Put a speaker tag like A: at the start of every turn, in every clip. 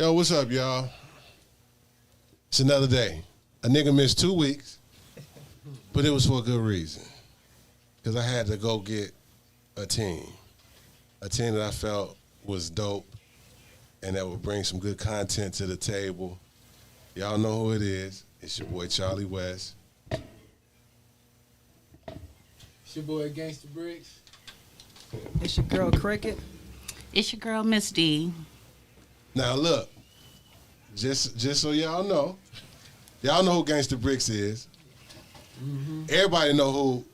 A: Yo, what's up, y'all? It's another day. A nigga missed 2 weeks, but it was for a good reason. Because I had to go get a team that I felt was dope and that would bring some good content to the table. Y'all know who it is. It's your boy Charlie West.
B: It's your boy Gangsta Bricks.
C: It's your girl Cricket.
D: It's your girl Miss D.
A: Now look, just so y'all know who Gangsta Bricks is. Mm-hmm. Everybody know who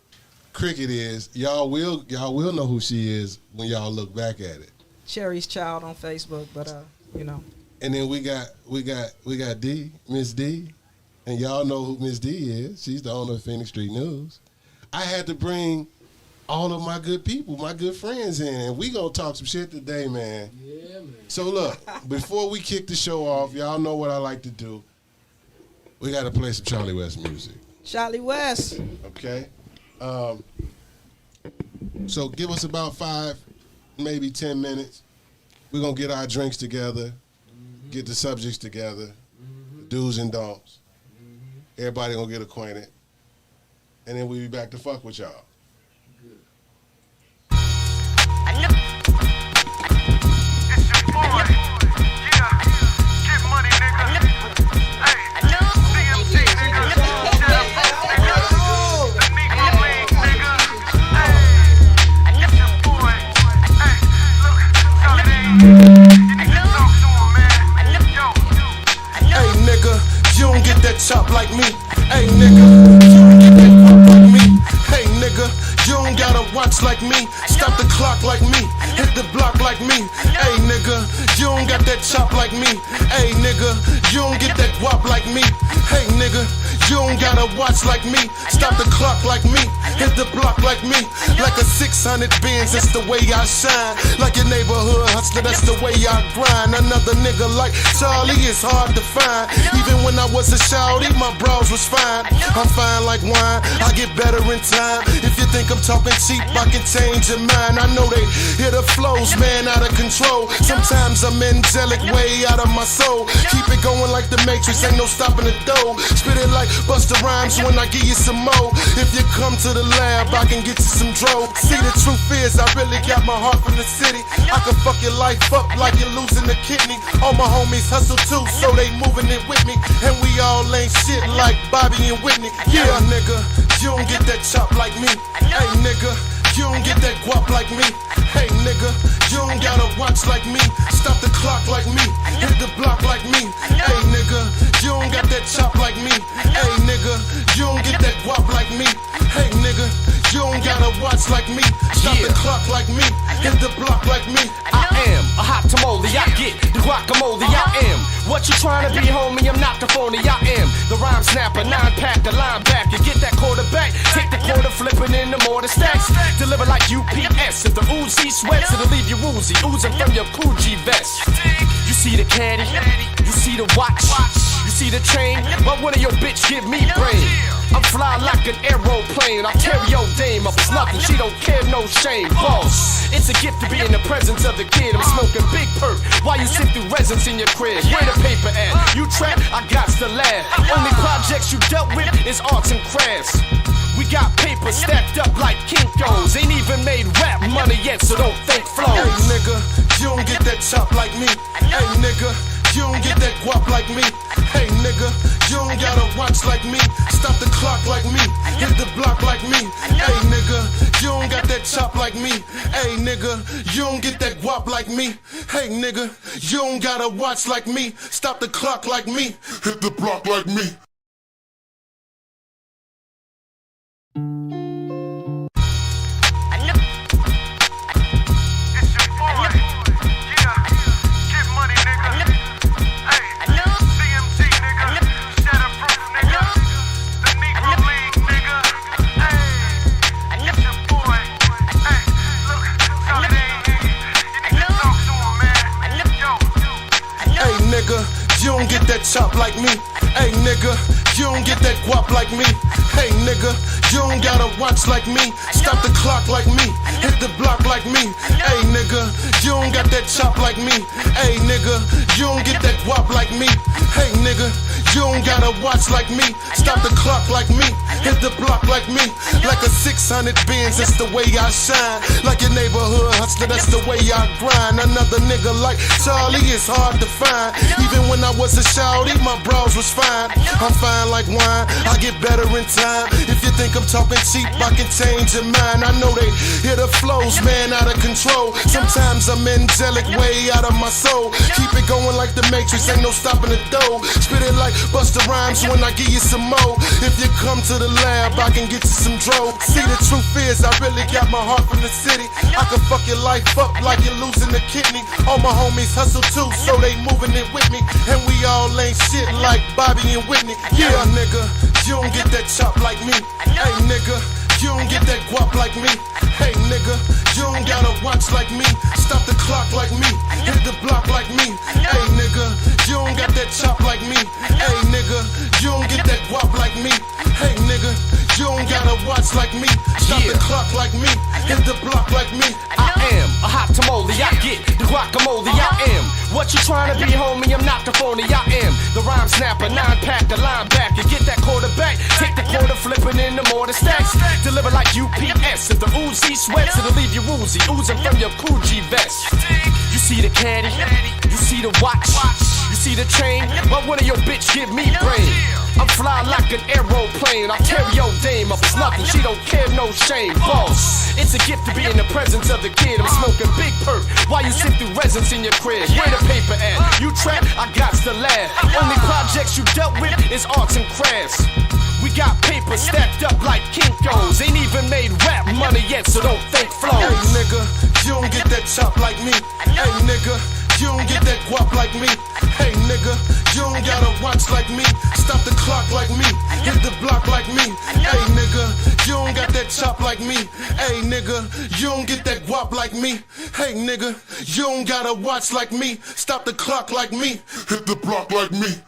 A: Cricket is. Y'all will know who she is when y'all look back at it.
C: Cherry's Child on Facebook, but you know.
A: And then we got D, Miss D, and y'all know who Miss D is. She's the owner of Phoenix Street News. I had to bring all of my good people, my good friends in, and we gonna talk some shit today, man.
B: Yeah, man.
A: So look, before we kick the show off, y'all know what I like to do. We gotta play some Charlie West music.
C: Charlie West.
A: Okay. So give us about 5, maybe 10 minutes. We're gonna get our drinks together, get the subjects together, the do's and don'ts. Everybody gonna get acquainted. And then we'll be back to fuck with y'all.
E: Chop like me, hey nigga, you don't get that pop like me, hey nigga, you don't gotta watch like me, stop the clock like me, hit the block like me, hey nigga, you don't got that chop like me, hey nigga, you don't get that guap like me, hey nigga, you don't gotta watch like me, stop the clock like me, hit the block like me, like a 600 Benz, that's the way I shine, like your neighborhood hustler, that's the way I grind, another nigga like Charlie is hard to find, even when I was a shouty, my bros was fine, I'm fine like wine, I get better in time, if you think I'm talking cheap, I can change your mind, I know they hear the flows, man, out of control, sometimes I'm angelic, way out of my soul, keep it going like the Matrix, ain't no stopping the dough, spit it like Busta Rhymes when I give you some more, if you come to the lab, I can get you some dro, see the truth is, I really got my heart from the city, I can fuck your life up like you're losing a kidney, all my homies hustle too, so they moving it with me, and we all ain't shit like Bobby and Whitney, yeah nigga, you don't get that chop like me, hey nigga, you don't get that guap like me, hey nigga, you don't gotta watch like me, stop the clock like me, hit the block like me, hey nigga, you don't got that chop like me, hey nigga, you don't get that guap like me, hey nigga, you don't gotta watch like me, stop the clock like me, hit the block like me.
F: I am a hot tamale, I get the guacamole, I am what you trying to be, homie, I'm not the phony, I am the rhyme snapper, 9-pack, the linebacker, get that quarterback, take the quarter, flipping in the mortar stacks, deliver like UPS, if the Uzi sweats, it'll leave you woozy, oozing from your Coogee vest. You see the caddy, you see the watch, you see the chain, but what of your bitch give me brain? I'm fly like an aeroplane, I'll tear your dame up, it's nothing, she don't care, no shame, boss. It's a gift to be in the presence of the kid, I'm smoking big perk, while you sit through residence in your crib, where the paper at? You trap, I got the lab, only projects you dealt with is arts and crafts. We got paper stacked up like Kinkos, ain't even made rap money yet, so don't think flows.
E: Hey nigga, you don't get that chop like me, hey nigga, you don't get that guap like me, hey nigga, you don't gotta watch like me, stop the clock like me, hit the block like me, hey nigga, you don't got that chop like me, hey nigga, you don't get that guap like me, hey nigga, you don't gotta watch like me, stop the clock like me, hit the block like me. You don't get that chop like me, hey nigga, you don't get that guap like me, hey nigga, you don't gotta watch like me, stop the clock like me, hit the block like me, hey nigga, you don't got that chop like me. Hey nigga, you don't get that guap like me. Hey nigga, you don't gotta watch like me. Stop the clock like me, hit the block like me. Like a 600 Benz, that's the way I shine. Like your neighborhood hustler, that's the way I grind. Another nigga like Charlie is hard to find. Even when I was a shawty, my bras was fine. I'm fine like wine, I get better in time. If you think I'm talking cheap, I can change your mind. I know they hear the flows, man, out of control. Sometimes I'm angelic, way out of my soul. Keep it going like the Matrix, ain't no stopping the dough. Spit it like Busta Rhymes when I give you some more. If you come to the lab, I can get you some dro. See, the truth is, I really got my heart from the city. I can fuck your life up like you're losing a kidney. All my homies hustle too, so they moving it with me. And we all ain't shit like Bobby and Whitney. Yeah, nigga, you don't get that chop like me. Hey, nigga, you don't get that guap like me. Hey, nigga, you don't gotta watch like me. Stop the clock like me, hit the block like me. Hey, nigga, you don't got that chop like me. Hey, nigga, you don't get that guap like me. Hey, nigga, you don't gotta watch like me. Stop the clock like me, hit the block like me.
F: I am a hot tamale, I get the guacamole, I am what you trying to be, homie, I'm not the phony, I am the rhyme snapper, 9-pack, the linebacker. Get that quarterback, take the quarter, flipping in the mortar stacks. Deliver like UPS, if the Uzi sweats, it'll leave you woozy, oozing from your Coogee vest. You see the caddy, you see the watch, you see the chain, why wouldn't your bitch give me brain? I'm fly like an aeroplane, I'll carry your dame up, it's nothing, she don't care, no shame, boss. It's a gift to be in the presence of the kid, I'm smoking big perk, while you sit through resins in your crib. Where the paper at? You trap, I got to laugh. Only projects you dealt with is arts and crafts. We got paper stacked up like Kinkos, ain't even made rap money yet, so don't think flows.
E: Hey nigga, you don't get that chop like me. Hey nigga, you don't get that guap like me. Hey nigga, you don't gotta watch like me. Stop the clock like me, hit the block like me. Hey nigga, you don't got that chop like me. Hey nigga, you don't get that guap like me. Hey nigga, you don't gotta watch like me. Stop the clock like me, hit the block like me.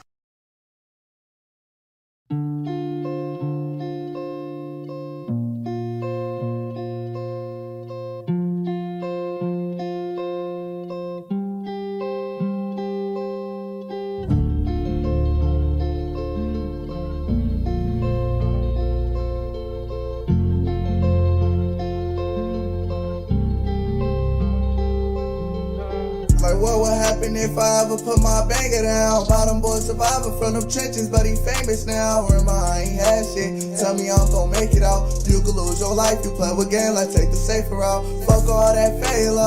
G: What would happen if I ever put my banger down? Bottom boy survivor from them trenches, but he famous now. Remember, I ain't had shit. Tell me I'm gon' make it out. You could lose your life, you play with game, like take the safer route. Fuck all that failure,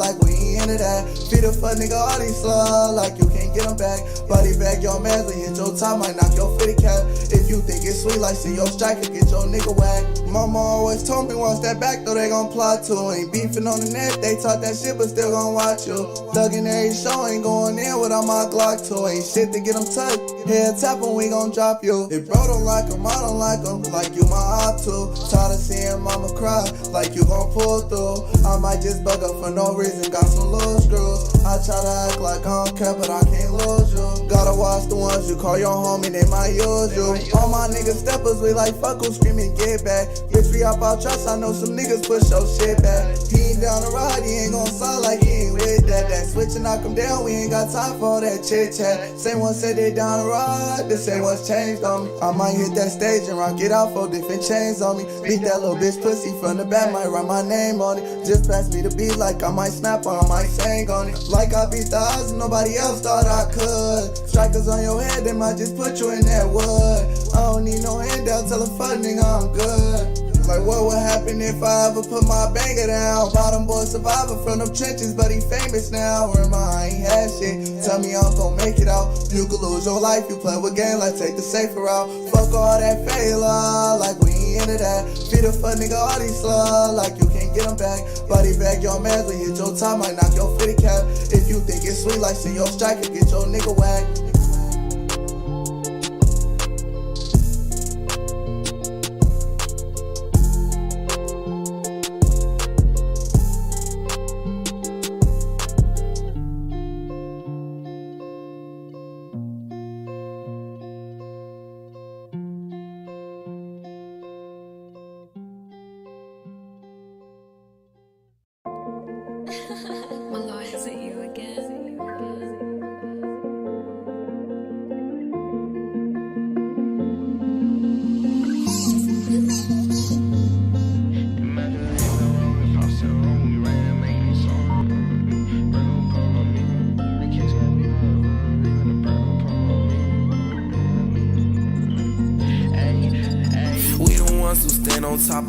G: like we ain't into that. Feed a fuck nigga all these slugs, like you can't get them back. Body bag your mans, we hit your top, might knock your fitty cap. If you think it's sweet, like see your striker, get your nigga whacked. Mama always told me once that back though they gon' plot to. Ain't beefing on the net, they talk that shit but still gon' watch you. Thuggin' every show, ain't going in without my Glock 2. Ain't shit to get them touched, head tappin', we gon' drop you. If bro don't like him, I don't like him, like you my op too. Tired of seeing mama cry, like you gon' pull through. I might just bug up for no reason, got some little screws. I try to act like I don't care, but I can't lose you. Gotta watch the ones you call your homie, they might use you. All my niggas steppers, we like fuck who screaming get back. Bitch, we up our trust, I know some niggas push your shit back. He ain't down the ride, he ain't gon' sound like he ain't with that. That switch and knock him down, we ain't got time for all that chit chat. Same one said they down the ride, the same one's changed on me. I might hit that stage and rock it out for different chains on me. Beat that little bitch pussy from the back, might write my name on it. Just pass me the beat like I might snap or I might sing on it. Like I beat the odds and nobody else thought I could. Strikers on your head, they might just put you in that wood. I don't need no handout, tell a fuck nigga I'm good. Like what would happen if I ever put my banger down? Bottom boy survivor from them trenches, but he famous now. Remember, I ain't had shit. Tell me I'm gon' make it out. You could lose your life, you play with game, like take the safer route. Fuck all that failure, like we ain't into that. Feed a fuck nigga all these slugs, like you can't get them back. Body bag your mans, we hit your top, might knock your fitty cap. If you think it's sweet, like see your striker, get your nigga whacked.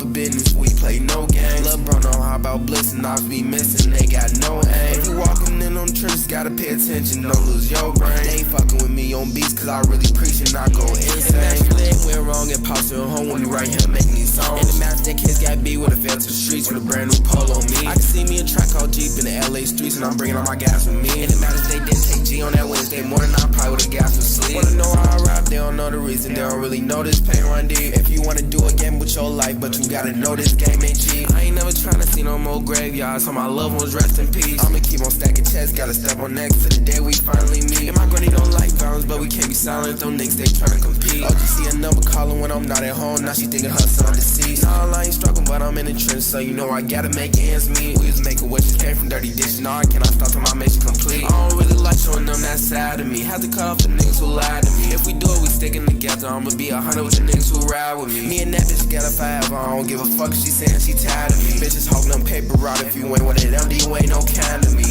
F: of business, we play no games. Lil' bro know how about blissing, I be missing, they got no aim. If you walking in on trips, gotta pay attention, don't lose your brain. They ain't fucking with me on beats, cause I really preach and I go insane. It went wrong and pops to home when we right here making these songs. In the match, that kids got beat with a fail to the streets with a brand new polo on me. I can see me a track called Jeep in the LA streets, and I'm bringing all my guys with me. In the match, they did take G on that Wednesday morning, I probably would've gas with sleep. Wanna know how I rap, they don't know the reason, they don't really know this pain run deep. If you wanna do a game with your life, but you gotta know this game ain't cheap. I ain't never tryna see no more graveyards, so my loved ones rest in peace. I'ma keep on stacking checks, gotta step on next to the day we finally meet. And my granny don't like violence, but we can't be silent, them niggas they tryna compete. Oh, you see a number calling when I'm not at home, now she thinking her son deceased. Nah, I ain't struggling, but I'm in the trench, so you know I gotta make ends meet. We was making what you came from dirty dishes, now I cannot stop till my mission complete. I don't really like showing them that side of me, had to cut off the niggas who lied to me. If we do it, we sticking together, I'ma be 100 with the niggas who ride with me. Me and that bitch together forever, I don't give a fuck if she saying she tired of me. Bitches holding them paper route, if you ain't with it, MD, you ain't no kind of me.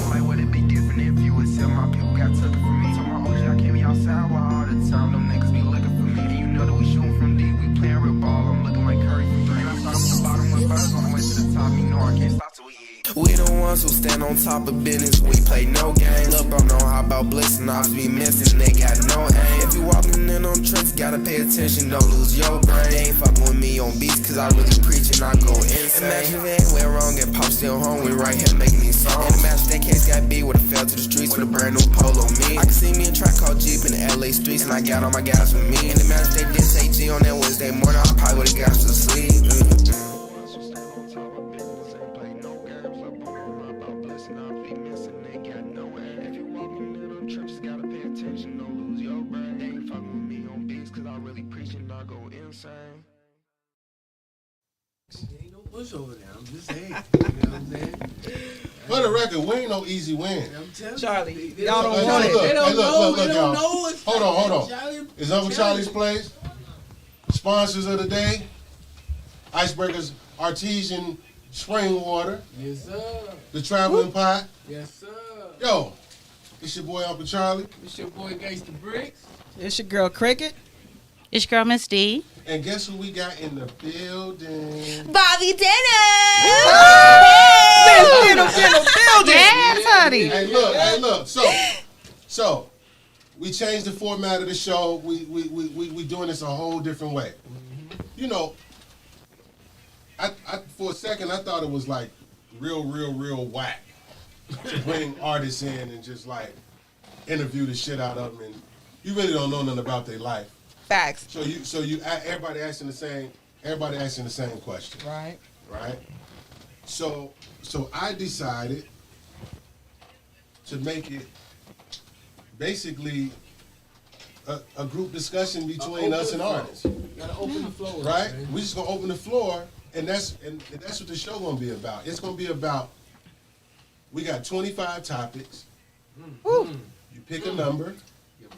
F: Like, would it be different if you would tell my people got took it from me? Told my OG I can't be outside all the time, them niggas be looking for me. And you know that we shooting from deep, we playing real ball, I'm looking like Curry from three. I start from the bottom with birds on the way to the top, you know I can't stop till we eat. We the ones who stand on top of business, we play no games. Lil' bro know how about blissing, I be missing, they got no aim. If you walking in on trips, gotta pay attention, don't lose your brain. They ain't fucking with me on beats, cause I really preach and I go insane. Imagine if it went wrong and Pop still home, we right here making these songs. In the match, that case got beat with a fell to the streets with a brand new polo on me. I can see me a track called Jeep in the LA streets, and I got all my guys with me. In the match, they did say G on that Wednesday morning, I probably would've got to sleep.
B: Ain't no push over there. I'm just saying. You know what I'm saying?
A: For the record, we ain't no easy win.
B: I'm telling
C: Charlie,
B: you. They
C: y'all
B: don't
C: don't
B: know.
C: want it.
B: They don't know. They
A: y'all.
B: don't know. It's
A: Hold on.
B: Charlie,
A: Is Uncle Charlie's Place? Sponsors of the day: Icebergers Artesian Spring Water,
B: Yes, sir.
A: the Traveling Pot.
B: Yes, sir.
A: Yo, it's your boy Uncle Charlie,
B: It's your boy Gangsta Bricks.
C: It's your girl Cricket.
D: It's your girl, Miss D.
A: and guess who we got in the building?
H: Bobby Dennis.
D: Yes, honey.
A: Hey, look. So we changed the format of the show. We doing this a whole different way. You know, I for a second I thought it was like real whack to bring artists in and just like interview the shit out of them, and you really don't know nothing about their life.
H: Facts.
A: So everybody asking the same question,
C: Right.
A: right? So I decided to make it basically a group discussion between us and artists,
B: Gotta open the floor.
A: right?
B: Man.
A: We just gonna open the floor, and that's what the show gonna be about. It's gonna be about. We got 25 topics. You pick a number.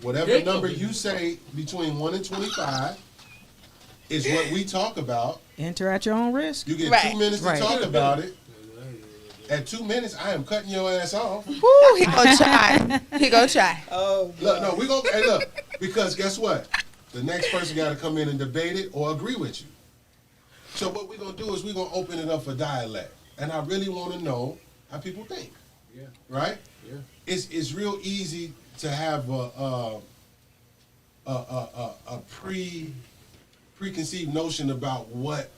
A: Whatever number you say between 1 and 25 is what we talk about.
C: Enter at your own risk.
A: You get
H: Right.
A: 2 minutes to
C: Right.
A: talk about it. At 2 minutes, I am cutting your ass off.
H: Woo, he gonna try. He gonna try.
C: Oh,
A: Look, no, we gonna look, because guess what? The next person got to come in and debate it or agree with you. So what we're gonna do is we're gonna open it up for dialect, and I really want to know how people think.
B: Yeah.
A: Right?
B: Yeah.
A: It's real easy to have a preconceived notion about what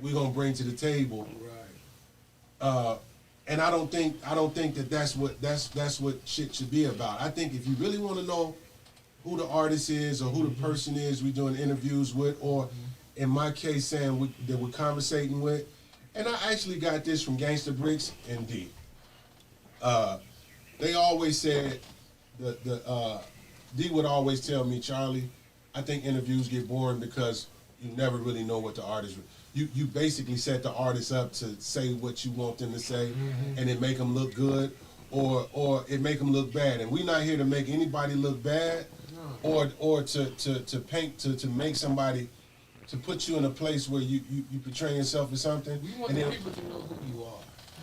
A: we're gonna bring to the table.
B: Right.
A: And I don't think that's what shit should be about. I think if you really want to know who the artist is or who the person is we doing interviews with, or in my case saying that we're conversating with, and I actually got this from Gangsta Bricks and D. They always said D would always tell me, Charlie, I think interviews get boring because you never really know what the artist. You basically set the artist up to say what you want them to say, and it make them look good, or it make them look bad. And we're not here to make anybody look bad, or to paint to make somebody, to put you in a place where you portray yourself as something.
B: We want
A: and
B: the
A: then
B: people to know who you are.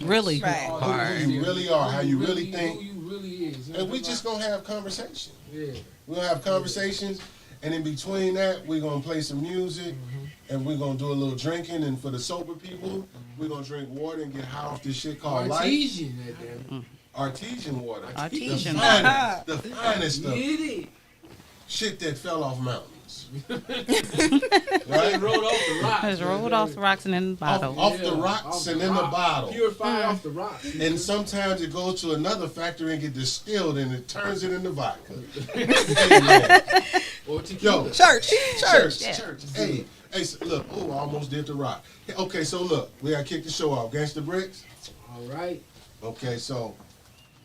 D: Really
H: Right.
D: hard.
A: who you really are, how you really
B: Who
A: think,
B: you really is. You know
A: and we
B: what I'm
A: just gonna have conversations.
B: saying? Yeah.
A: We're gonna have conversations, And in between that, we're going to play some music, and we're going to do a little drinking. And for the sober people, we're going to drink water and get high off this shit called life.
B: Artesian, goddamn.
A: Artesian water.
D: Artesian
A: The finest
B: Get
A: of
B: it.
A: shit that fell off mountains.
B: They
A: Right?
B: rolled off the rocks.
D: It's rolled off the rocks and in the bottle.
A: Off the
B: Yeah,
A: rocks
B: off
A: and
B: the
A: in the
B: rock.
A: bottle.
B: Purified off the rocks.
A: And sometimes it goes to another factory and get distilled, and it turns it into vodka.
B: Or tequila.
A: Yo,
H: Church.
A: church. Hey, so look. Oh, I almost did the rock. Okay, so look, we gotta kick the show off. Gangsta Bricks.
B: All right.
A: Okay, so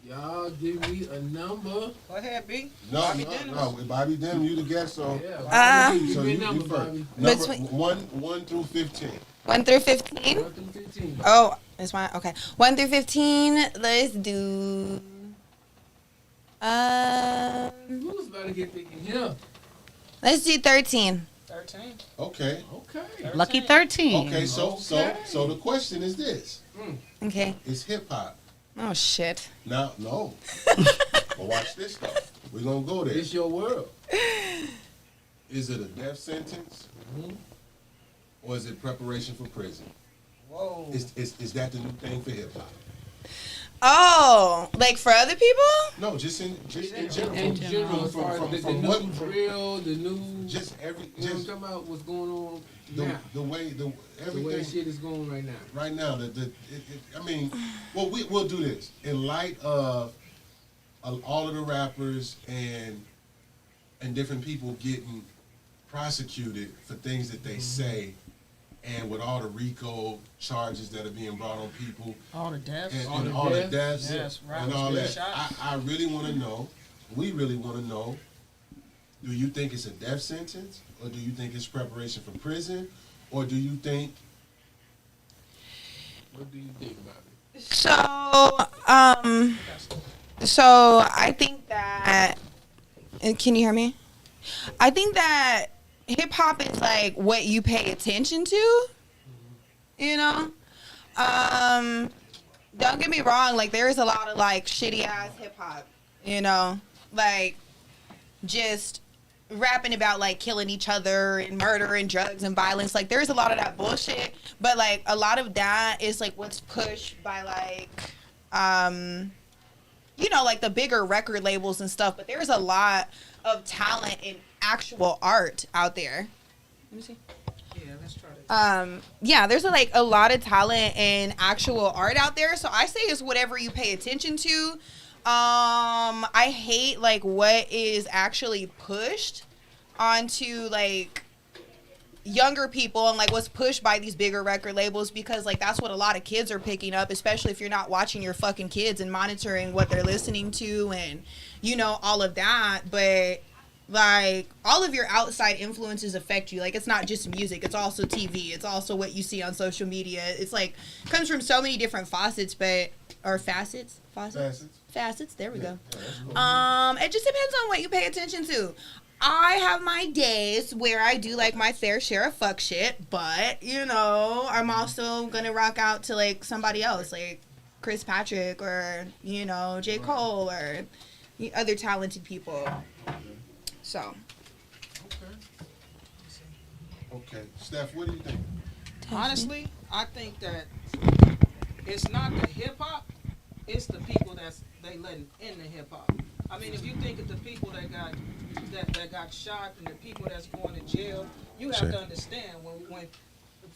B: Y'all give me a number.
C: Go ahead, B.
A: no,
C: Bobby
A: no,
C: Dennis.
A: no. Bobby Denham, you the guest, so
B: Yeah.
H: Uh,
B: Give
A: so
B: me a
A: you
B: number,
A: first.
B: Bobby.
A: Number
H: Between-
A: 1 through 15.
H: 1 through 15.
B: 1 through 15.
H: Oh, it's mine. Okay. 1 through 15. Let's do.
B: Who's about to get thinking here?
H: Let's do 13.
C: 13.
A: Okay.
B: Okay.
D: Lucky 13.
A: Okay, so the question is this:
H: Okay.
A: Is hip hop
H: Oh shit.
A: now? No. But watch this though. We're gonna go there.
B: It's your world.
A: Is it a death sentence, or is it preparation for prison?
C: Whoa.
A: Is that the new thing for hip hop?
H: Oh, like for other people?
A: No, just in general.
B: In general, as far as the
A: from
B: new
A: what-
B: drill, the new.
A: Just every
B: You know what I'm
A: just
B: talking about? What's going on
A: the,
B: now?
A: the way
B: The way
A: everything
B: shit is going right now.
A: right now. I mean, well, we'll do this in light of all of the rappers and different people getting prosecuted for things that they say, and with all the RICO charges that are being brought on people,
C: All the deaths.
A: and all the deaths
C: Yes,
A: and
C: rappers
A: all
C: getting
A: that.
C: shot.
A: I really want to know. We really want to know. Do you think it's a death sentence, or do you think it's preparation for prison, or do you think?
B: What do you think about it?
H: So I think that. Can you hear me? I think that hip hop is like what you pay attention to. You know, don't get me wrong. Like there is a lot of like shitty ass hip hop. You know, like just rapping about like killing each other and murder and drugs and violence. Like there's a lot of that bullshit, but like a lot of that is like what's pushed by like you know, like the bigger record labels and stuff. But there's a lot of talent in actual art out there. Let me see.
C: Yeah, let's try that.
H: Yeah, there's like a lot of talent and actual art out there. So I say it's whatever you pay attention to. I hate like what is actually pushed onto like younger people and like what's pushed by these bigger record labels, because like that's what a lot of kids are picking up, especially if you're not watching your fucking kids and monitoring what they're listening to and you know all of that. But like all of your outside influences affect you. Like it's not just music, it's also TV, it's also what you see on social media. It's like comes from so many different facets, there we go. It just depends on what you pay attention to. I have my days where I do like my fair share of fuck shit, but you know I'm also gonna rock out to like somebody else, like Chris Patrick or you know J. Cole or other talented people. So.
A: Okay, Steph, what do you think?
C: Honestly, I think that it's not the hip hop, it's the people they letting in the hip hop. I mean, if you think of the people that got shot and the people that's going to jail, you have to understand when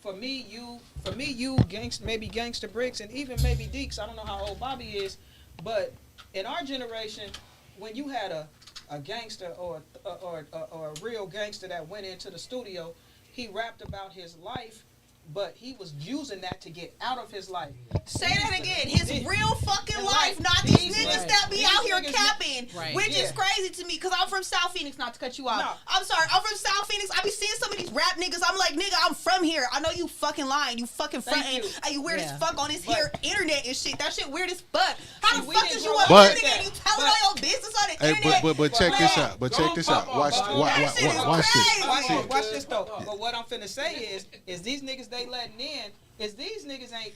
C: for me you maybe Gangsta Bricks and even maybe Deeks. I don't know how old Bobby is, but in our generation, when you had a gangster or a real gangster that went into the studio, he rapped about his life, but he was using that to get out of his life.
H: Say that again. His real fucking life, not these niggas that be out here capping, which is crazy to me, because I'm from South Phoenix, not to cut you off.
C: No.
H: I'm sorry, I'm from South Phoenix. I be seeing some of these rap niggas, I'm like, nigga, I'm from here. I know you fucking lying. You fucking fronting. You weird as fuck on this here internet and shit. That shit weird as fuck. How the fuck is you a
A: But-
H: nigga and you telling all your business on the
A: Hey,
H: internet?
A: but check this out. But check this out. Watch
H: That shit is
A: watch
H: crazy.
A: this.
C: Watch this though. But what I'm finna say is these niggas they letting in is these niggas ain't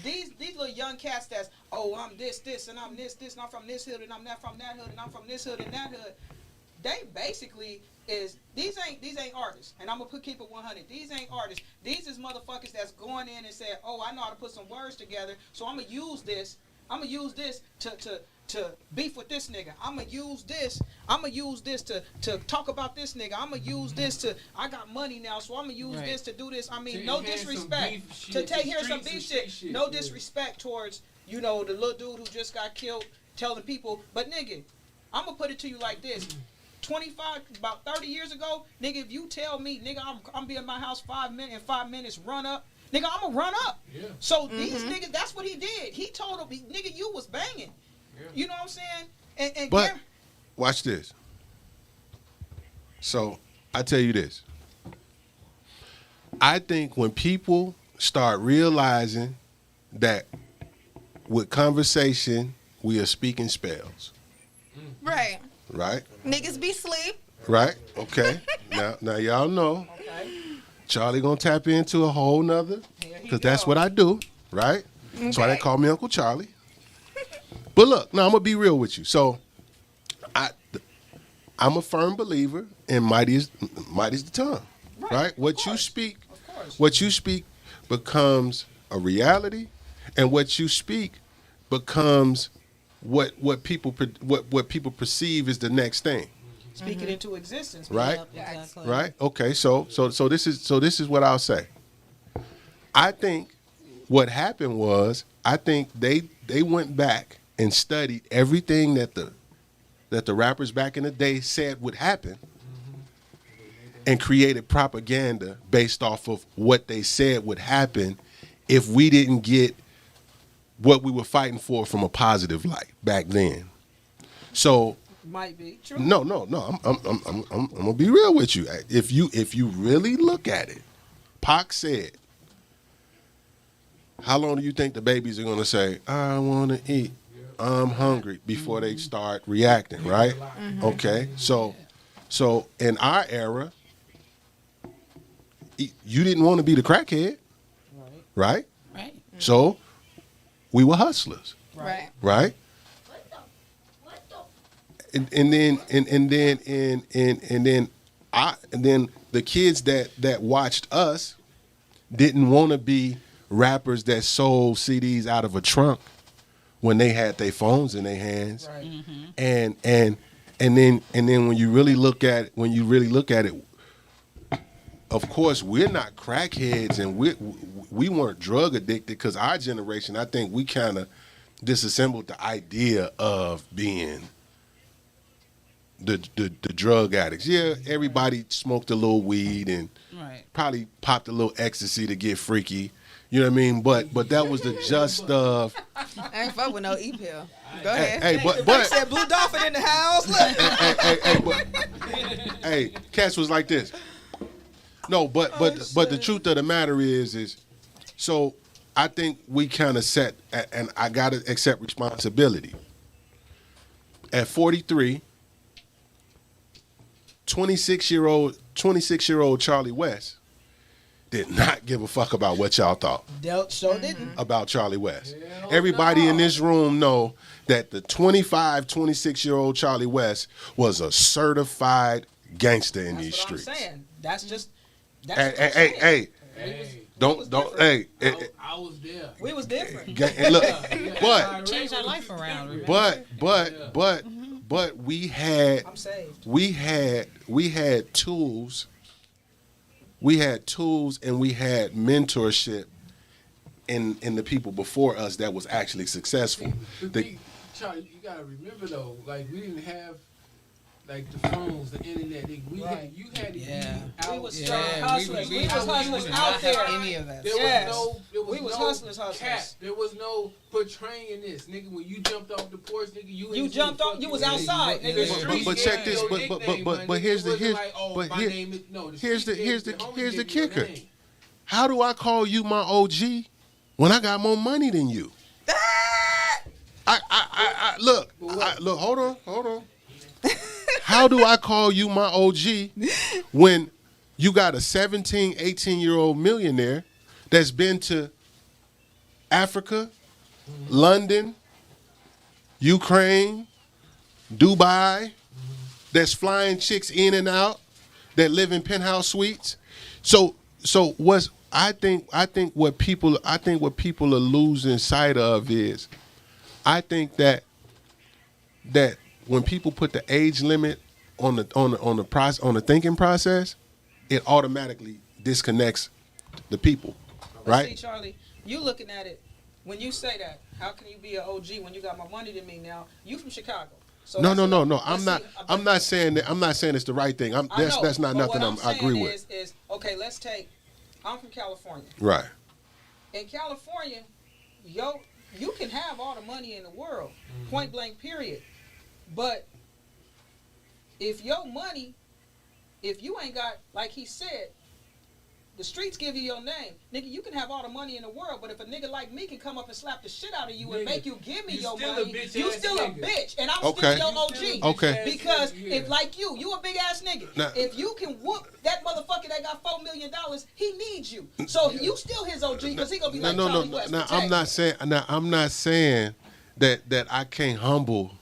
C: these little young cats that's I'm this and I'm this and I'm from this hood and I'm not from that hood and I'm from this hood and that hood. They basically is these ain't artists, and I'm gonna keep it 100. These ain't artists. These is motherfuckers that's going in and saying, "Oh, I know how to put some words together, so I'm gonna use this. I'm gonna use this to beef with this nigga. I'm gonna use this. I'm gonna use this to talk about this nigga. I'm gonna use this to. I got money now, so I'm gonna use this to do this. I mean, no disrespect to take here some beef shit. No disrespect towards the little dude who just got killed, telling people. But nigga, I'm gonna put it to you like this. 25, about 30 years ago, nigga, if you tell me, nigga, I'm be in my house 5 minutes, in 5 minutes, run up, nigga, I'm gonna run up. Yeah. So these niggas, that's what he did. He told him, nigga, you was banging. Yeah. You know what I'm saying? And
A: but watch this. So I tell you this. I think when people start realizing that with conversation, we are speaking spells.
H: Right.
A: Right?
H: Niggas be sleep.
A: Right? Okay. now y'all know. Okay. Charlie gonna tap into a whole nother, because that's what I do, right? Okay. That's why they call me Uncle Charlie. But look, now I'm gonna be real with you. So I'm a firm believer in mighty is the tongue. Right? What you speak becomes a reality, and what you speak becomes what people perceive is the next thing.
C: Speak it into existence.
A: Right?
C: Yep, exactly.
A: Right? Okay, so this is what I'll say. I think what happened was, I think they went back and studied everything that the rappers back in the day said would happen, and created propaganda based off of what they said would happen if we didn't get what we were fighting for from a positive light back then. So
C: might be true.
A: No. I'm gonna be real with you. If you really look at it, Pac said, "How long do you think the babies are gonna say, 'I want to eat, I'm hungry,' before they start reacting?" Right? Okay. So in our era, you didn't want to be the crackhead, right?
D: Right.
A: So we were hustlers,
H: Right.
A: right? And then the kids that watched us didn't want to be rappers that sold CDs out of a trunk when they had their phones in their hands. Right. Mm-hmm. And then when you really look at it, of course we're not crackheads, and we weren't drug addicted, because our generation, I think we kind of disassembled the idea of being the drug addicts. Yeah, everybody smoked a little weed and probably popped a little ecstasy to get freaky. You know what I mean? But that was the just stuff.
H: I ain't fuck with no E-pill. Go ahead.
A: Hey, but
C: said Blue Dolphin in the house.
A: Hey, Cass was like this. No, but the truth of the matter is so I think we kind of set, and I gotta accept responsibility. At 43. 26-year-old Charlie West did not give a fuck about what y'all thought.
C: So didn't.
A: About Charlie West. Everybody in this room know that the 26-year-old Charlie West was a certified gangster in these streets.
C: I'm saying. That's
A: Hey. Don't. Hey.
B: I was there.
C: We was different.
A: Look,
D: but changed our life around. Remember?
A: But we had tools. We had tools, and we had mentorship in the people before us that was actually successful.
B: Charlie, you gotta remember though, like we didn't have like the phones, the internet. You had to be out.
C: We was hustlers. We was hustlers out there.
D: Any of that.
C: We was hustlers.
B: There was no portraying this, nigga. When you jumped off the porch, nigga, you
C: jumped off. You was outside, nigga.
A: But check this. But here's the kicker. How do I call you my OG when I got more money than you? Look. Hold on. How do I call you my OG when you got a 17, 18-year-old millionaire that's been to Africa, London, Ukraine, Dubai, that's flying chicks in and out, that live in penthouse suites. So what's I think what people are losing sight of is, I think that when people put the age limit on the thinking process, it automatically disconnects the people, right?
C: See, Charlie, you looking at it when you say that. How can you be an OG when you got more money than me now? You from Chicago. So
A: No. I'm not saying that. I'm not saying it's the right thing. That's not nothing I agree with.
C: Is okay. Let's take. I'm from California.
A: Right.
C: In California, you can have all the money in the world, point blank, period. But if your money, if you ain't got, like he said, the streets give you your name. Nigga, you can have all the money in the world, but if a nigga like me can come up and slap the shit out of you and make you give me your money, you still a bitch, and I'm still your OG.
A: Okay.
C: Because if like you a big ass nigga. Now, if you can whoop that motherfucker that got $4 million, he needs you. So you still his OG because he gonna be like Charlie West.
A: Now I'm not saying that I can't humble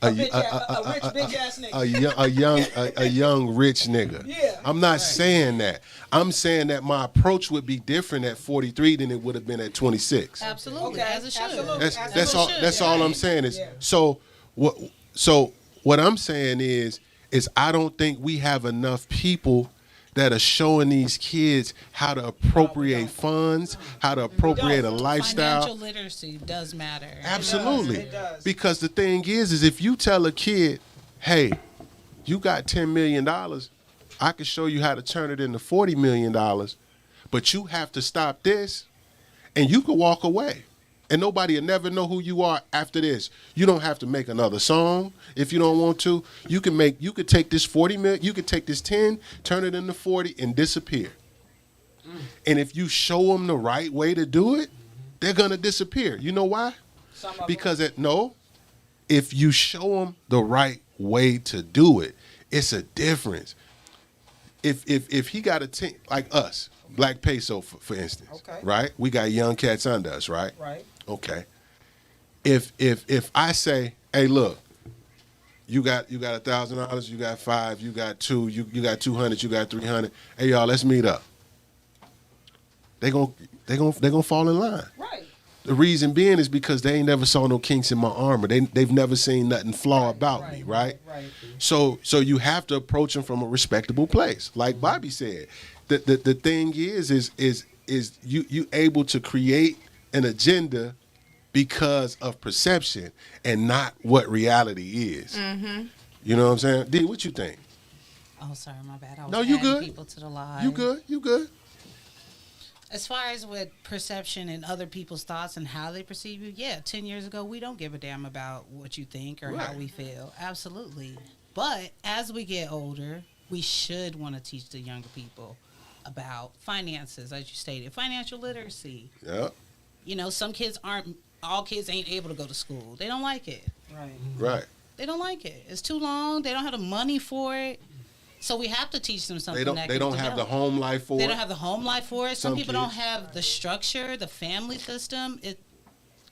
C: a rich big ass nigga.
A: a young rich nigga.
C: Yeah.
A: I'm not saying that. I'm saying that my approach would be different at 43 than it would have been at 26.
H: Absolutely,
C: Okay.
H: as it should.
C: Absolutely.
A: That's all I'm saying is.
C: Yeah.
A: So what I'm saying is I don't think we have enough people that are showing these kids how to appropriate funds, how to appropriate a lifestyle.
D: Financial literacy does matter.
A: Absolutely.
C: It does.
A: Because the thing is if you tell a kid, hey, you got $10 million, I can show you how to turn it into $40 million, but you have to stop this, and you can walk away. And nobody will never know who you are after this. You don't have to make another song if you don't want to. You could take this 40 million, you could take this 10, turn it into 40, and disappear. And if you show them the right way to do it, they're gonna disappear. You know why? Because if you show them the right way to do it, it's a difference. If he got a team like us, Black Peso for instance,
C: Okay.
A: right? We got young cats under us, right?
C: Right.
A: Okay. If I say, hey, look, you got $1,000, you got $500, you got $200, you got $200, you got $300. Hey, y'all, let's meet up. They gonna fall in line.
C: Right.
A: The reason being is because they ain't never saw no kinks in my armor. They've never seen nothing flaw about me, right?
C: Right.
A: So you have to approach them from a respectable place, like Bobby said. The thing is you able to create an agenda because of perception and not what reality is. Mm-hmm. You know what I'm saying? D, what you think?
D: Oh, sorry, my bad. I was
A: No, you
D: adding
A: good.
D: people to the live.
A: You good.
D: As far as with perception and other people's thoughts and how they perceive you, yeah, 10 years ago, we don't give a damn about what you think or how we feel. Absolutely. But as we get older, we should want to teach the younger people about finances, as you stated, financial literacy.
A: Yeah.
D: You know, all kids ain't able to go to school. They don't like it.
A: Right.
D: They don't like it. It's too long. They don't have the money for it. So we have to teach them something.
A: They don't have the home life for it.
D: They don't have the home life for it. Some people don't
A: kids.
D: have the structure, the family system.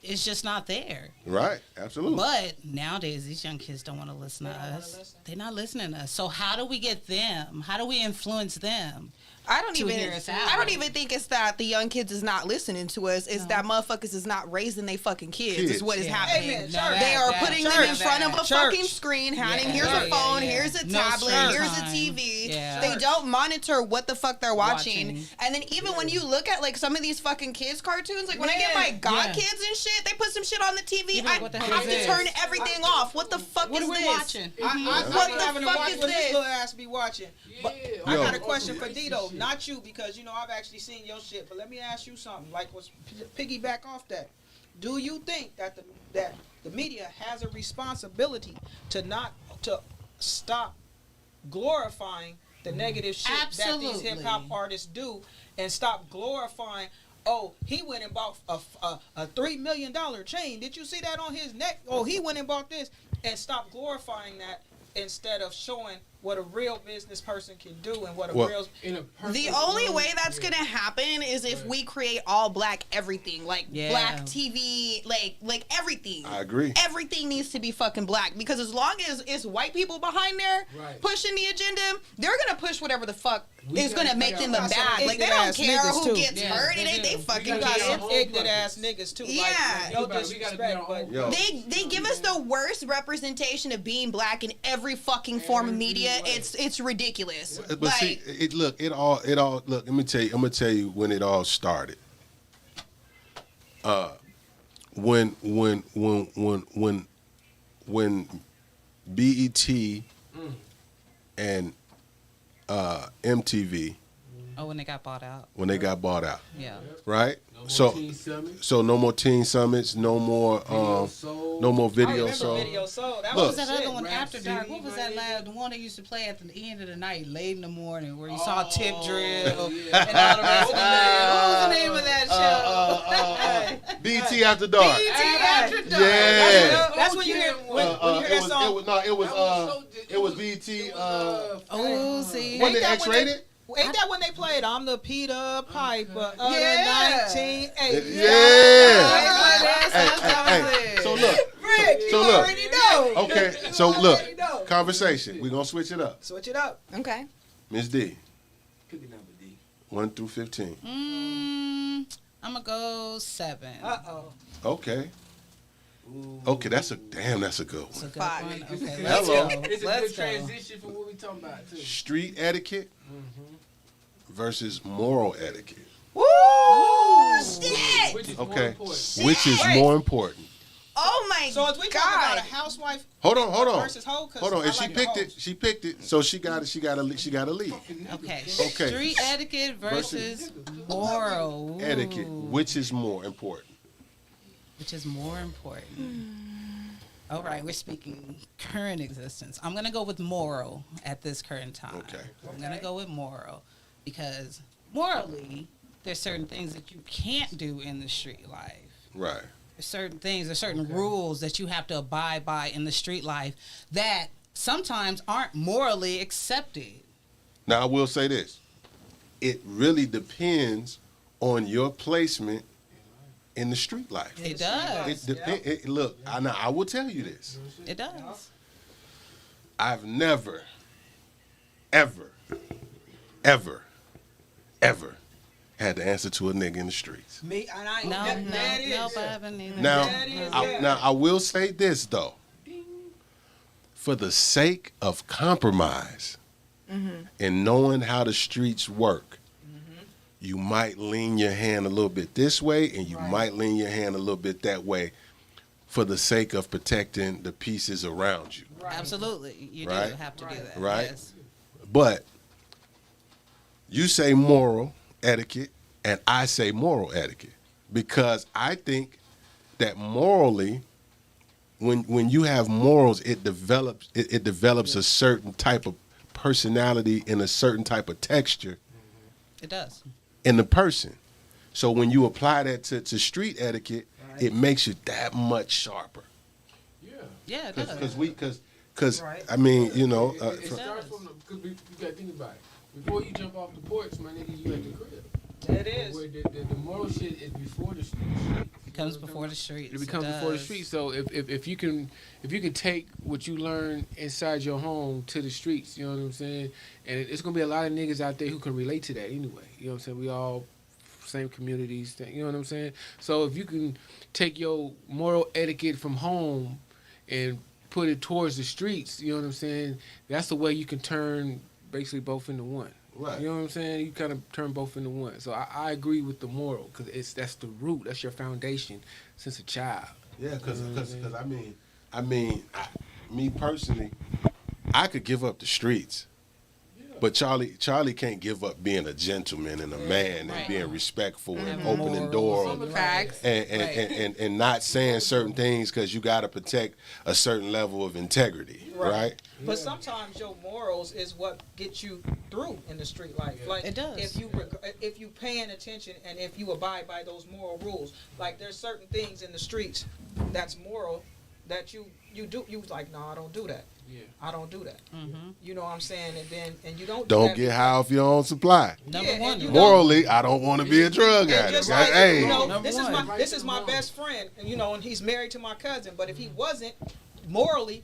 D: It's just not there.
A: Right. Absolutely.
D: But nowadays, these young kids don't want to listen to us. They're not listening to us. So how do we get them? How do we influence them?
H: I don't
D: to hear us out?
H: even think it's that the young kids is not listening to us. It's that motherfuckers is not raising their fucking kids. Is what is happening.
C: Amen.
H: They are putting them in front of a fucking screen, handing here's a phone, here's a tablet, here's a TV.
D: Yeah.
H: They don't monitor what the fuck they're watching. And then even when you look at like some of these fucking kids cartoons, like when I get my godkids and shit, they put some shit on the TV. I have to turn everything off. What the fuck is this?
D: What are we watching?
C: What the fuck is
H: this?
C: This little ass be watching. But I
A: Yo.
C: got a question for Dito, not you, because you know I've actually seen your shit. But let me ask you something. Like, let's piggyback off that. Do you think that the media has a responsibility to stop glorifying the negative shit that these hip hop artists do, and stop glorifying? Oh, he went and bought a $3 million chain. Did you see that on his neck? Oh, he went and bought this, and stop glorifying that instead of showing what a real business person can do and what a
A: Well,
C: real
H: The only way that's gonna happen is if we create all black everything, like black TV, like everything.
A: I agree.
H: Everything needs to be fucking black, because as long as it's white people behind there pushing the agenda, they're gonna push whatever the fuck is gonna make them look bad. Like they don't care who gets hurt. It ain't they fucking care.
C: ignorant ass niggas too.
H: Yeah.
C: Like, no disrespect, but
H: they give us the worst representation of being black in every fucking form of media. It's ridiculous.
A: But
H: like,
A: see, it all look. Let me tell you. I'm gonna tell you when it all started. When BET and MTV.
D: Oh, when they got bought out.
A: When they got bought out.
D: Yeah.
A: Right. So no more teen summits. No more no more video soul.
C: Video soul. That
D: What
C: was
D: was that other one after dark? What was that last? The one they used to play at the end of the night, late in the morning, where you saw Tip Drill and all the rest of that. What was the name of that show?
A: BET After Dark.
D: BET After Dark.
A: Yeah.
C: That's when you hear that song.
A: It was BET.
D: Oh, see.
A: Wasn't it X-rated?
C: Ain't that when they played I'm the Peter Piper of the 1980s?
A: Hey. So look.
C: Rick, you already know.
A: Okay, so look. Conversation. We're going to switch it up.
C: Switch it up.
H: Okay.
A: Ms. D.
B: Pick a number, D.
A: 1 through 15.
D: I'm going to go 7.
C: Uh-oh.
A: Okay. Okay, that's a good one.
D: It's a good one. Okay,
A: Hello.
B: It's a
D: Let's
B: good
D: go.
B: transition from what we talking about, too.
A: Street etiquette versus moral etiquette.
H: Woo! Shit!
B: Which is more
A: Okay.
B: important?
A: Which is more important?
H: Oh my
C: So as we talking about a housewife
A: Hold on.
C: versus hoe,
A: Hold on. If she picked it, so she got to leave.
D: Okay.
A: Okay.
D: Street etiquette versus moral. Ooh.
A: Etiquette. Which is more important?
D: Which is more important? All right, we're speaking current existence. I'm going to go with moral at this current time.
A: Okay.
D: I'm going to go with moral because morally, there's certain things that you can't do in the street life.
A: Right.
D: There's certain things, there's certain rules that you have to abide by in the street life that sometimes aren't morally accepted.
A: Now, I will say this. It really depends on your placement in the street life.
D: It does.
A: Look, I will tell you this.
D: It does.
A: I've never, ever had to answer to a nigga in the streets.
C: Me and I.
D: No,
C: that is.
D: I haven't either.
A: Now, I will say this, though. For the sake of compromise and knowing how the streets work, you might lean your hand a little bit this way and you might lean your hand a little bit that way for the sake of protecting the pieces around you.
D: Right. Absolutely. You do
A: Right.
D: have to do that.
A: Right?
D: Yes.
A: But you say moral etiquette and I say moral etiquette because I think that morally, when you have morals, it develops a certain type of personality and a certain type of texture.
D: It does.
A: In the person. So when you apply that to street etiquette, it makes you that much sharper.
D: Yeah, it does.
A: Because I mean, you know,
B: It starts from because you got to think about it. Before you jump off the porch, my nigga, you at the crib.
C: It is.
B: Where the moral shit is before the street.
D: It comes before the streets.
B: It becomes before the street. So if you can take what you learn inside your home to the streets, you know what I'm saying? And it's gonna be a lot of niggas out there who can relate to that anyway. You know what I'm saying? We all same communities, you know what I'm saying? So if you can take your moral etiquette from home and put it towards the streets, you know what I'm saying? That's the way you can turn basically both into one.
A: Right.
B: You know what I'm saying? You kind of turn both into one. So I agree with the moral because that's the root. That's your foundation since a child.
A: Yeah, because I mean, me personally, I could give up the streets, but Charlie can't give up being a gentleman and a man and being respectful and opening doors and not saying certain things because you got to protect a certain level of integrity, right?
C: But sometimes your morals is what gets you through in the street life. Like
D: it does.
C: If you paying attention and if you abide by those moral rules, like there's certain things in the streets that's moral that you do, you was like, no, I don't do that.
B: Yeah.
C: I don't do that.
D: Mm-hmm.
C: You know what I'm saying? And you don't
A: Don't
C: that
A: get high off your own supply.
D: Number
C: Yeah,
D: one.
C: and you
A: Morally, I don't want to be a drug
C: And
A: addict.
C: just like,
A: Hey,
C: you know,
D: Number
C: this is
D: one.
C: my this is my best friend, and you know, and he's married to my cousin. But if he wasn't, morally,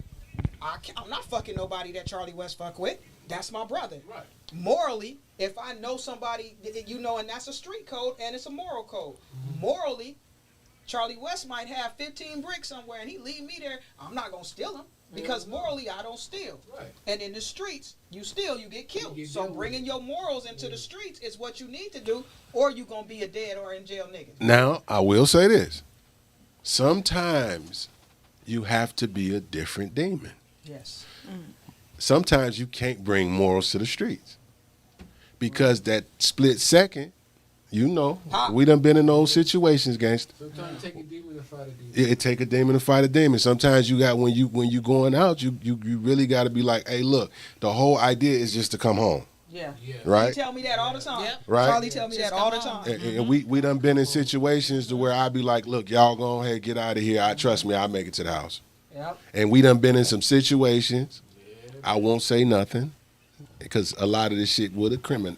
C: I'm not fucking nobody that Charlie West fuck with. That's my brother.
B: Right.
C: Morally, if I know somebody, you know, and that's a street code and it's a moral code. Morally, Charlie West might have 15 bricks somewhere and he leave me there. I'm not gonna steal them because morally I don't steal.
B: Right.
C: And in the streets, you steal, you get killed.
B: You get
C: So
B: killed.
C: bringing your morals into the streets is what you need to do, or you gonna be a dead or in jail nigga.
A: now I will say this: sometimes you have to be a different demon.
C: Yes.
A: Sometimes you can't bring morals to the streets because that split second, you know, we done been in those situations, gangster.
B: Sometimes take a demon to fight a demon.
A: It take a demon to fight a demon. Sometimes you got when you going out, you really got to be like, hey, look, the whole idea is just to come home,
C: Yeah.
B: Yeah.
A: right?
C: He tell me that all the time.
D: Yep.
A: Right.
C: Charlie tell me that all the time.
A: And we done been in situations to where I be like, look, y'all go ahead, get out of here. I trust me, I'll make it to the house.
C: Yep.
A: And we done been in some situations. I won't say nothing because a lot of this shit will incriminate.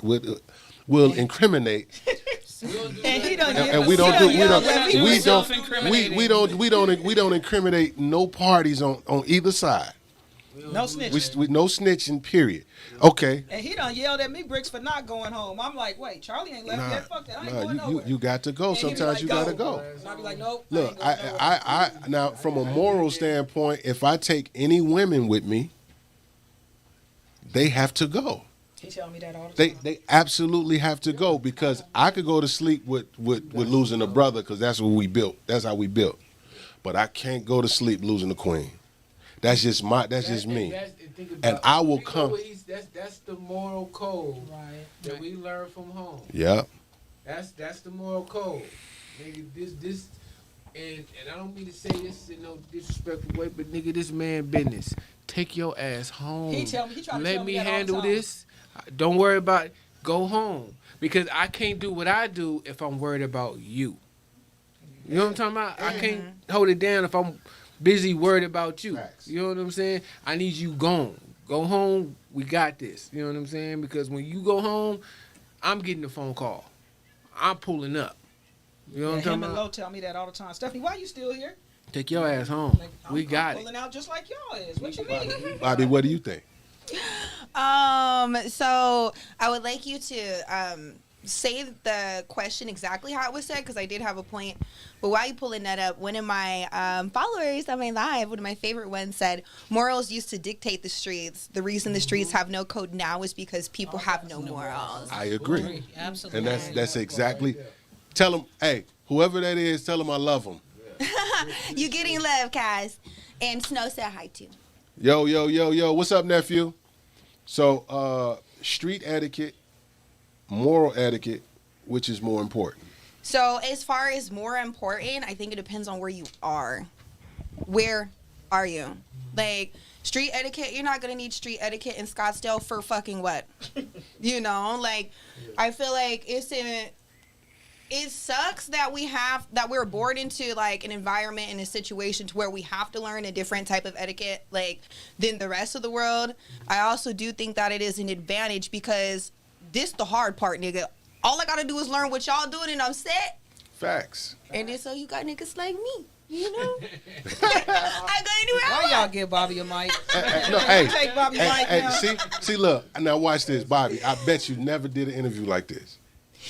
C: And he done
A: And we don't incriminate no parties on either side.
C: no snitching.
A: We no snitching. Period. Okay.
C: And he done yelled at me, Bricks, for not going home. I'm like, wait, Charlie ain't left yet. Fuck that. I ain't going nowhere.
A: you got to go.
C: And he be
A: Sometimes
C: like,
A: you gotta go.
C: And I be like, nope.
A: Look,
C: I ain't going nowhere.
A: I now from a moral standpoint, if I take any women with me, they have to go.
C: He tell me that all the time.
A: They absolutely have to go because I could go to sleep with losing a brother because that's what we built. That's how we built. But I can't go to sleep losing a queen. That's just me. And I will come.
B: That's the moral code
C: Right.
B: that we learn from home.
A: Yeah.
B: That's the moral code. Nigga, this and I don't mean to say this in no disrespectful way, but nigga, this man business. Take your ass home.
C: He try to
B: Let
C: tell
B: me
C: me that all the
B: handle
C: time.
B: this. Don't worry about it. Go home. Because I can't do what I do if I'm worried about you. You know what I'm talking about? I can't hold it down if I'm busy worried about you.
A: Facts.
B: You know what I'm saying? I need you gone. Go home. We got this. You know what I'm saying? Because when you go home, I'm getting a phone call. I'm pulling up. You know what I'm
C: And
B: talking
C: him and
B: about?
C: Lo tell me that all the time. Stephanie, why you still here?
B: Take your ass home.
C: Like,
B: We got
C: I'm
B: it.
C: pulling out just like y'all is. What you mean?
A: Bobby, what do you think?
H: So I would like you to say the question exactly how it was said because I did have a point. But while you pulling that up, one of my followers on my live, one of my favorite ones said, morals used to dictate the streets. The reason the streets have no code now is because people have no morals.
A: I agree.
D: Absolutely.
A: And that's exactly. Tell them, hey, whoever that is, tell them I love them.
H: You getting love, Kaz. And Snow said hi too.
A: Yo, what's up, nephew? So, street etiquette, moral etiquette, which is more important?
H: So as far as more important, I think it depends on where you are. Where are you? Like, street etiquette, you're not going to need street etiquette in Scottsdale for fucking what? You know, like, I feel like it sucks that we're born into like an environment and a situation to where we have to learn a different type of etiquette like than the rest of the world. I also do think that it is an advantage because this the hard part, nigga. All I gotta do is learn what y'all doing and I'm set.
A: Facts.
H: And then so you got niggas like me, you know? I go anywhere I
C: Why
H: want.
C: y'all give Bobby a mic?
A: No, hey,
C: Take Bobby mic now.
A: see, look, now watch this, Bobby. I bet you never did an interview like this.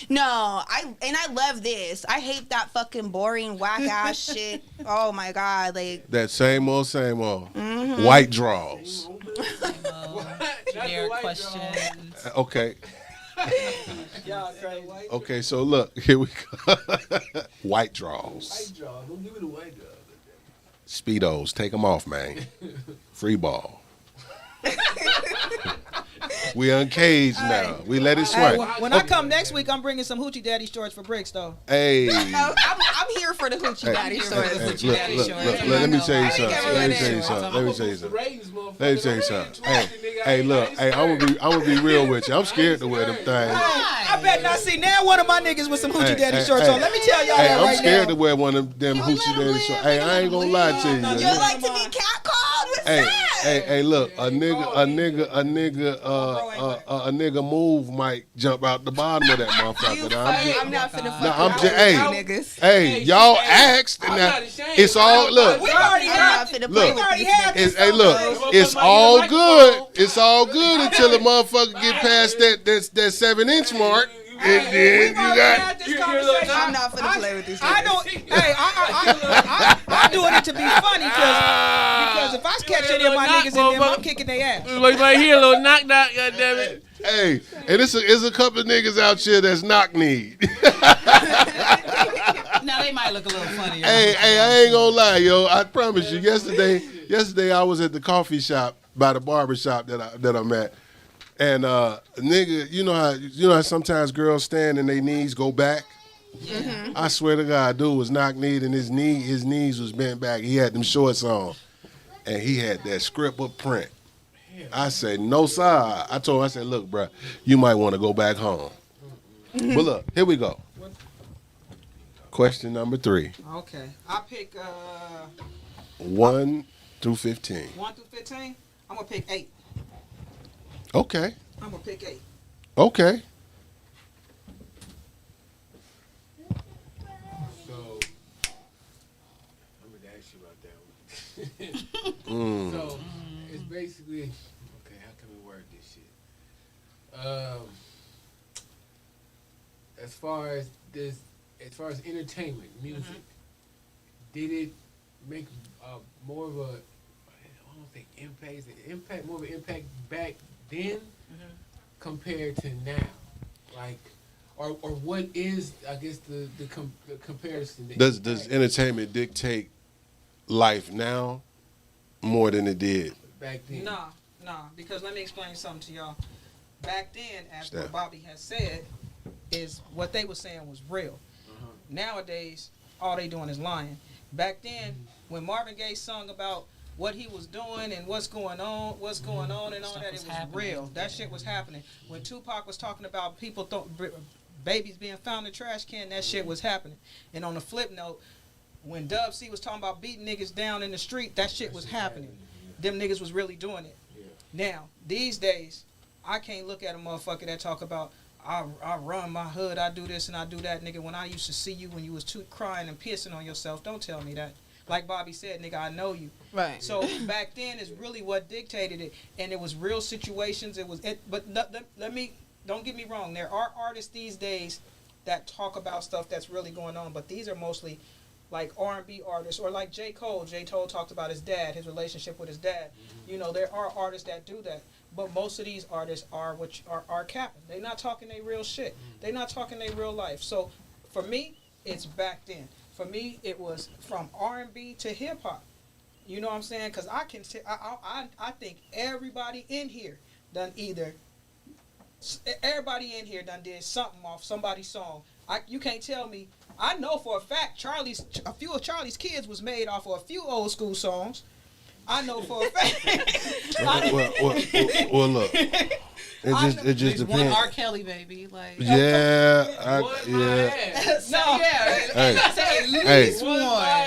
H: No, I love this. I hate that fucking boring whack ass shit. Oh my god, like
A: That same old, white draws.
D: Generic questions.
A: Okay.
C: Y'all crazy.
A: Okay, so look, here we go. White draws.
B: Don't give me the white jaw.
A: Speedos, take them off, man. Free ball. We uncaged now. We let it
C: Hey,
A: sweat.
C: when I come next week, I'm bringing some Hoochie Daddy shorts for Bricks, though.
A: Hey,
H: I'm here for the hoochie daddy
A: Hey,
H: shorts.
A: look, let me tell you something. Let me tell you something. Let me tell you something. Let me tell you something. Hey, look. Hey, I'm gonna be real with you. I'm scared to wear them things.
C: I bet not see now one of my niggas with some hoochie daddy shorts on. Let me tell y'all
A: Hey,
C: that
A: I'm
C: right
A: scared
C: now.
A: to wear one of them hoochie daddy shorts. Hey, I ain't gonna lie to you.
H: You like to be catcalled? What's that?
A: Hey, look, a nigga move might jump out the bottom of that motherfucker. Now,
H: I'm not finna fuck
A: I'm
H: with
A: just,
H: niggas.
A: hey, y'all asked, and now it's all look.
C: We already had.
A: Look,
C: We already had this.
A: hey, look, it's all good. It's all good until the motherfucker get past that 7-inch mark, and then you got.
C: This conversation.
H: I'm not finna play with this.
C: I don't. Hey, I'm doing it to be funny because if I catch any of my niggas in there, I'm kicking their ass.
B: Like right here, a little knock, goddammit.
A: Hey, and it's a couple of niggas out here that's knock-kneed.
D: Now they might look a little funny.
A: Hey, I ain't gonna lie, yo. I promise you. Yesterday I was at the coffee shop by the barber shop that I'm at, and nigga, you know how sometimes girls stand and their knees go back. Mm-hmm. I swear to God, dude was knock-kneed and his knees was bent back. He had them shorts on, and he had that script of print. I said, no, sir. I told him, I said, look, bro, you might want to go back home. But look, here we go. Question number 3.
C: Okay, I pick
A: 1 through 15.
C: 1 through 15. I'm gonna pick 8.
A: Okay.
C: I'm gonna pick 8.
A: Okay.
B: So, I'm gonna ask you about that one. So, it's basically, okay, how can we word this shit? As far as entertainment, music, did it make more of a, I don't think impact, more of an impact back then compared to now? Like, or what is, I guess, the comparison?
A: Does entertainment dictate life now more than it did
B: back then?
C: Nah, because let me explain something to y'all. Back then, as what Bobby has said, is what they were saying was real. Nowadays, all they doing is lying. Back then, when Marvin Gaye sung about what he was doing and what's going on and all that, it was real. That shit was happening. When Tupac was talking about people babies being found in the trash can, that shit was happening. And on the flip note, when Dub C was talking about beating niggas down in the street, that shit was happening. Them niggas was really doing it. Now, these days, I can't look at a motherfucker that talk about, I run my hood, I do this and I do that, nigga. When I used to see you when you was crying and pissing on yourself, don't tell me that. Like Bobby said, nigga, I know you.
H: Right.
C: So back then is really what dictated it, and it was real situations. But don't get me wrong. There are artists these days that talk about stuff that's really going on, but these are mostly like R&B artists, or like J. Cole. J. Cole talked about his dad, his relationship with his dad. You know, there are artists that do that. But most of these artists are capping. They're not talking their real shit. They're not talking their real life. So for me, it's back then. For me, it was from R&B to hip hop. You know what I'm saying? Because I think everybody in here done did something off somebody's song. You can't tell me. I know for a fact a few of Charlie's Kids was made off of a few old school songs. I know for a fact.
A: Well, look. It just depends.
D: One R. Kelly, baby. Like,
A: yeah.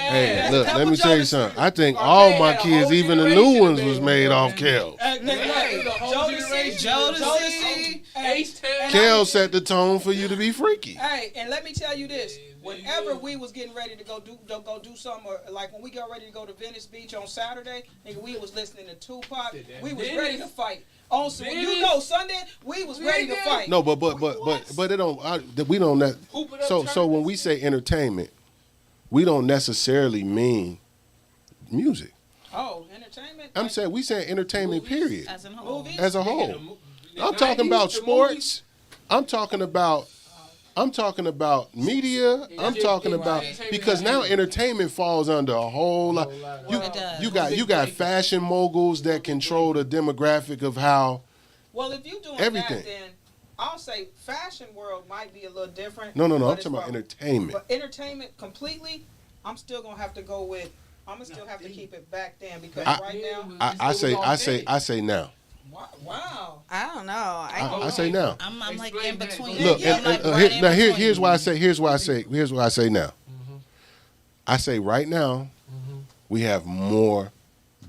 A: Hey, look, let me tell you something. I think all my kids, even the new ones, was made off Kel.
C: Jodeci.
A: Kel set the tone for you to be freaky.
C: Hey, and let me tell you this. Whenever we was getting ready to go do something, or like when we got ready to go to Venice Beach on Saturday, nigga, we was listening to Tupac. We was ready to fight. Also, Sunday we was ready to fight.
A: No, but it don't. We don't. So when we say entertainment, we don't necessarily mean music.
C: Oh, entertainment.
A: I'm saying we say entertainment. Period.
D: as a whole.
A: As a whole. I'm talking about sports. I'm talking about media. I'm talking about, because now entertainment falls under a whole lot. You got fashion moguls that control the demographic of how.
C: Well, if you doing
A: everything.
C: that, then I'll say fashion world might be a little different.
A: No. I'm talking about entertainment.
C: But entertainment completely, I'm still gonna have to go with. I'm gonna still have to keep it back then because
A: I-
C: right now.
A: I say now.
C: Wow.
H: I don't know.
A: I say now.
D: I'm like in between.
A: Look,
D: I'm
A: and,
D: like
A: and,
D: right in between.
A: here's why I say. Here's why I say now. I say right now, we have more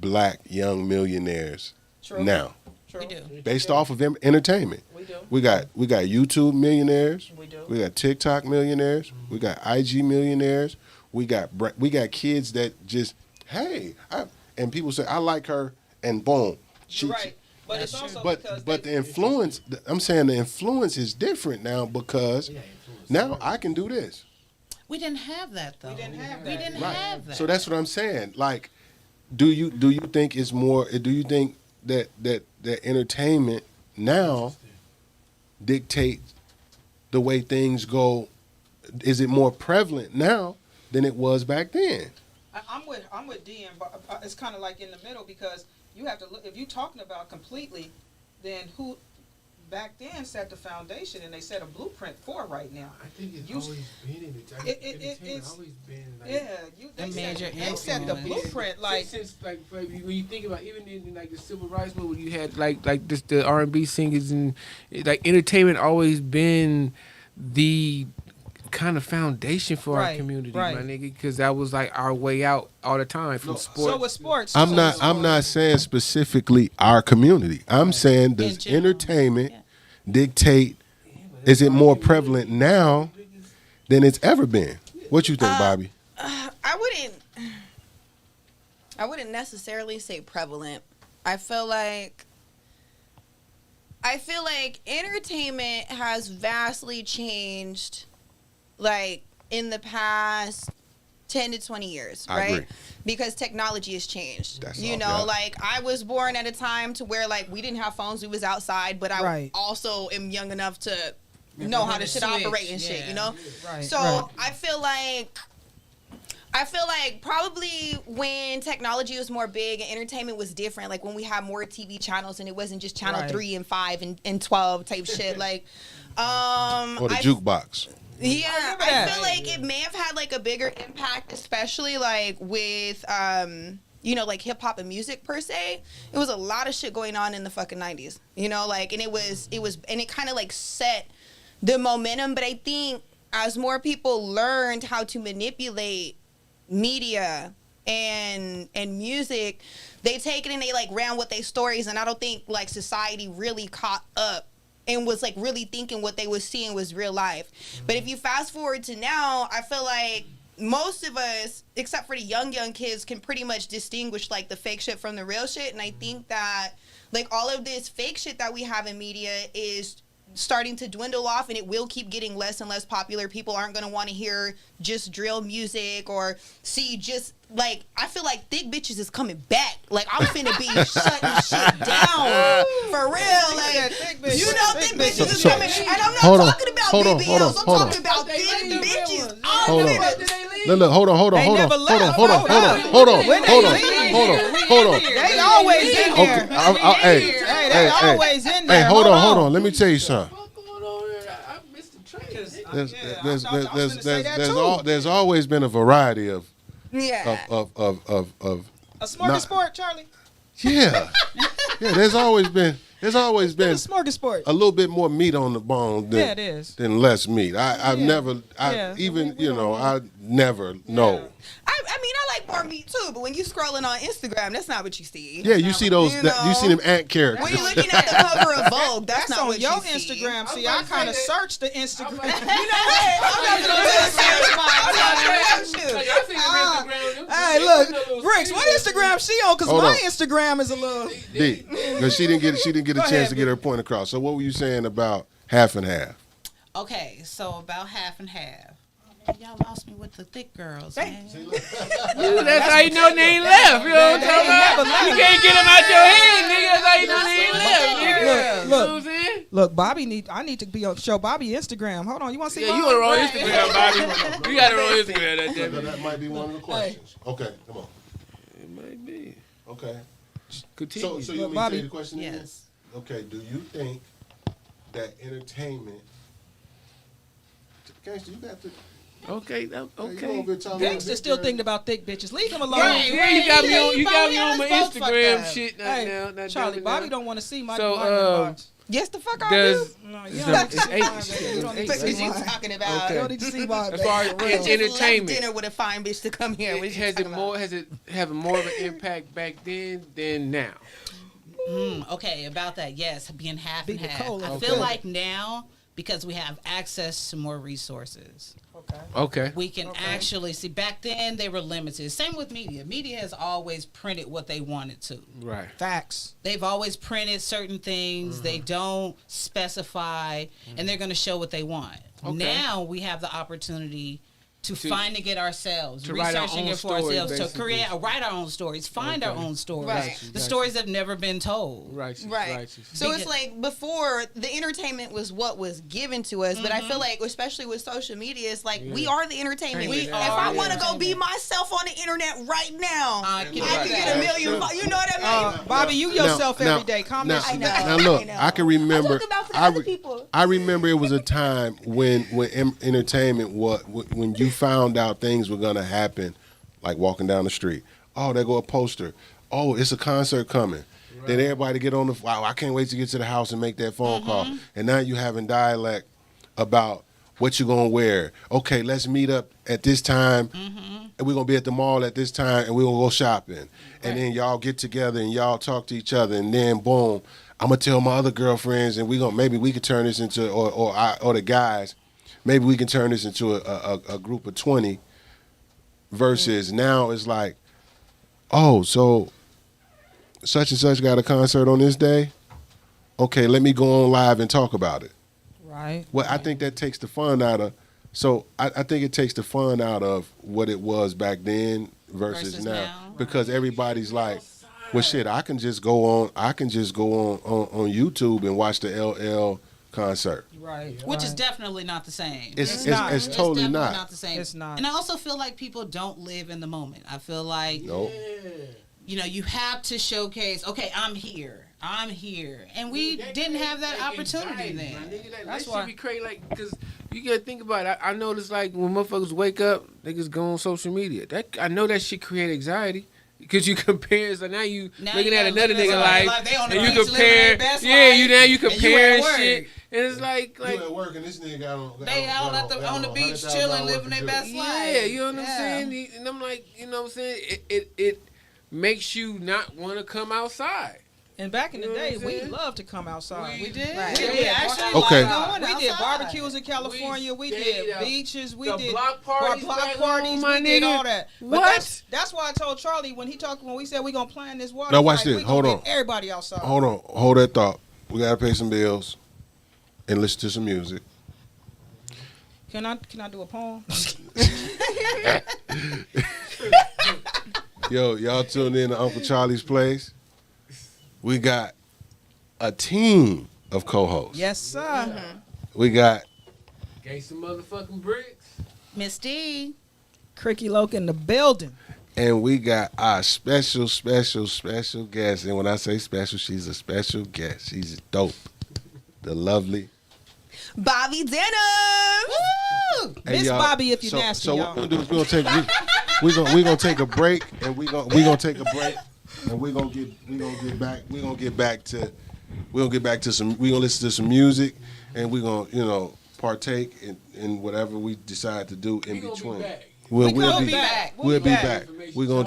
A: black young millionaires
C: True.
A: now,
C: True.
D: We do.
A: based off of entertainment.
C: We do.
A: We got YouTube millionaires.
C: We do.
A: We got TikTok millionaires. We got IG millionaires. We got kids that just and people say I like her and boom,
C: You're right. But it's also because
A: but the influence. I'm saying the influence is different now because now I can do this.
D: We didn't have that though.
C: we didn't have
D: We
C: that.
D: didn't
A: Right.
D: have that.
A: So that's what I'm saying. Like, do you think it's more? Do you think that entertainment now dictates the way things go? Is it more prevalent now than it was back then?
C: I'm with D, but it's kind of like in the middle because you have to look. If you're talking about completely, then who back then set the foundation and they set a blueprint for right now.
B: I think it's
C: You-
B: always been in it.
C: it's-
B: It's always been like
C: They
D: major
C: set the
D: influence.
C: blueprint like.
B: since like when you think about even in like the civil rights movement, you had like this the R&B singers and like entertainment always been the kind of foundation for our
C: Right,
B: community,
C: right.
B: my nigga, because that was like our way out all the time from sports.
C: So with sports,
A: I'm not saying specifically our community. I'm saying does
D: In general.
A: entertainment dictate? Is it more prevalent now than it's ever been? What you think, Bobby?
H: I wouldn't necessarily say prevalent. I feel like entertainment has vastly changed like in the past 10 to 20 years,
A: I
H: right?
A: agree.
H: Because technology has changed.
A: That's
H: you
A: all,
H: know,
A: yeah.
H: like I was born at a time to where like we didn't have phones, we was outside, but I
C: Right.
H: also am young enough to know how the shit operate and shit, you know?
C: Right.
H: So
C: right.
H: I feel like probably when technology was more big and entertainment was different, like when we had more TV channels and it wasn't just channel
C: Right.
H: 3 and 5 and 12 type shit. Like,
A: Or the jukebox?
H: yeah,
C: remember
H: I
C: that.
H: feel like it may have had like a bigger impact, especially like with you know, like hip hop and music per se. It was a lot of shit going on in the fucking 90s, you know, like, and it was and it kind of like set the momentum. But I think as more people learned how to manipulate media and music, they take it and they like ran with their stories, and I don't think like society really caught up and was like really thinking what they was seeing was real life. But if you fast forward to now, I feel like most of us, except for the young kids, can pretty much distinguish like the fake shit from the real shit. And I think that like all of this fake shit that we have in media is starting to dwindle off, and it will keep getting less and less popular. People aren't going to want to hear just drill music or see just like, I feel like thick bitches is coming back. Like I'm finna be shutting shit down for real. Like you know, thick bitches is coming, and I'm not talking about BBLs. I'm talking about thick bitches.
A: Hold on. Look, hold on.
C: They never left.
A: Hold on.
C: They always in there.
A: Okay,
C: They always in there.
A: Hey, hold on. Let me tell you something.
B: What's going on here? I missed the train.
A: There's always been a variety of
H: Yeah.
C: A smorgasbord, Charlie.
A: Yeah. There's always been
C: A smorgasbord.
A: a little bit more meat on the bone
C: Yeah, it is.
A: than less meat. I've never know.
H: I mean, I like more meat too, but when you scrolling on Instagram, that's not what you see.
A: Yeah, you see those.
H: You
A: You see them ant characters.
H: When you're looking at the cover of Vogue, that's not
C: on
H: what
C: your
H: you see.
C: Instagram. See, I kind of searched the Instagram.
H: You know what? I'm not gonna
C: Hey, look, Bricks, what Instagram she on? Because
A: Hold
C: my
A: on.
C: Instagram is a little.
A: D, because she didn't get a chance
C: ahead,
A: to get her point across. So what were you saying about half and half?
D: Okay, so about half and half. Y'all lost me with the thick girls, man.
B: That's how you know they ain't left. You know what I'm talking about? You can't get them out your head, nigga. That's how you know they ain't left, nigga. You know what I'm saying?
C: Look, Bobby I need to be on show Bobby Instagram. Hold on, you want to see?
B: Yeah, you
C: mine?
B: on the wrong Instagram, Bobby. You got the wrong Instagram, that damn it.
A: That might be one of the questions. Okay, come on.
B: It might be.
A: Okay.
B: Continue.
A: So you
C: Look,
A: want me to
C: Bobby.
A: say the question again?
D: Yes.
A: Okay. Do you think that entertainment? Gangster, you got to.
B: Okay.
C: Gangsta still thinking about thick bitches. Leave him alone.
D: Right,
B: Yeah, you got me on. You got me
D: Bobby
B: on my
D: has both
B: Instagram
D: fucked up.
B: shit.
C: Hey, Charlie, Bobby don't want to see my
B: So,
C: inbox.
H: Yes, the fuck I
B: Does
H: do.
C: No,
B: it's
C: you
B: not-
C: don't
B: it's eight.
C: You don't need to
H: What
C: see
H: is you
C: mine.
H: talking about?
B: Okay.
C: You don't need to see mine.
B: As far as
H: I just left
B: entertainment,
H: dinner with a fine bitch to come here. What you
B: has
H: talking
B: it more? Has it having more of an impact back then than now?
D: Okay, about that, yes, being half
C: Beat
D: and
C: the
D: half.
C: cola.
D: I
B: Okay.
D: feel like now, because we have access to more resources,
B: Okay.
D: we can actually see. Back then, they were limited. Same with media. Media has always printed what they wanted to.
B: Right.
C: Facts.
D: They've always printed certain things. They don't specify, and they're going to show what they want.
B: Okay.
D: Now we have the opportunity to finding it ourselves,
B: to write our
D: researching
B: own
D: it for
B: story,
D: ourselves, to
B: basically.
D: write our own stories, find our own stories,
H: Right.
D: the stories that have never been told.
B: Righteous.
H: Right.
B: Righteous.
H: So it's like before the entertainment was what was given to us, but I feel like especially with social media, it's like we are the entertainment.
B: We
H: If
B: are
H: I
B: the
H: want to go be
D: entertainment.
H: myself on the internet right now,
D: I
H: I
D: can
H: can
D: do
H: get
D: that.
H: a million. You know what I mean?
C: Bobby, you yourself every day. Calm
A: now,
C: that shit
H: know.
C: down.
A: now look,
H: I know.
A: I can remember.
H: I'm talking about for the other people.
A: I remember it was a time when entertainment was when you found out things were gonna happen, like walking down the street. Oh, there go a poster. Oh, it's a concert coming. Then everybody get on the. Wow, I can't wait to get to the house and make that phone call. And now you having dialect about what you gonna wear. Okay, let's meet up at this time, and we're gonna be at the mall at this time, and we're gonna go shopping. And then y'all get together and y'all talk to each other, and then boom, I'm gonna tell my other girlfriends, and maybe we could turn this into or the guys, maybe we can turn this into a group of 20. Versus now it's like, oh, so such and such got a concert on this day. Okay, let me go on live and talk about it.
C: Right.
A: Well, I think that takes the fun out of. So I think it takes the fun out of what it was back then versus now, because everybody's like, well, shit, I can just go on on YouTube and watch the LL concert.
C: Right.
D: Which is definitely not the same.
A: It's
C: not.
A: it's totally
D: definitely
A: not.
D: the same.
C: It's not.
D: And I also feel like people don't live in the moment. I feel like
A: Nope.
D: you know, you have to showcase, okay, I'm here. And we didn't have that opportunity then.
B: That's why. Be crazy, like, because you gotta think about it. I notice, like, when motherfuckers wake up, they just go on social media. I know that shit create anxiety. Because you compare, so now you looking at another nigga life, and you compare, you compare shit, and it's like
A: You at work and this nigga got
D: They out on the beach chilling, living their best life.
B: yeah, you know what I'm saying? And I'm like, you know what I'm saying? It makes you not want to come outside.
C: And back in the
B: You know what
C: day,
B: I'm
C: we
B: saying?
C: loved to come outside.
B: We
D: did.
H: Right.
D: We actually
A: Okay.
D: liked going
C: We did
D: outside.
C: barbecues in California. We
B: stayed
C: did
B: out.
C: beaches. We
B: The
C: did
B: block parties back home, my
C: we did
B: nigga.
C: all that. But
B: What?
C: That's why I told Charlie when we said we gonna plan this water.
A: Now watch
C: fight,
A: this.
C: we gonna
A: Hold
C: get
A: on.
C: Everybody outside.
A: Hold on. Hold that thought. We gotta pay some bills and listen to some music.
C: Can I do a poem?
A: Yo, y'all tuned in to Uncle Charlie's Place. We got a team of co-hosts.
C: Yes, sir.
A: We got
B: Gave some motherfucking bricks.
D: Miss D.
C: Cricky Loke in the building.
A: and we got our special guest. And when I say special, she's a special guest. She's dope. The lovely
H: Bobby Denim.
A: Hey,
C: Miss
A: y'all,
C: Bobby, if you nasty,
A: so
C: y'all.
A: what we're gonna do is we're gonna take a break, and we're gonna take a break, and we're gonna get back to some. We're gonna listen to some music, and we're gonna partake in whatever we decide to do in between. We'll be back. We'll be back. We're gonna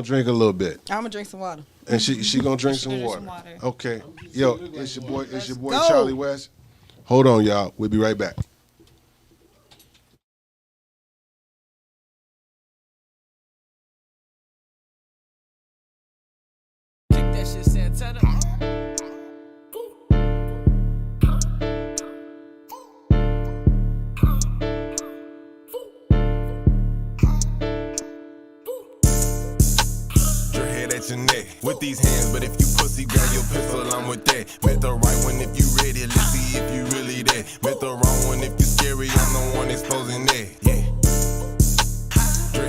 A: drink a little bit,
H: I'm gonna drink some water.
A: and she gonna drink some water. Okay, yo, it's your boy Charlie West. Hold on, y'all. We'll be right back.
I: Kick that shit, Santana.
E: Head at your neck with these hands, but if you pussy grab your pistol, I'm with that. Met the right one if you ready, let's see if you really there. Met the wrong one if you scary, I'm the one exposing that. Yeah.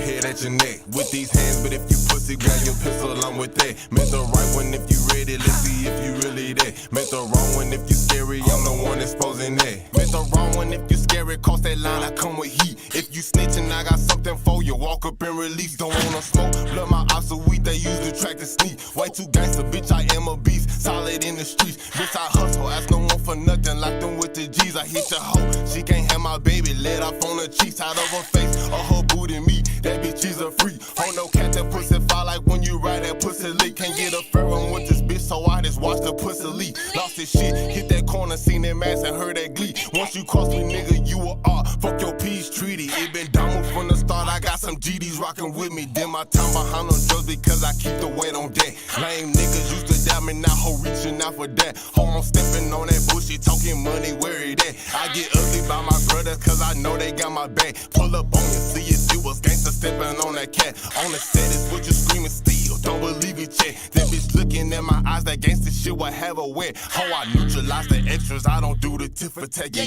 E: Head at your neck with these hands, but if you pussy, grab your pistol, I'm with that. Make the right one if you ready, let's see if you really that. Make the wrong one if you scary, I'm the one exposing that. Make the wrong one if you scary, cross that line, I come with heat. If you snitching, I got something for you, walk up and release. Don't wanna smoke, blood my ops so weak, they use the track to sneak. Way too gangster, bitch, I am a beast, solid in the streets. Bitch, I hustle, ask no one for nothing, lock them with the G's. I hit your hoe, she can't have my baby, let off on her cheeks, out of her face, or her booty me. That bitch is a freak. Oh no, cat, that pussy fall like when you ride that pussy leak. Can't get a fair one with this bitch, so I just watch the pussy leak. Lost his shit, hit that corner, seen that mask and heard that glee. Once you cross me, nigga, you a R. Fuck your peace treaty. It been down from the start. I got some GDs rocking with me. Then my time behind on drugs because I keep the weight on deck. Lame niggas used to doubt me, now ho reaching out for that. Ho, I'm stepping on that bullshit, talking money, where it at? I get ugly by my brothers cause I know they got my back. Pull up on you, see it, it was gangsta stepping on that cat. On the set is what you screaming still, don't believe it yet. That bitch looking at my eyes, that gangsta shit will have her wet. Ho, I neutralize the extras, I don't do the tit for tat. Yeah.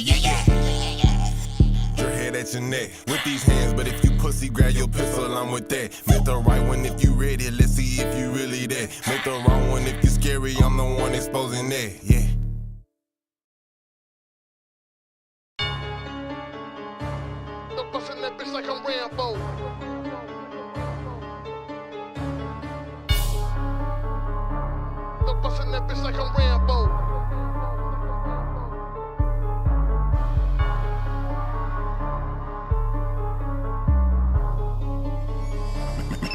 E: Your head at your neck with these hands, but if you pussy, grab your pistol, I'm with that. Make the right one if you ready, let's see if you really that. Make the wrong one if you scary, I'm the one exposing that, yeah.
J: I'm busting that bitch like I'm Rambo. I'm busting that bitch like I'm Rambo.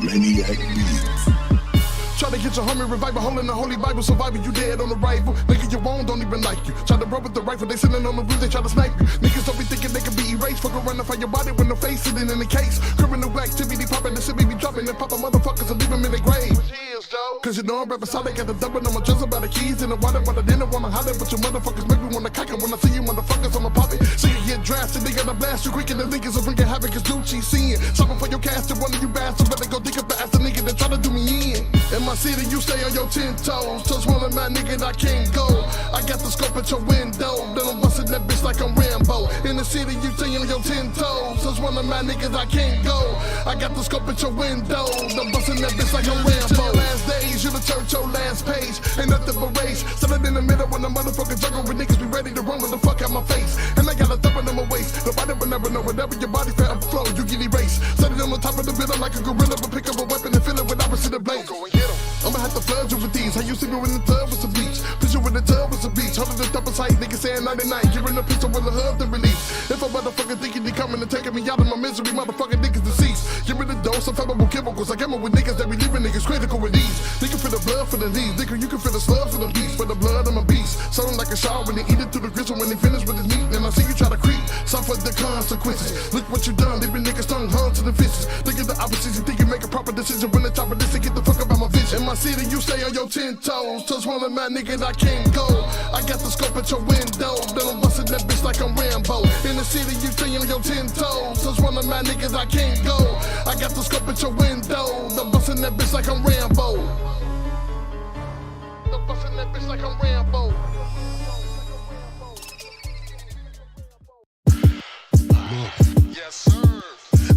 E: Maniac Beats.
J: Try to get your homie revive a hole in the Holy Bible, survivor, you dead on arrival. Nigga, your own don't even like you. Try to rub with the rifle, they sitting on the roof, they try to snipe you. Niggas don't be thinking they can be erased. Fuck around and find your body when the face sitting in the case. Criminal activity popping, the city be dropping, and poppin' motherfuckers and leave them in the grave. Cause you know I'm rapping solid, got the double, I'm just about the keys in the water, but I didn't wanna holler, but you motherfuckers make me wanna cock it. When I see you motherfuckers, I'ma pop it. See you get drafted, they gotta blast you quick, and the niggas will bring havoc, cause Gucci seeing. Something for your cast, and one of you bastards better go dig up the ass the nigga that try to do me in. In my city, you stay on your 10 toes. Touch one of my niggas, I can't go. I got the scope at your window. Then I'm busting that bitch like I'm Rambo. In the city, you stay on your 10 toes. Touch one of my niggas, I can't go. I got the scope at your window. I'm busting that bitch like I'm Rambo. Last days, you the church, your last page. Ain't nothing but race. Settled in the middle when the motherfucking jungle with niggas be ready to run with the fuck out my face. And I got a thumb in my waist. Nobody will never know whenever your body fat up flow, you get erased. Set it on the top of the middle like a gorilla, but pick up a weapon and feel it when I receive the blade. I'ma have to flood you with these. How you see me in the tub with some bleach? Put you in the tub with some beach. Holding the double sight, niggas saying 99. Giving a pistol with a hub to release. If a motherfucker thinking they coming and taking me out of my misery, motherfucking niggas deceased. Give me the dose of flammable chemicals. I gamble with niggas that be leaving niggas critical with these. Nigga feel the blood for the knees. Nigga, you can feel the slug for the beast. For the blood, I'm a beast. Sounding like a shower when they eat it through the gristle. When they finish with his meat, then I see you try to creep. Suffer the consequences. Look what you done. Leaving niggas tongue hung to the fishes. Look at the opposites. You think you make a proper decision when the top of this and get the fuck about my vision. In my city, you stay on your 10 toes. Touch one of my niggas, I can't go. I got the scope at your window. Then I'm busting that bitch like I'm Rambo. In the city, you stay on your 10 toes. Touch one of my niggas, I can't go. I got the scope at your window. I'm busting that bitch like I'm Rambo. I'm busting that bitch like I'm Rambo.
E: Yes, sir.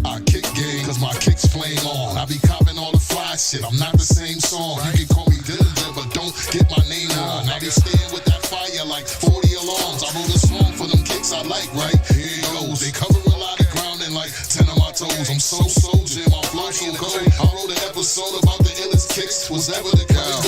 E: I kick game, cause my kicks flame on. I be copping all the fly shit, I'm not the same song. You can call me Dillinger, but don't get my name wrong. I be staying with that fire like 40 alarms. I wrote a song for them kicks I like, right? Here it goes. They cover a lot of ground and like 10 of my toes. I'm so soldier, my flow so cold. I wrote an episode about the illest kicks, was ever the kind.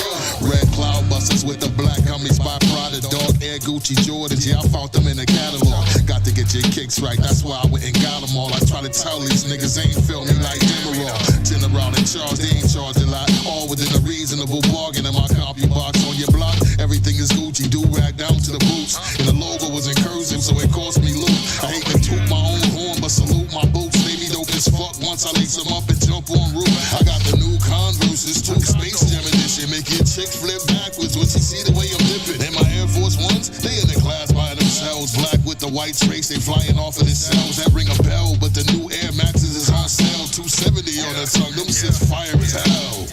E: Red cloud busters with the black Humvees by Prada, dog Air Gucci Jordans. Yeah, I found them in the catalog. Got to get your kicks right, that's why I went and got them all. I try to tell these niggas ain't feel me like Demerol. General in charge, they ain't charge a lot. All within a reasonable bargain in my copy box on your block. Everything is Gucci, do-rag down to the boots. And the logo was in cursive, so it cost me loot. I hate to toot my own horn, but salute my boots. They be dope as fuck once I lace them up and jump on roof. I got the new Converses too, Space Jam edition. Make your chick flip backwards when she see the way I'm dipping. And my Air Force Ones, they in the class by themselves. Black with the white trace, they flying off of the cells. That ring a bell, but the new Air Maxes is on sale. 270 on the tongue, them shit's fire as hell.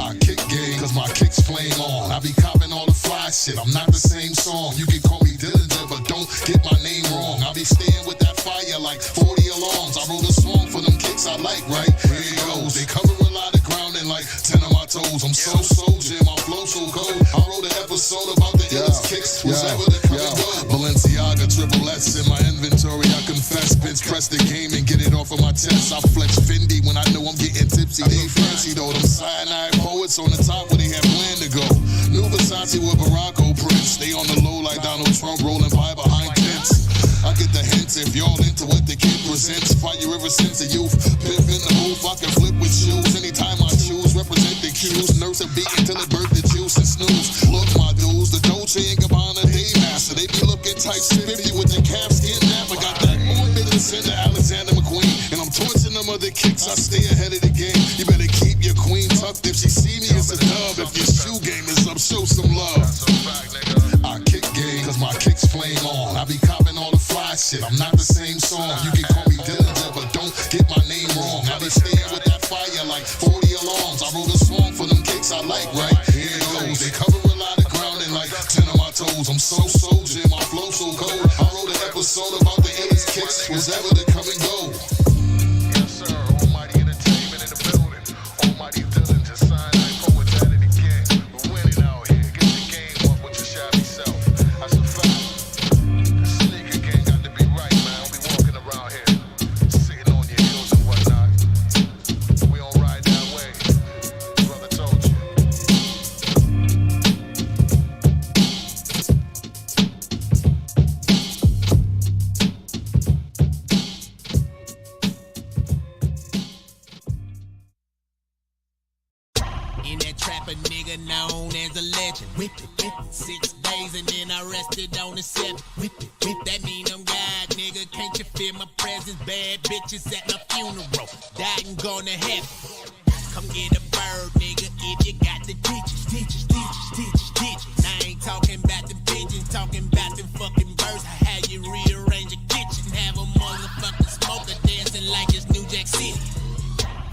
E: I kick game, cause my kicks flame on. I be copping all the fly shit, I'm not the same song. You can call me Dillinger, but don't get my name wrong. I be staying with that fire like 40 alarms. I wrote a song for them kicks I like, right? Here you go.
J: Paparazzi with Morocco prints. Stay on the low like Donald Trump rolling by behind tents. I get the hints if y'all into what the kid presents. Fire ever since a youth. Piff in the booth, I can flip with shoes. Anytime I choose, represent the cues. Nurse a beat until it birth the juice and snooze. Look, my dudes, the Dolce and Gabbana Day Master. They be looking tight, 50 with the calfskin nap. I got that on business in the Alexander McQueen. And I'm torching them other kicks, I stay ahead of the game. You better keep your queen tucked. If she see me, it's a dub. If your shoe game is up, show some love. I kick game, cause my kicks flame on. I be copping all the fly shit, I'm not the same song. You can call me Dillinger, but don't get my name wrong. I be staying with that fire like 40 alarms. I wrote a song for them kicks I like, right? Here it goes. They cover a lot of ground and like 10 of my toes. I'm so soldier, my flow so cold. I wrote an episode about the illest kicks, was ever to come and go. Yes, sir. Almighty Entertainment in the building. Almighty Dylan to sign like poets at it again. We're winning out here. Get the game up with your shabby self. That's a fact. The sneaker game got to be right, man. Don't be walking around here sitting on your heels and whatnot. We don't ride that way. Brother told you.
I: In that trap, a nigga known as a legend. Whip it, whip it. 6 days and then I rested on the 7th. Whip it, whip it. That mean I'm God, nigga. Can't you feel my presence? Bad bitches at my funeral. Died and gone to heaven. Come get a bird, nigga, if you got the digits. Digits, digits, digits, digits. I ain't talking about the pigeons, talking about them fucking birds. How you rearrange a kitchen, have a motherfucking smoker dancing like it's New Jack City.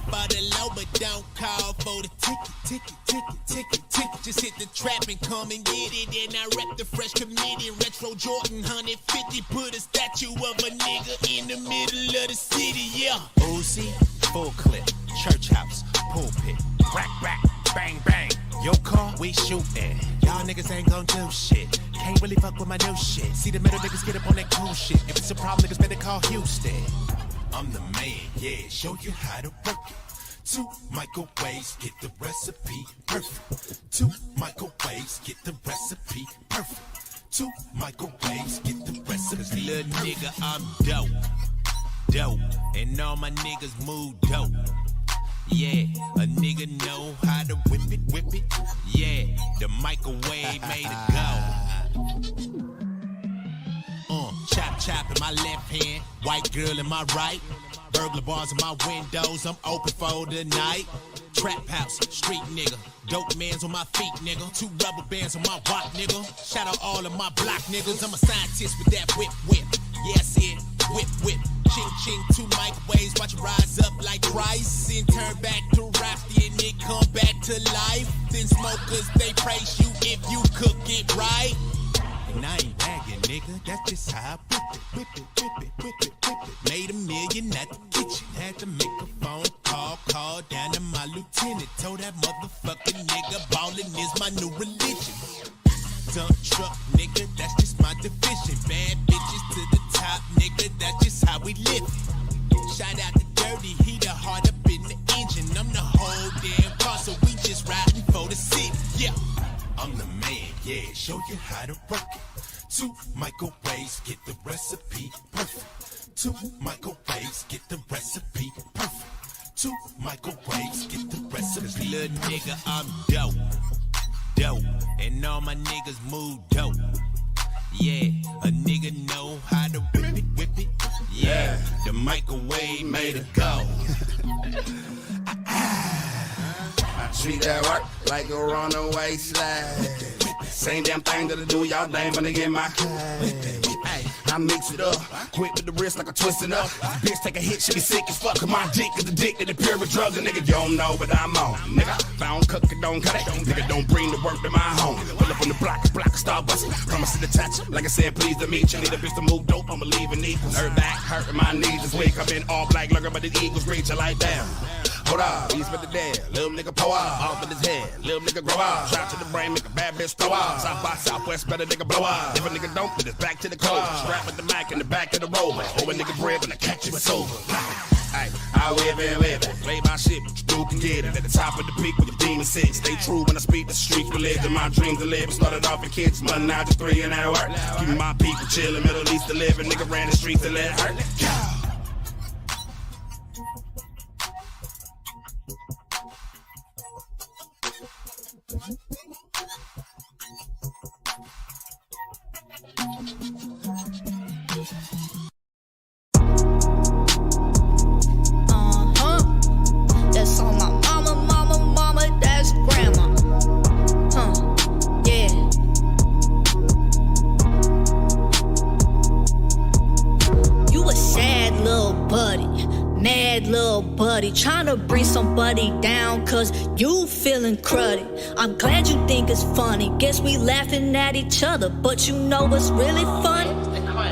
I: For the low, but don't call for the ticket, ticket, ticket, ticket, ticket. Just hit the trap and come and get it. And I rep the fresh committee, retro Jordan 150. Put a statue of a nigga in the middle of the city, yeah.
F: Uzi, full clip, church house, pulpit, crack, back, bang, bang. Your car, we shootin'. Y'all niggas ain't gon' do shit. Can't really fuck with my new shit. See the middle niggas get up on that cool shit. If it's a problem, niggas better call Houston. I'm the man, yeah, show you how to work it. 2 microwaves, get the recipe perfect. 2 microwaves, get the recipe perfect. 2 microwaves, get the recipe.
I: Little nigga, I'm dope, dope. And all my niggas move dope. Yeah, a nigga know how to whip it, whip it. Yeah, the microwave made it go. Chop, chop in my left hand, white girl in my right. Burglar bars in my windows, I'm open for the night. Trap house, street nigga. Dope mans on my feet, nigga. 2 rubber bands on my rock, nigga. Shout out all of my block niggas. I'm a scientist with that whip, whip. Yeah, I said whip, whip. Ching, ching, 2 microwaves. Watch it rise up like rice. And turn back to Rocky and it come back to life. Then smokers, they praise you if you cook it right. And I ain't bragging, nigga, that's just how I whip it, whip it, whip it, whip it, whip it. Made $1 million at the kitchen, had to make a phone call down to my lieutenant. Told that motherfucking nigga ballin' is my new religion. Dump truck, nigga, that's just my division. Bad bitches to the top, nigga, that's just how we live it. Shout out to Dirty, he the heart up in the engine. I'm the whole damn car, so we just riding for the city, yeah. I'm the man, yeah, show you how to work it. 2 microwaves, get the recipe perfect. 2 microwaves, get the recipe perfect. 2 microwaves, get the recipe. Little nigga, I'm dope, dope. And all my niggas move dope. Yeah, a nigga know how to whip it. Yeah, the microwave made it go.
K: Treat that work like a runaway slide. Same damn thing that I do, y'all ain't finna get my Hey, I mix it up, quick with the wrist like a twisting up. Bitch take a hit, she be sick as fuck. Cause my dick is addicted to pure drug. A nigga, you don't know what I'm on. Nigga, if I don't cook it, don't cut it. Nigga, don't bring the work to my home. Pull up on the block a star bustin'. Promise to detach it. Like I said, please to meet you. Need a bitch to move dope, I'ma leave in equals. Her back hurting, my knees this week. I've been all black lurker, but the Eagles reach. I like damn. Hold up, he's with the dead. Little nigga pour up, off in his head. Little nigga grow up. Shot to the brain, make a bad bitch throw up. South by Southwest, better nigga blow up. If a nigga don't, then it's back to the cold. Strap with the Mac in the back of the rover. Hold a nigga bread when I catch you, it's over. Ay, I whip it. Play my shit, but you do can get it. At the top of the peak with your demon sit. Stay true when I speak the streets. Religion, my dreams to live. Started off in kids, money now just 3 and that work. Keeping my people chillin', Middle East to live. A nigga ran the streets to let hurt.
L: That's on my mama, that's grandma. Yeah. You a sad little buddy, mad little buddy, tryna bring somebody down cause you feeling cruddy. I'm glad you think it's funny, guess we laughing at each other, but you know what's really funny?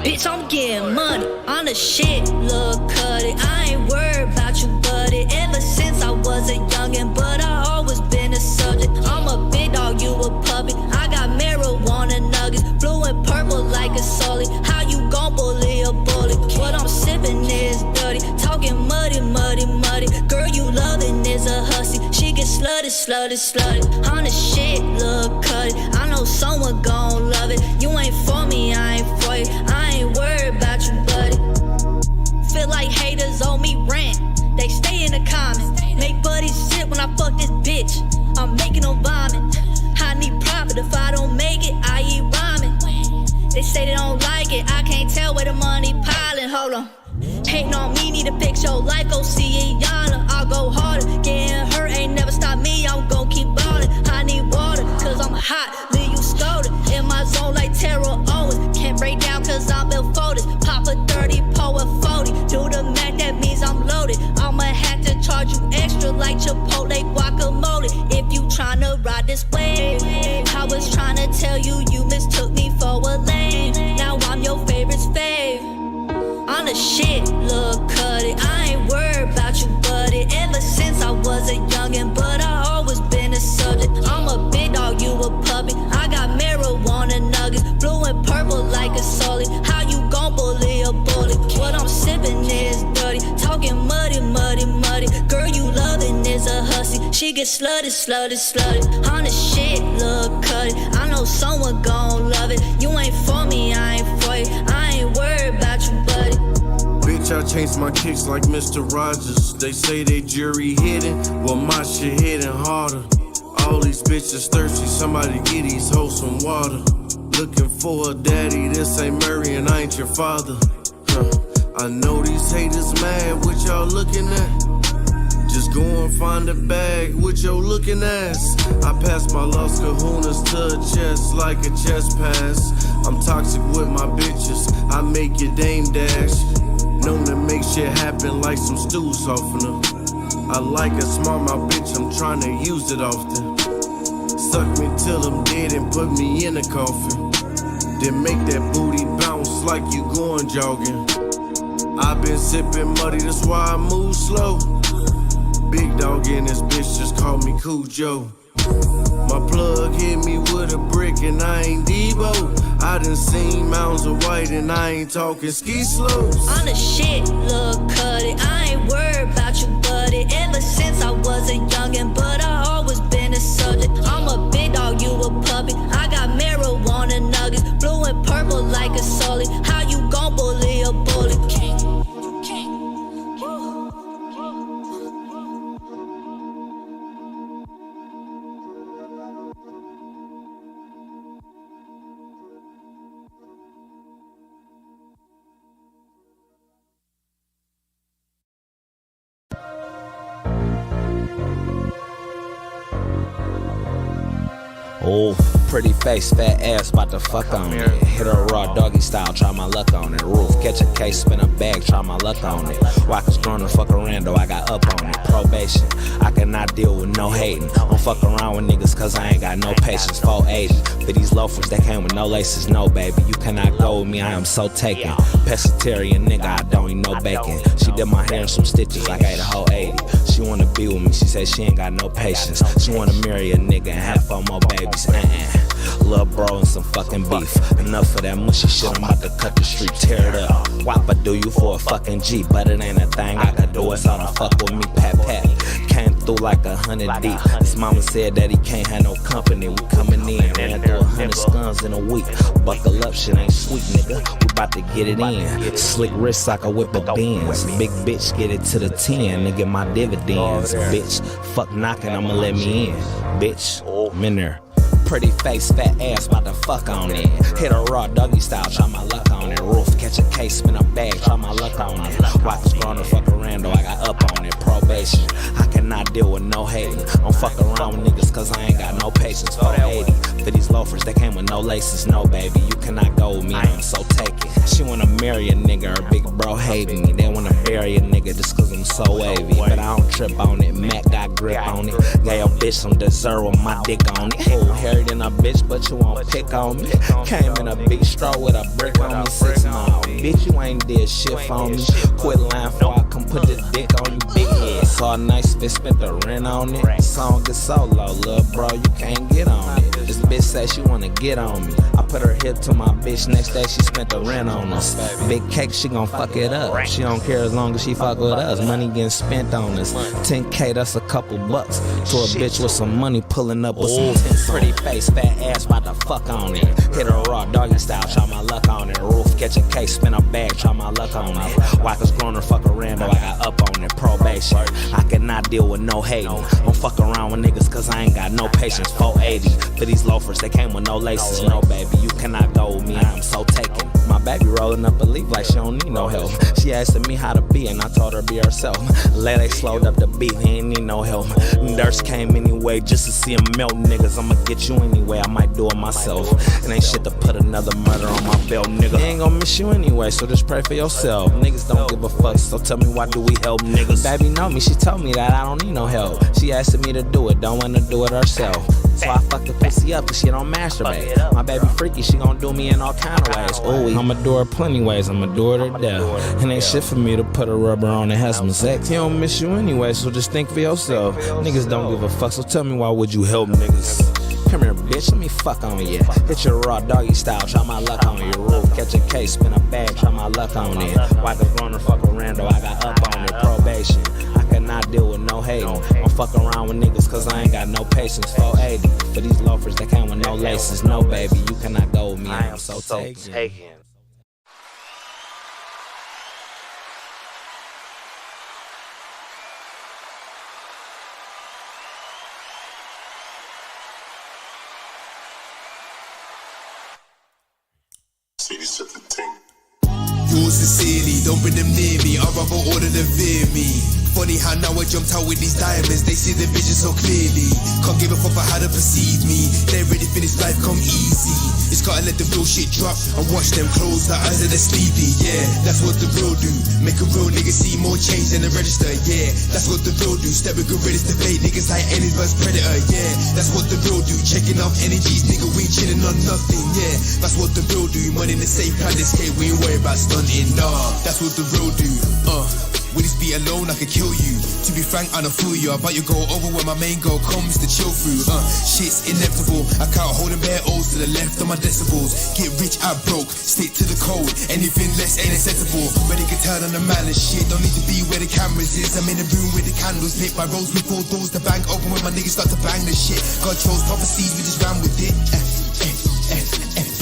L: Bitch, I'm getting money on the shit, lil' cuddy. I ain't worried about you, buddy. Ever since I was a youngin', but I always been a subject. I'm a big dog, you a puppy. I got marijuana nuggets, blue and purple like a sully. How you gon' bully a bully? What I'm sippin' is dirty, talking muddy. Girl, you loving is a hussy. She get slutty. On the shit, lil' cuddy. I know someone gon' love it. You ain't for me, I ain't for you. I ain't worried about you, buddy. Feel like haters owe me rent. They stay in the comments. Make buddies shit when I fuck this bitch. I'm making them vomit. I need profit. If I don't make it, I eat ramen. They say they don't like it. I can't tell where the money piling. Hold on. Hating on me, need to fix your life. Go see it, Yana. I'll go harder. Getting hurt ain't never stop me. I'm gon' keep ballin'. I need water, cause I'm hot. Leave you scolded. In my zone like Terrell Owens. Can't break down cause I'm Bill Folded. Pop a 30, pull a 40. Do the math, that means I'm loaded. I'ma have to charge you extra like Chipotle guacamole. If you tryna ride this wave, I was tryna tell you, you mistook me for a lame. Now I'm your favorite fave. On the shit, lil' cuddy. I ain't worried about you, buddy. Ever since I was a youngin', but I always been a subject. I'm a big dog, you a puppy. I got marijuana nuggets, blue and purple like a sully. How you gon' bully a bully? What I'm sippin' is dirty, talking muddy. Girl, you loving is a hussy. She get slutty. On the shit, lil' cuddy. I know someone gon' love it. You ain't for me, I ain't for you. I ain't worried about you, buddy.
E: Bitch, I changed my kicks like Mr. Rogers. They say they jury hidden, well my shit hitting harder. All these bitches thirsty, somebody get these hoes some water. Looking for a daddy, this ain't Murray and I ain't your father. I know these haters mad, what y'all looking at? Just go and find a bag with your looking ass. I pass my lost kahunas to a chest like a chest pass. I'm toxic with my bitches, I make your dame dash. Known to make shit happen like some stew softener. I like a smart mouth bitch, I'm trying to use it often. Suck me till I'm dead and put me in a coffin. Then make that booty bounce like you going jogging. I've been sipping muddy, that's why I move slow. Big dog in this bitch just call me Cool Joe. My plug hit me with a brick and I ain't Debo. I done seen mounds of white and I ain't talking ski slopes.
L: On the shit, lil' cuddy. I ain't worried about you, buddy. Ever since I was a youngin', but I always been a subject. I'm a big dog, you a puppy. I got marijuana nuggets, blue and purple like a sully. How you gon' bully a bully?
M: Oh, pretty face, fat ass, about to fuck on it. Hit her raw doggy style, try my luck on it. Roof, catch a case, spin a bag, try my luck on it. Rockers growing the fuck around, though I got up on it. Probation, I cannot deal with no hating. Don't fuck around with niggas cause I ain't got no patience. 480, for these loafers that came with no laces, no baby. You cannot go with me, I am so taken. Pescatarian nigga, I don't eat no bacon. She did my hair in some stitches like I ate a whole 80. She wanna be with me, she said she ain't got no patience. She wanna marry a nigga and have 4 more babies. Lil' bro and some fucking beef. Enough of that mushy shit, I'm about to cut the street, tear it up. Whopper do you for a fucking G, but it ain't a thing I can do. It's all to fuck with me, pat. Came through like 100 deep. His mama said that he can't have no company. We coming in, ran through 100 scuns in a week. Buckle up, shit ain't sweet, nigga. We about to get it in. Slick wrist like a whip of Benz. Big bitch, get it to the 10 and get my dividends. Bitch, fuck knocking, I'ma let me in. Bitch, I'm in there. Pretty face, fat ass, about to fuck on it. Hit a raw doggy style, try my luck on it. Roof, catch a case, spin a bag, try my luck on it. Wackers growing the fuck around, though I got up on it. Probation, I cannot deal with no hating. Don't fuck around with niggas cause I ain't got no patience. 480 for these loafers, they came with no laces. No baby, you cannot go with me, I'm so taken. She wanna marry a nigga, her big bro hate me. They wanna bury a nigga just cause I'm so wavy. But I don't trip on it, Mac got grip on it. Got your bitch some dessert with my dick on it. Ooh, hairy than a bitch, but you won't pick on me. Came in a big straw with a brick on me, 6 mile. Bitch, you ain't did shit for me. Quit lying before I come put the dick on you, big head. Saw a nice fit, spent the rent on it. The song is so low, lil' bro, you can't get on it. This bitch say she wanna get on me. I put her hip to my bitch, next day she spent the rent on us. Big cake, she gon' fuck it up. She don't care as long as she fuck with us. Money getting spent on us. 10K, that's a couple bucks. To a bitch with some money pulling up with some tents. Pretty face, fat ass, about to fuck on it. Hit her raw doggy style, try my luck on it. Roof, catch a case, spin a bag, try my luck on it. Wackers growing her fuck around, though I got up on it. Probation, I cannot deal with no hating. Don't fuck around with niggas cause I ain't got no patience. 480 for these loafers, they came with no laces. No baby, you cannot go with me, I'm so taken. My baby rolling up a leaf like she don't need no help. She asking me how to be and I told her be herself. Later they slowed up the beat, he ain't need no help. Nurse came anyway just to see him melt niggas. I'ma get you anyway, I might do it myself. It ain't shit to put another murder on my belt, nigga. He ain't gon' miss you anyway, so just pray for yourself. Niggas don't give a fuck, so tell me why do we help niggas? Baby know me, she told me that I don't need no help. She asking me to do it, don't wanna do it herself. So I fuck the pussy up cause she don't masturbate. My baby freaky, she gon' do me in all kind of ways. Ooh, I'ma do her plenty ways, I'ma do her to death. It ain't shit for me to put a rubber on and have some sex. He don't miss you anyway, so just think for yourself. Niggas don't give a fuck, so tell me why would you help niggas? Come here, bitch, let me fuck on you. Hit your raw doggy style, try my luck on your roof. Catch a case, spin a bag, try my luck on it. Wackers growing her fuck around, though I got up on it. Probation, I cannot deal with no hating. Don't fuck around with niggas cause I ain't got no patience. 480 for these loafers, they came with no laces. No baby, you cannot go with me, I'm so taken.
I: Yours sincerely, don't bring them near me. I'd rather order them fear me. Funny how now I jumped out with these diamonds. They see the vision so clearly. Can't give a fuck for how they perceive me. They ain't ready for this life come easy. It's gotta let the real shit drop and watch them close the eyes of the sleepy. Yeah, that's what the real do. Make a real nigga see more change than the register. Yeah, that's what the real do. Step with gorillas to fake niggas like any first predator. Yeah, that's what the real do. Checking off energies, nigga, we ain't chilling on nothing. Yeah, that's what the real do. Money in the safe, plan escape, we ain't worried about stunting. Nah, that's what the real do. With this beat alone, I could kill you. To be frank, I don't fool you. I bet you go over when my main goal comes to chill through. Shit's inevitable. I count holding bare O's to the left of my decibels. Get rich, I broke. Stick to the code. Anything less ain't acceptable. Ready can turn on the man and shit. Don't need to be where the cameras is. I'm in the room with the candles lit. My rolls with 4 doors. The bank open when my niggas start to bang the shit. God chose prophecies, we just ran with it.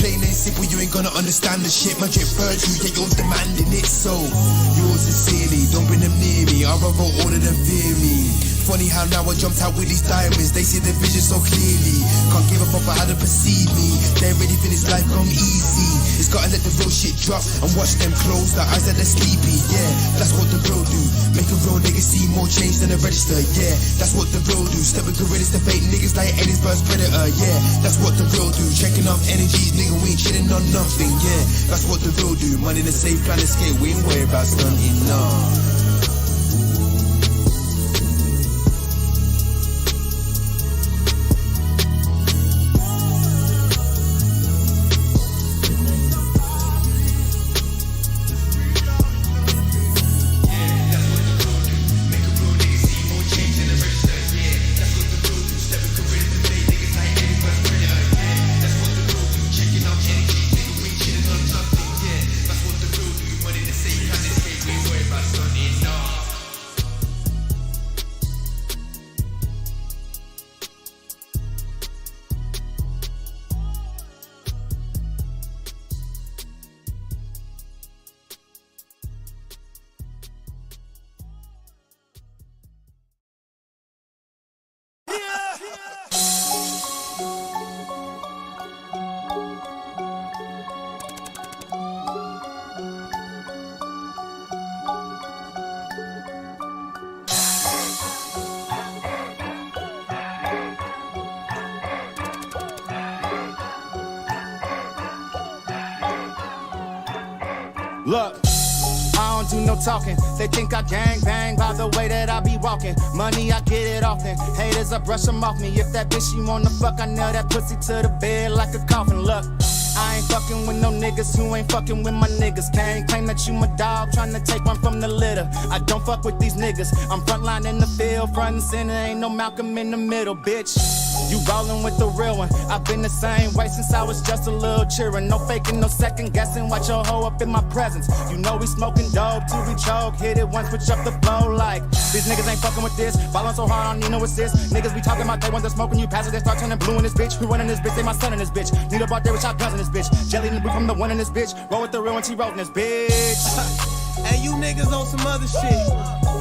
I: Plain and simple, you ain't gonna understand the shit. My drip birds, you yeah, you're demanding it. So, yours sincerely, don't bring them near me. I'd rather order them fear me. Funny how now I jumped out with these diamonds. They see the vision so clearly. Can't give a fuck for how they perceive me. They ain't ready for this life come easy. It's gotta let the real shit drop and watch them close the eyes that they're sleepy. Yeah, that's what the real do. Make a real nigga see more change than a register. Yeah, that's what the real do. Step with gorillas to fake niggas like Eddie's first predator. Yeah, that's what the real do. Checking off energies, nigga, we ain't chilling on nothing. Yeah, that's what the real do. Money in the safe, plan escape, we ain't worried about stunting, nah.
F: Look, I don't do no talking. They think I gang bang by the way that I be walking. Money, I get it often. Haters, I brush them off me. If that bitch she wanna fuck, I nail that pussy to the bed like a coffin. Look, I ain't fucking with no niggas who ain't fucking with my niggas. Can't claim that you my dog, tryna take one from the litter. I don't fuck with these niggas. I'm frontline in the field, front and center. Ain't no Malcolm in the middle, bitch. You rollin' with the real one. I've been the same way since I was just a little cheering. No faking, no second guessing. Watch your hoe up in my presence. You know we smoking dope till we choke. Hit it once, switch up the flow like these niggas ain't fucking with this. Ballin' so hard, I don't need no assist. Niggas be talking about they want the smoking. You pass it, they start turning blue in this bitch. We running this bitch, they my son in this bitch. Need a bar there with shotguns in this bitch. Jelly in the from the one in this bitch. Roll with the real and she rollin' this bitch.
N: Hey, you niggas on some other shit.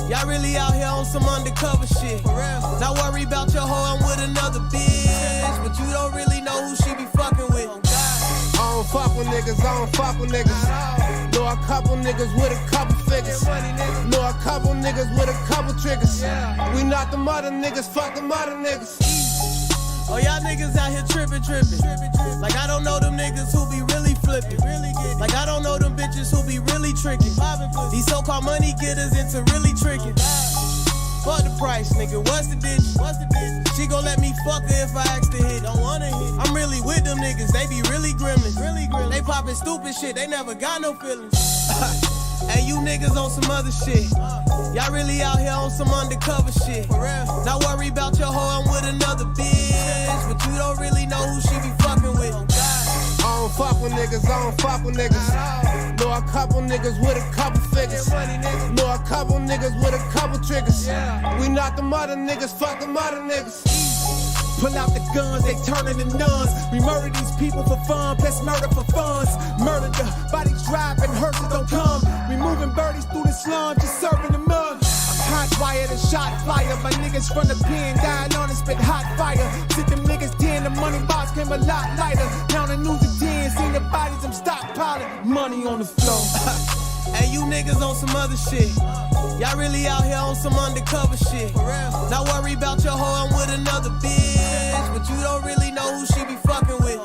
N: Y'all really out here on some undercover shit. Not worry about your hoe, I'm with another bitch. But you don't really know who she be fucking with.
O: I don't fuck with niggas, I don't fuck with niggas. Know a couple niggas with a couple figures. Know a couple niggas with a couple triggers. We not them other niggas, fuck them other niggas.
N: Oh, y'all niggas out here trippin'. Like I don't know them niggas who be really flippin'. Like I don't know them bitches who be really trickin'. These so-called money getters into really trickin'. Fuck the price, nigga, what's the ditch? She gon' let me fuck her if I ask to hit. Don't wanna hit. I'm really with them niggas, they be really gremlins. They poppin' stupid shit, they never got no feelings. Hey, you niggas on some other shit. Y'all really out here on some undercover shit. Not worry about your hoe, I'm with another bitch. But you don't really know who she be fucking with.
O: I don't fuck with niggas, I don't fuck with niggas. Know a couple niggas with a couple figures. Know a couple niggas with a couple triggers. We not them other niggas, fuck them other niggas.
N: Pull out the guns, they turning to nuns. We murder these people for fun, plus murder for funds. Murder the bodies driving, hearses don't come. We moving birdies through the slum, just serving the mug. Hot wired and shot fire. My niggas from the pen dying on and spit hot fire. Sit them niggas 10, the money box came a lot lighter. Now the news at 10, seen the bodies, I'm stockpiling. Money on the floor. Hey, you niggas on some other shit. Y'all really out here on some undercover shit. Not worry about your hoe, I'm with another bitch. But you don't really know who she be fucking with.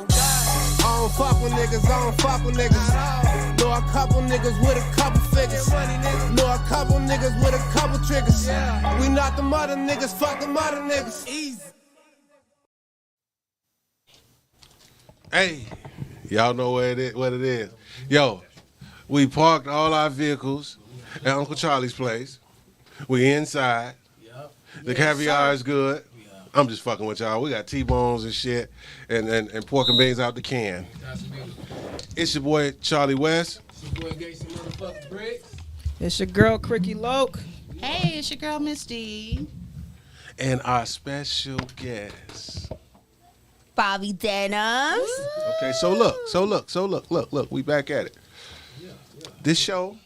O: I don't fuck with niggas, I don't fuck with niggas. Know a couple niggas with a couple figures. Know a couple niggas with a couple triggers. We not them other niggas, fuck them other niggas.
N: Easy.
A: Hey, y'all know what it is. Yo, we parked all our vehicles at Uncle Charlie's place. We inside. The caviar is good. I'm just fucking with y'all. We got T-bones and shit and pork and beans out the can. It's your boy Charlie West.
C: It's your girl Cricky Loke.
D: Hey, it's your girl Misty.
A: And our special guest.
H: Bobby Denims.
A: Okay, so look, we back at it. This show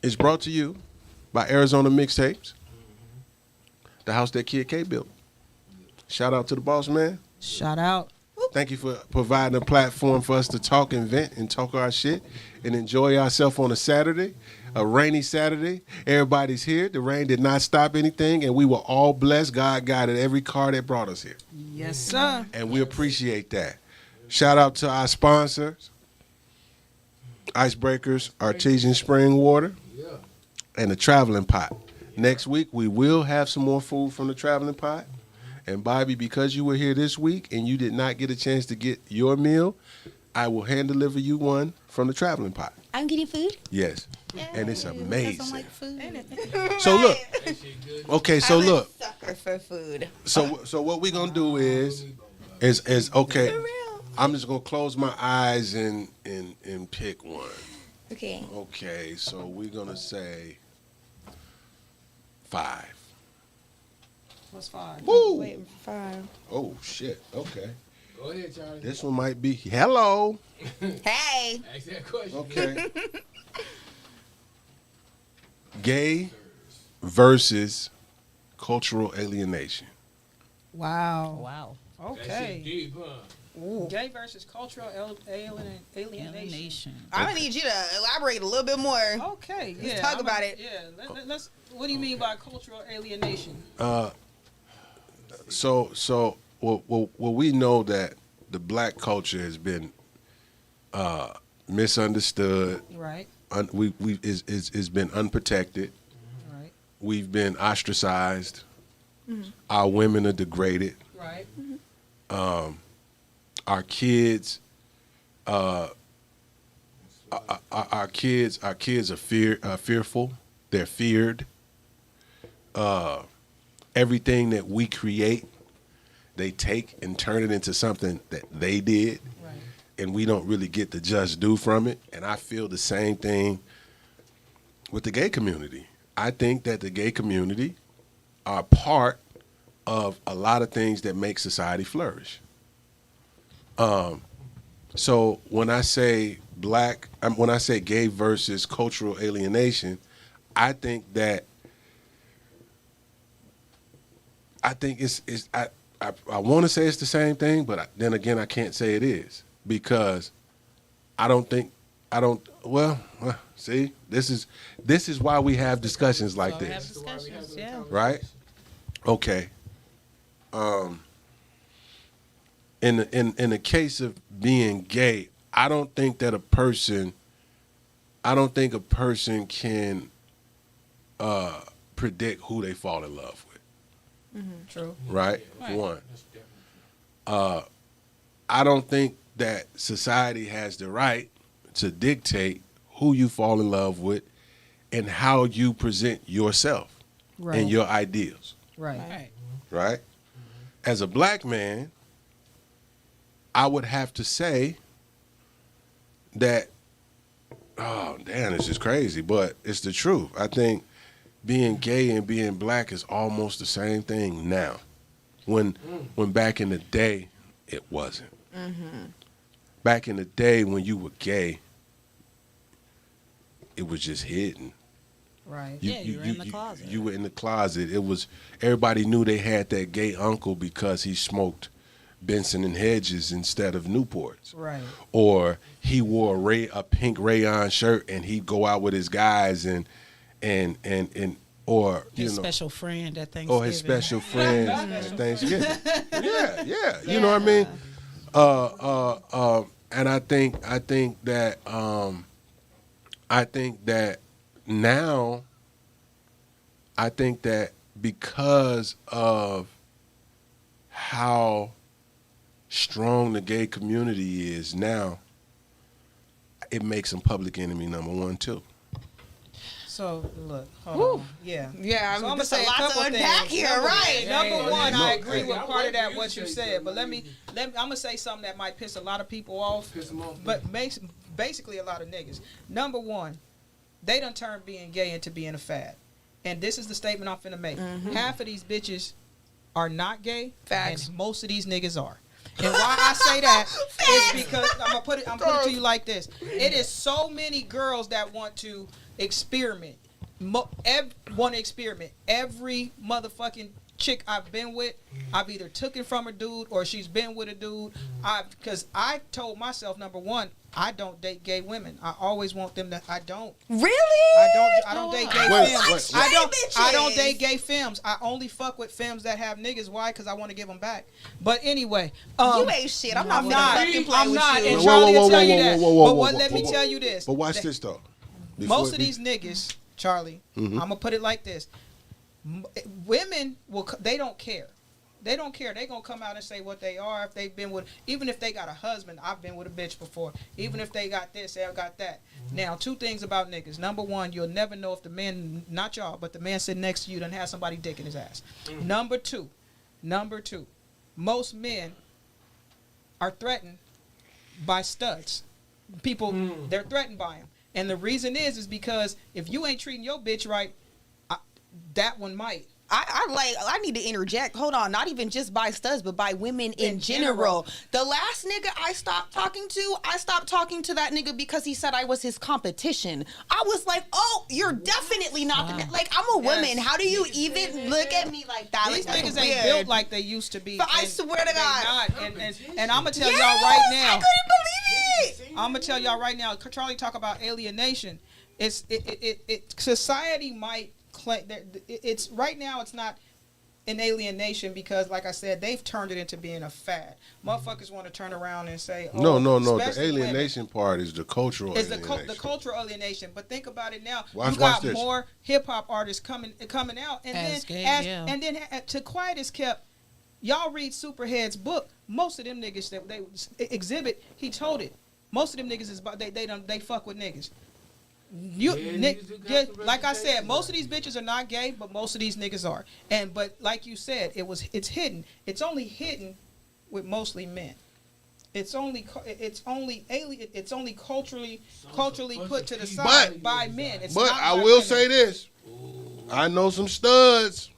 A: is brought to you by Arizona Mixtapes, the house that Kid K built. Shout out to the boss man.
C: Shout out.
A: Thank you for providing a platform for us to talk and vent and talk our shit and enjoy ourselves on a Saturday, a rainy Saturday. Everybody's here. The rain did not stop anything, and we were all blessed. God guided every car that brought us here.
C: Yes, sir.
A: And we appreciate that. Shout out to our sponsors, Icebreakers, Artesian Spring Water, and the Traveling Pot. Next week, we will have some more food from the Traveling Pot. And Bobby, because you were here this week and you did not get a chance to get your meal, I will hand deliver you one from the Traveling Pot.
H: I'm getting food?
A: Yes.
H: Yay.
A: And it's amazing.
D: Like food.
A: So look. Okay, so
H: I'm
A: look.
H: a sucker for food.
A: So what we're gonna do is okay. I'm just gonna close my eyes and pick one.
H: Okay.
A: Okay, so we're gonna say 5.
C: What's 5?
A: Woo!
H: Waiting for 5.
A: Oh shit. Okay.
B: Go ahead, Charlie.
A: This one might be hello.
H: Hey.
B: Ask that question.
A: Okay. Gay versus cultural alienation.
C: Wow.
D: Wow.
C: Okay.
B: Deep, huh?
C: Gay versus cultural alienation.
H: I'm gonna need you to elaborate a little bit more.
C: Okay.
H: Let's talk about it.
C: Yeah. Let's. What do you mean by cultural alienation?
A: So we know that the black culture has been misunderstood,
C: Right.
A: it's been unprotected.
C: Right.
A: We've been ostracized.
H: Mm-hmm.
A: Our women are degraded.
C: Right.
A: Our kids, our kids are fearful. They're feared. Everything that we create, they take and turn it into something that they did,
C: Right.
A: and we don't really get the just due from it. And I feel the same thing with the gay community. I think that the gay community are part of a lot of things that make society flourish. So when I say when I say gay versus cultural alienation, I think I want to say it's the same thing, but then again I can't say it is, because see, this is why we have discussions like this.
D: Yeah.
A: Right? Okay. In the case of being gay, I don't think a person can predict who they fall in love with.
C: True.
A: Right?
D: Right.
A: One. I don't think that society has the right to dictate who you fall in love with and how you present yourself
C: Right.
A: and your ideals.
C: Right.
D: Right.
A: Right? As a black man, I would have to say that, oh, damn, this is crazy, but it's the truth. I think being gay and being black is almost the same thing now. When back in the day, it wasn't. Back in the day when you were gay, it was just hidden.
C: Right.
D: You were in the closet.
A: You were in the closet. It was, everybody knew they had that gay uncle because he smoked Benson and Hedges instead of Newports.
C: Right.
A: Or he wore a pink rayon shirt and he'd go out with his guys or
D: His special friend at Thanksgiving.
A: or his special friend at Thanksgiving. Yeah. You know what I mean? And I think that now, I think that because of how strong the gay community is now, it makes them public enemy number one too.
C: So look, hold on. Yeah.
H: Yeah,
C: So I'm gonna
H: there's
C: say
H: a
C: a
H: lot
C: couple
H: to unpack
C: things.
H: here, right?
C: Number one,
A: No,
C: I agree with
B: I'm
C: part of that
B: waiting
C: what
B: for
C: you
B: you to say
C: said, but
B: something.
C: I'm gonna say something that might piss a lot of people off.
B: Piss 'em off.
C: But basically a lot of niggas. Number one, they done turned being gay into being a fad, and this is the statement I'm finna make. Half of these bitches are not gay,
H: Facts.
C: and most of these niggas are. And why I say that is because I'm gonna put it to you like this: it is so many girls that want to experiment. Want to experiment. Every motherfucking chick I've been with, I've either took it from a dude or she's been with a dude. Because I told myself, number one, I don't date gay women. I always want them to. I don't.
H: Really?
C: I don't date gay
A: Wait,
C: femmes.
A: wait.
C: I don't date gay femmes. I only fuck with femmes that have niggas. Why? Because I want to give them back. But anyway,
H: You ain't shit. I'm not fucking play
C: I'm
H: with
C: not.
H: you.
C: And
A: Whoa,
C: Charlie
A: whoa,
C: will tell
A: whoa,
C: you
A: whoa,
C: that.
A: whoa, whoa,
C: But
A: whoa,
C: let me
A: whoa.
C: tell you this.
A: But watch this though.
C: Most of these niggas, Charlie, I'm gonna put it like this: women they don't care. They don't care. They gonna come out and say what they are. If they've been with, even if they got a husband, I've been with a bitch before. Even if they got this, they got that. Now, two things about niggas. Number one, you'll never know if the man, not y'all, but the man sitting next to you done have somebody dick in his ass. Number two, most men are threatened by studs. People, they're threatened by them. And the reason is because if you ain't treating your bitch right, that one might.
H: I need to interject. Hold on. Not even just by studs, but by women in general. The last nigga I stopped talking to that nigga because he said I was his competition. I was like, oh, you're definitely not the like, I'm a woman. How do you even look at me like that?
C: These
H: like,
C: niggas ain't built like they used to be.
H: But I swear to God.
C: Not. And I'm going to tell y'all right now.
H: I couldn't believe it.
C: I'm going to tell y'all right now. Charlie talk about alienation. Society might claim that it's right now. It's not. an alienation because, like I said, they've turned it into being a fad. Motherfuckers want to turn around and say,
A: no. The
C: especially
A: alienation part is the cultural
C: women,
A: alienation.
C: the cultural alienation. But think about it now.
A: Watch
C: You got
A: this.
C: more hip hop artists coming out, and
D: As
C: then
D: gay,
C: and then to quiet as kept. Y'all read Superhead's book. Most of them niggas that they exhibit, he told it. Most of them niggas is about they fuck with niggas. Like I said, most of these bitches are not gay, but most of these niggas are. But like you said, it's hidden. It's only hidden with mostly men. It's only culturally put to the side by men. It's
A: but
C: not
A: I
C: by
A: will
C: women.
A: say this: I know some studs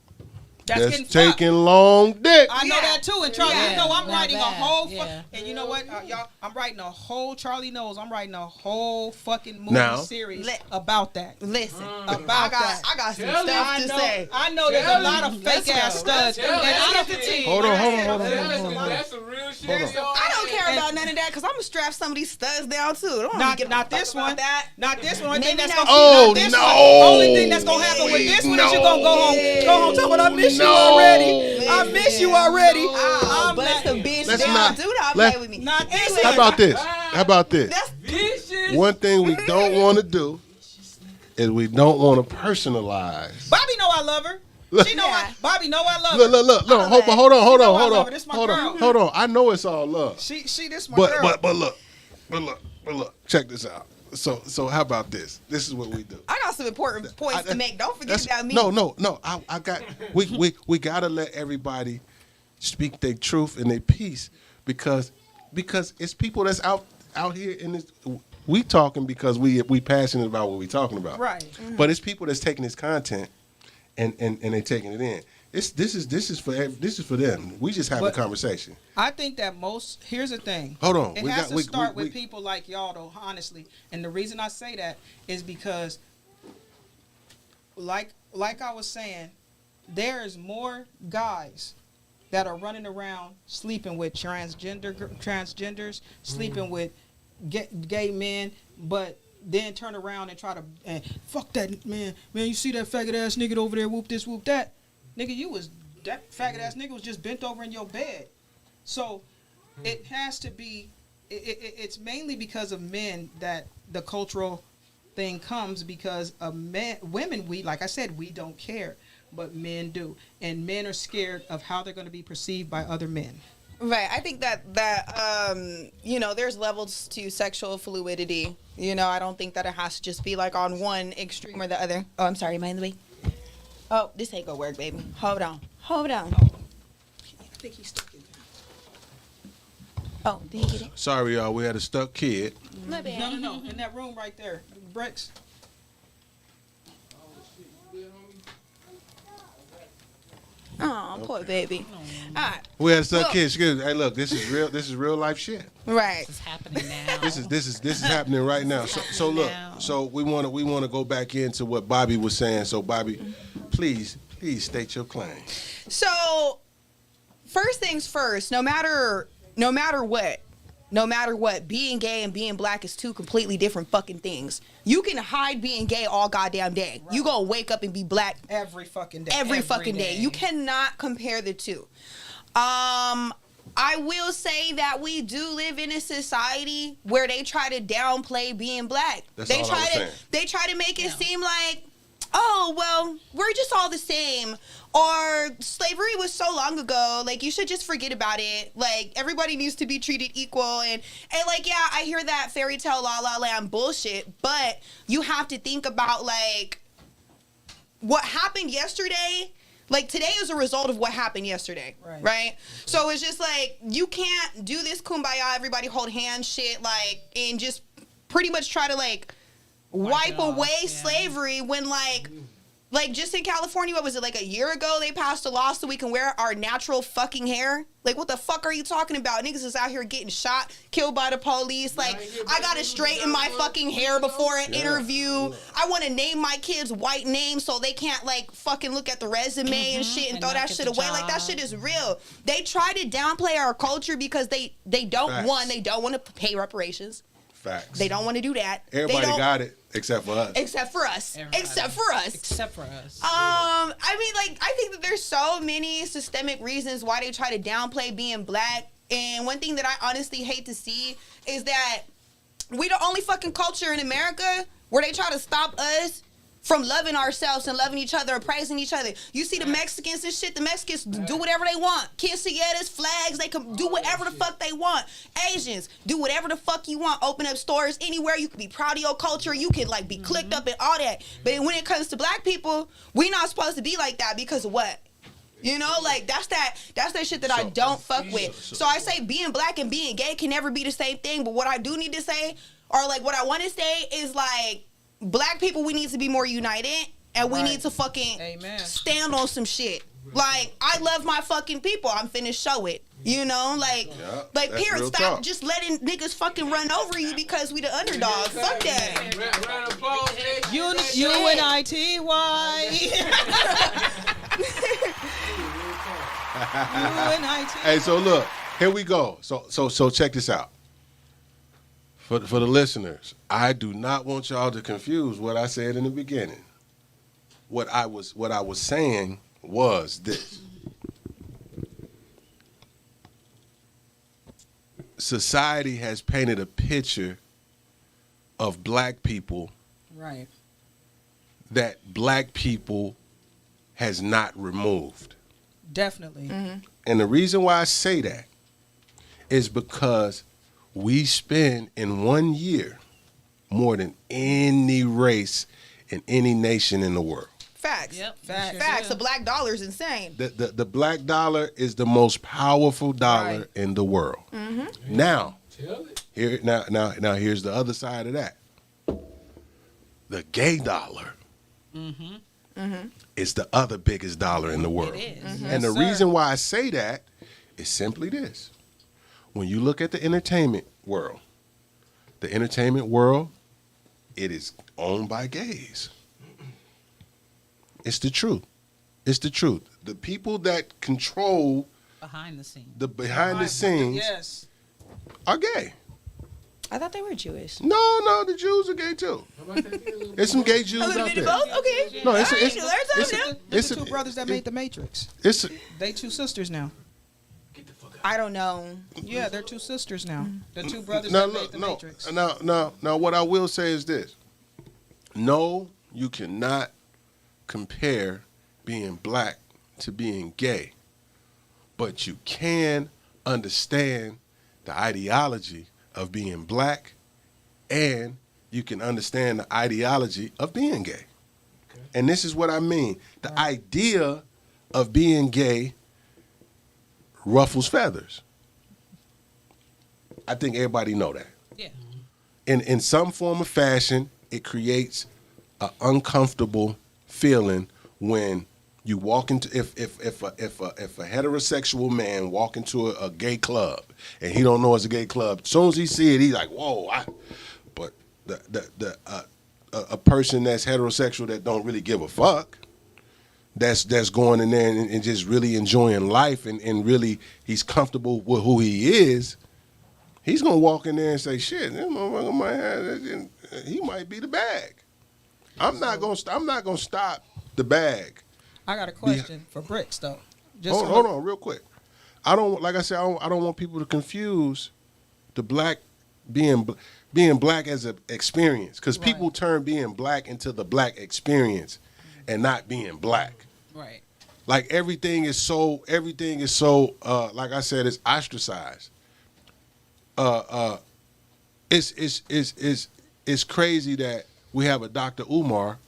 C: That's
A: taking long dick.
C: I know that too, and Charlie, you know I'm
D: Not
C: writing a
D: bad.
C: whole,
D: Yeah.
C: and you know what, y'all, I'm writing a whole. Charlie knows I'm writing a whole fucking movie
A: Now.
C: series about that.
H: Listen,
C: About that.
H: I got some stuff to say.
C: I know there's a lot of fake ass studs, and I don't.
A: Hold on.
B: That's some real shit.
H: I don't care about none of that because I'm gonna strap some of these studs down too. Don't
C: Not this one. Not this one. Only thing
H: Maybe
C: that's
H: not.
C: gonna
A: Oh,
C: not this
A: no.
C: one. Only thing that's gonna happen with this one is you're gonna go home talking about I miss you already. I miss you already.
H: Oh, bust a bitch
A: Let's
H: down.
A: not-
H: Do not
A: let's-
H: play with me.
C: Not this
A: How
C: one.
A: about this? One thing we don't want to do is we don't want to personalize.
C: Bobby know I love her. She know Bobby know I love her.
A: Look. Hold
C: know I love
A: on.
C: her. This my girl.
A: Hold on. I know it's all love.
C: She this my girl.
A: But look. Check this out. So how about this? This is what we do.
H: I got some important points to make. Don't forget about me.
A: No. I got. We gotta let everybody speak their truth and their piece because it's people that's out here in this. We talking because we passionate about what we talking about.
C: Right.
H: Mm-hmm.
A: But it's people that's taking this content and they taking it in. This is for them. We just have a conversation.
C: I think that here's the thing.
A: Hold on.
C: It has to start with people like y'all, though, honestly. And the reason I say that is because, like I was saying, there's more guys that are running around sleeping with transgenders, sleeping with gay men, but then turn around and try to fuck that man. Man, you see that faggot ass nigga over there? Whoop this, whoop that. Nigga, that faggot ass nigga was just bent over in your bed. So it has to be. It's mainly because of men that the cultural thing comes because of women. Like I said, we don't care, but men do, and men are scared of how they're going to be perceived by other men.
H: Right. I think that there's levels to sexual fluidity. I don't think that it has to just be like on one extreme or the other. Oh, I'm sorry. Mind the way. Oh, this ain't gonna work, baby. Hold on.
C: I think he's stuck in there.
H: Oh, did he get it?
A: Sorry, y'all. We had a stuck kid.
H: My bad.
C: No. In that room right there, bricks.
H: Oh, poor baby. All right.
A: We had a stuck kid. Hey, look, this is real. This is real life shit.
H: Right.
D: This is happening now.
A: This is happening right now. So look. So we want to go back into what Bobby was saying. So Bobby, please state your claim.
H: So, first things first. No matter what, being gay and being black is two completely different fucking things. You can hide being gay all goddamn day. Right. You gonna wake up and be black
C: every fucking day.
H: Every fucking day. You cannot compare the two. I will say that we do live in a society where they try to downplay being black. They try to make it seem like, oh, well, we're just all the same. Or slavery was so long ago, like, you should just forget about it. Like, everybody needs to be treated equal. And like, yeah, I hear that fairy tale la la land bullshit, but you have to think about, like, what happened yesterday. Like, today is a result of what happened yesterday, right? So it's just like, you can't do this kumbaya, everybody hold hands shit, like, and just pretty much try to, like, wipe away slavery when, like, just in California, what was it, like a year ago, they passed a law so we can wear our natural fucking hair? Like, what the fuck are you talking about? Niggas is out here getting shot, killed by the police. Like, I gotta straighten my fucking hair before an interview. I want to name my kids white names so they can't, like, fucking look at the resume and shit and throw that shit away. Like, that shit is real. They try to downplay our culture because they don't want to pay reparations.
A: Facts.
H: They don't want to do that.
A: Everybody got it. Except for us.
H: Except for us.
D: Everybody.
H: Except for us.
D: Except for us.
H: I mean, like, I think that there's so many systemic reasons why they try to downplay being black. And one thing that I honestly hate to see is that we the only fucking culture in America where they try to stop us from loving ourselves and loving each other and praising each other. You see the Mexicans and shit, the Mexicans do whatever they want. Quinceañeras, flags, they can do whatever the fuck they want. Asians, do whatever the fuck you want. Open up stores anywhere. You can be proud of your culture. You can like be clicked up and all that. But when it comes to black people, we not supposed to be like that because of what? You know, like that's that shit that I don't fuck with. So I say being black and being gay can never be the same thing. But what I do need to say, or like what I want to say is like, black people, we need to be more united, and we need to fucking stand on some shit. Like, I love my fucking people. I'm finna show it. You know, like period. Stop just letting niggas fucking run over you because we the underdog. Fuck that.
A: Hey, so look, here we go. So check this out. For the listeners, I do not want y'all to confuse what I said in the beginning. What I was saying was this. Society has painted a picture of black people
C: Right.
A: that black people has not removed.
C: Definitely.
A: And the reason why I say that is because we spend in 1 year more than any race in any nation in the world.
H: Facts.
D: Yep.
H: Facts. The black dollar is insane.
A: The black dollar is the most powerful dollar in the world. Now, here's the other side of that. The gay dollar is the other biggest dollar in the world.
D: It is.
A: And the reason why I say that is simply this. When you look at the entertainment world, it is owned by gays. It's the truth. It's the truth. The people that control
D: Behind the scenes.
A: behind the scenes are gay.
H: I thought they were Jewish.
A: No, the Jews are gay too. There's some gay Jews out there.
H: Both? Okay.
A: No, it's
C: the two brothers that made the Matrix. They two sisters now.
H: I don't know.
C: Yeah, they're two sisters now. The two brothers
A: Now,
C: that made the Matrix.
A: Now, what I will say is this. No, you cannot compare being black to being gay. But you can understand the ideology of being black, and you can understand the ideology of being gay. Okay. And this is what I mean. The idea of being gay ruffles feathers. I think everybody know that.
D: Yeah.
A: In some form or fashion, it creates an uncomfortable feeling when you walk into if a heterosexual man walk into a gay club and he don't know it's a gay club. As soon as he see it, he's like, whoa! But a person that's heterosexual that don't really give a fuck, that's going in there and just really enjoying life and really he's comfortable with who he is, he's gonna walk in there and say, shit, this motherfucker might have, he might be the bag. I'm not gonna stop the bag.
C: I got a question for Bricks though.
A: Hold on, real quick. I don't want people to confuse the black being black as an experience, because people turn being black into the black experience and not being black.
D: Right.
A: Like everything is so like I said, it's ostracized. It's crazy that we have a Dr. Umar,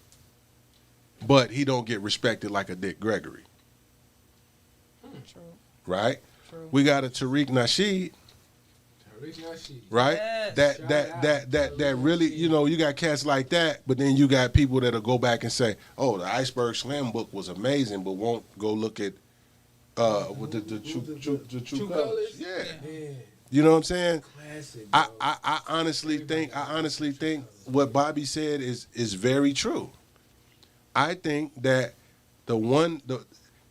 A: but he don't get respected like a Dick Gregory.
C: True.
A: Right?
C: True.
A: We got a Tariq Nasheed. Right?
C: Yes.
A: That really, you got cats like that, but then you got people that'll go back and say, oh, the Iceberg Slim book was amazing, but won't go look at with the true colors. Yeah. You know what I'm saying? Classic, I honestly think what Bobby said is very true. I think that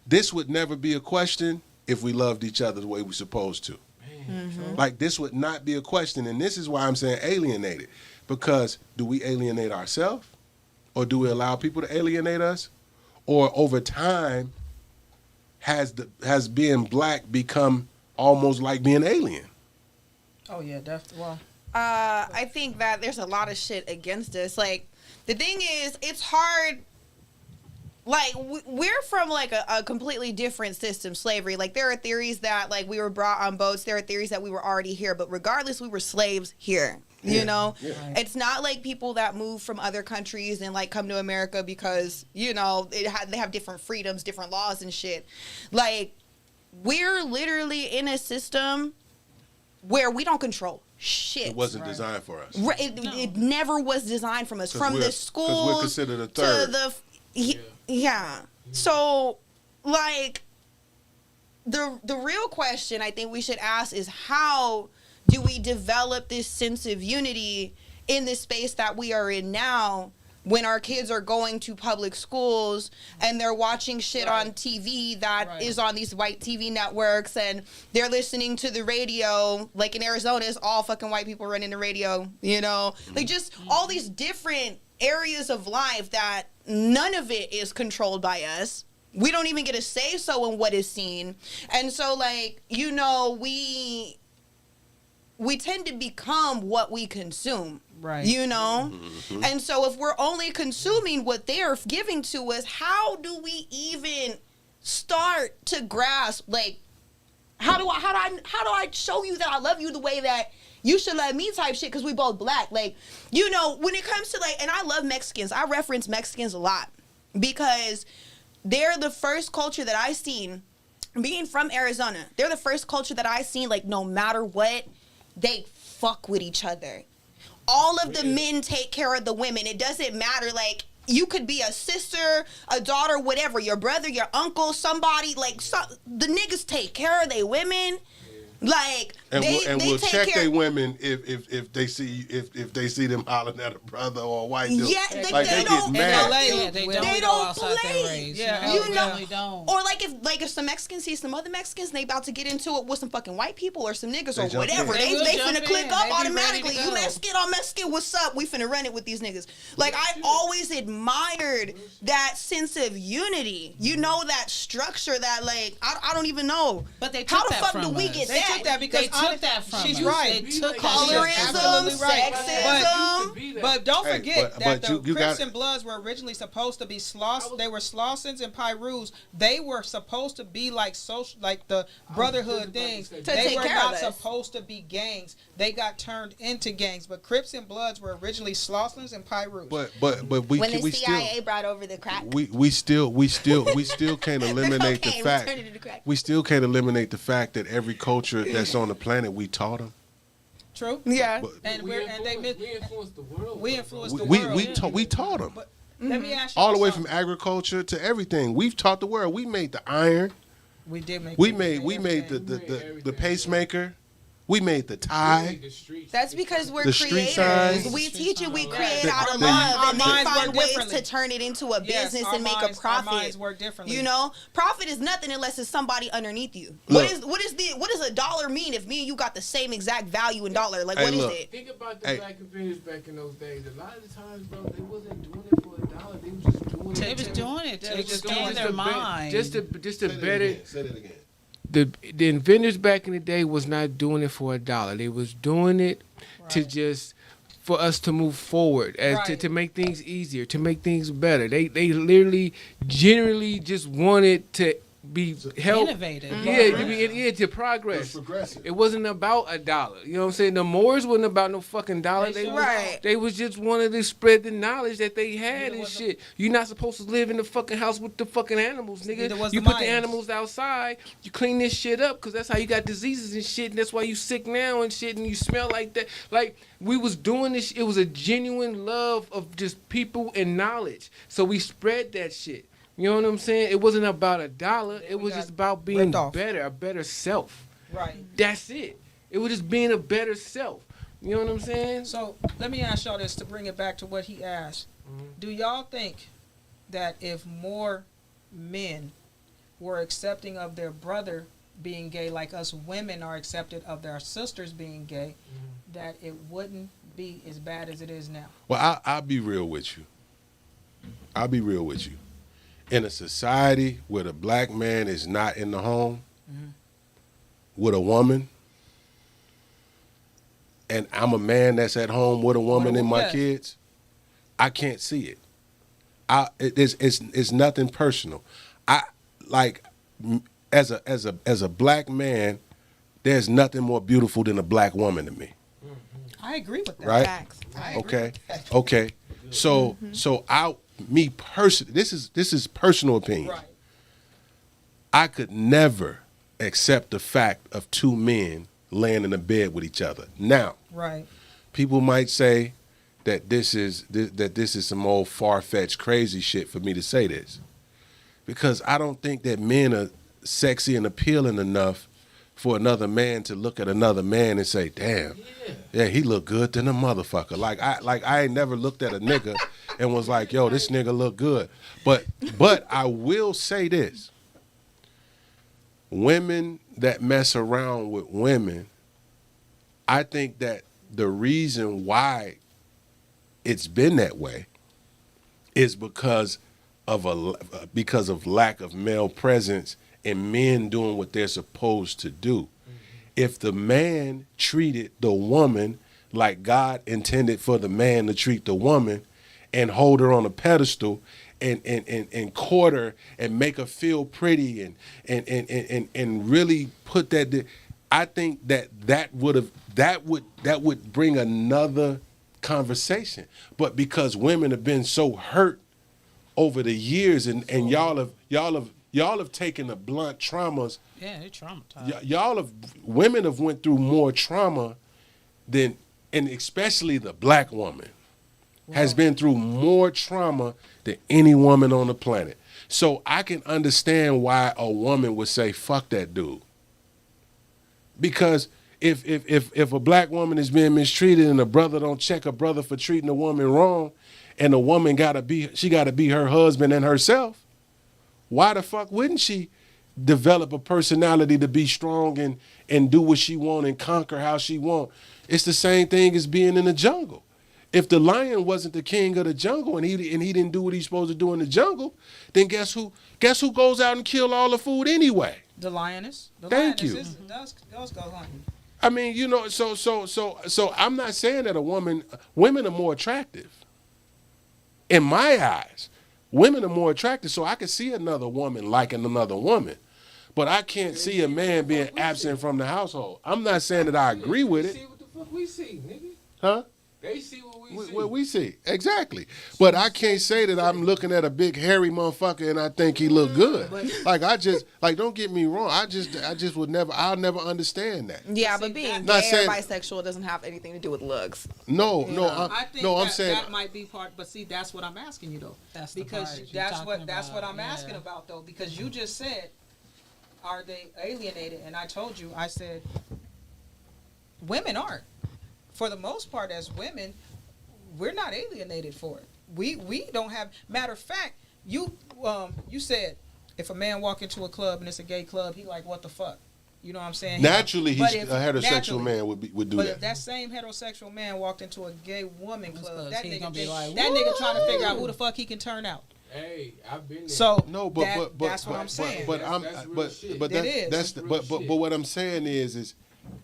A: this would never be a question if we loved each other the way we're supposed to. Like, this would not be a question, and this is why I'm saying alienated, Because do we alienate ourselves, or do we allow people to alienate us, or over time has being black become almost like being alien?
C: Oh yeah, definitely. Well,
H: I think that there's a lot of shit against us. Like, the thing is, it's hard. Like, we're from, like, a completely different system, slavery. Like, there are theories that, like, we were brought on boats. There are theories that we were already here. But regardless, we were slaves here. You know? Yeah. It's not like people that move from other countries and, like, come to America because, you know, they have different freedoms, different laws and shit. Like, we're literally in a system where we don't control shit.
A: It wasn't designed for us.
H: It never was designed from us. From the schools,
A: because we're considered a third.
H: To the yeah. So, like, the real question I think we should ask is, how do we develop this sense of unity in the space that we are in now, when our kids are going to public schools and they're watching shit on TV that is on these white TV networks, and they're listening to the radio, like in Arizona, it's all fucking white people running the radio, you know? Like, just all these different areas of life that none of it is controlled by us. We don't even get a say so in what is seen. And so, like, you know, we tend to become what we consume. Right. You know? Mm-hmm. And so if we're only consuming what they're giving to us, how do we even start to grasp, like, how do I show you that I love you the way that you should love me type shit, because we both black? Like, you know, when it comes to, like, and I love Mexicans. I reference Mexicans a lot because they're the first culture that I seen, being from Arizona, they're the first culture that I seen, like, no matter what, they fuck with each other. All of the men take care of the women. It doesn't matter. Like, you could be a sister, a daughter, whatever, your brother, your uncle, somebody. Like, the niggas take care of their women. Like,
A: and
H: they
A: we'll
H: take
A: check
H: care
A: their women if they see them hollering at a brother or a white dude.
H: Yeah,
A: like they
H: don't,
A: get mad.
H: They don't play.
D: Yeah,
H: you know,
D: don't.
H: Or like if some Mexicans see some other Mexicans and they about to get into it with some fucking white people or some niggas or whatever, they finna click up automatically. You Mexican on Mexican, what's up? We finna run it with these niggas. Like, I always admired that sense of unity. You know, that structure that, like, I don't even know.
D: But they
H: how
D: took
H: the
D: that
H: fuck
D: from
H: do we
D: us.
H: get
C: They
H: that?
C: took that because
D: they took that from
C: she's
D: us.
C: right.
D: They took
C: Absolutely right.
H: Sexism.
C: But don't forget that the
A: you
C: Crips and Bloods were originally supposed to be they were Slaussons and Pyrus. They were supposed to be like social, like the brotherhood things. They were not supposed to be gangs. They got turned into gangs. But Crips and Bloods were originally Slaussons and Pyrus.
A: But
H: when the CIA
A: still
H: brought over the crack,
A: we still can't eliminate the fact. We still can't eliminate the fact that every culture that's on the planet, we taught them.
C: True.
H: Yeah.
C: And we influenced the world. We influenced the world.
A: We taught them.
C: But let me ask you
A: all the way from agriculture to everything. We've taught the world. We made the iron.
C: We did make.
A: We made the pacemaker. We made the tie.
H: That's because we're
A: the street
H: creators.
A: signs.
H: We teach it, we create out of love, and they find ways to turn it into a business and make a profit.
C: Our minds work differently.
H: You know, profit is nothing unless it's somebody underneath you.
A: Look,
H: what does a dollar mean if me and you got the same exact value in dollar? Like, what is it?
B: Think about the black inventors back in those days. A lot of the times, bro, they wasn't doing it for a dollar. They was just doing it.
D: They was doing it to expand their mind.
B: Just to better.
A: Say that again.
B: The inventors back in the day was not doing it for a dollar. They was doing it to just for us to move forward, to make things easier, to make things better. They literally, generally just wanted to be help
D: innovative.
B: To progress. It wasn't about a dollar. You know what I'm saying? The Moors wasn't about no fucking dollar. They was just wanted to spread the knowledge that they had and shit. You're not supposed to live in the fucking house with the fucking animals, nigga. You put the animals outside, you clean this shit up, because that's how you got diseases and shit, and that's why you sick now and shit, and you smell like that. Like, we was doing this. It was a genuine love of just people and knowledge. So we spread that shit. You know what I'm saying? It wasn't about a dollar. It was just about being better, a better self.
C: Right.
B: That's it. It was just being a better self. You know what I'm saying?
C: So let me ask y'all this to bring it back to what he asked. Mm-hmm. Do y'all think that if more men were accepting of their brother being gay, like us women are accepted of their sisters being gay, that it wouldn't be as bad as it is now.
A: Well, I'll be real with you. I'll be real with you. In a society where the black man is not in the home with a woman, and I'm a man that's at home with a woman and my kids, I can't see it. It's nothing personal. As a black man, there's nothing more beautiful than a black woman to me.
C: I agree with that.
A: Right?
C: Facts. I agree
A: Okay.
C: with that.
A: Okay. So me personally, this is personal opinion.
C: Right.
A: I could never accept the fact of two men laying in a bed with each other. Now,
C: Right.
A: people might say that this is some old far-fetched crazy shit for me to say this, because I don't think that men are sexy and appealing enough for another man to look at another man and say, "Damn, yeah, he look good than a motherfucker." Like I ain't never looked at a nigga and was like, "Yo, this nigga look good." But I will say this: women that mess around with women, I think that the reason why it's been that way is because of lack of male presence and men doing what they're supposed to do. If the man treated the woman like God intended for the man to treat the woman and hold her on a pedestal and court her and make her feel pretty and really put that, I think that would bring another conversation. But because women have been so hurt over the years and y'all have taken the blunt traumas.
D: Yeah, they're traumatized.
A: Women have went through more trauma than, and especially the black woman has been through more trauma than any woman on the planet. So I can understand why a woman would say, "Fuck that dude." Because if a black woman is being mistreated and a brother don't check a brother for treating a woman wrong, and the woman gotta be her husband and herself, why the fuck wouldn't she develop a personality to be strong and do what she want and conquer how she want? It's the same thing as being in the jungle. If the lion wasn't the king of the jungle and he didn't do what he's supposed to do in the jungle, then guess who goes out and kill all the food anyway?
C: The lioness.
A: Thank you.
C: Does go hunting.
A: I mean, you know, so I'm not saying that women are more attractive. In my eyes, women are more attractive, so I can see another woman liking another woman. But I can't see a man being absent from the household. I'm not saying that I agree with it.
B: See what the fuck we see, nigga.
A: Huh?
B: They see what we see.
A: What we see. Exactly. But I can't say that I'm looking at a big hairy motherfucker and I think he look good. Don't get me wrong. I just would never, I'll never understand that.
H: Yeah, but being gay or bisexual doesn't have anything to do with looks.
A: No,
C: I think
A: I'm saying
C: that might be part, but see, that's what I'm asking you though. That's what I'm asking about though, because you just said, are they alienated? And I told you, I said, women aren't. For the most part, as women, we're not alienated for it. We don't have. Matter of fact, you said if a man walk into a club and it's a gay club, he like, what the fuck? You know what I'm saying?
A: Naturally, a heterosexual man would do that.
C: But if that same heterosexual man walked into a gay woman club, that nigga trying to figure out who the fuck he can turn out.
B: Hey, I've been there.
C: So
A: no,
C: that's what I'm saying.
A: But what I'm saying is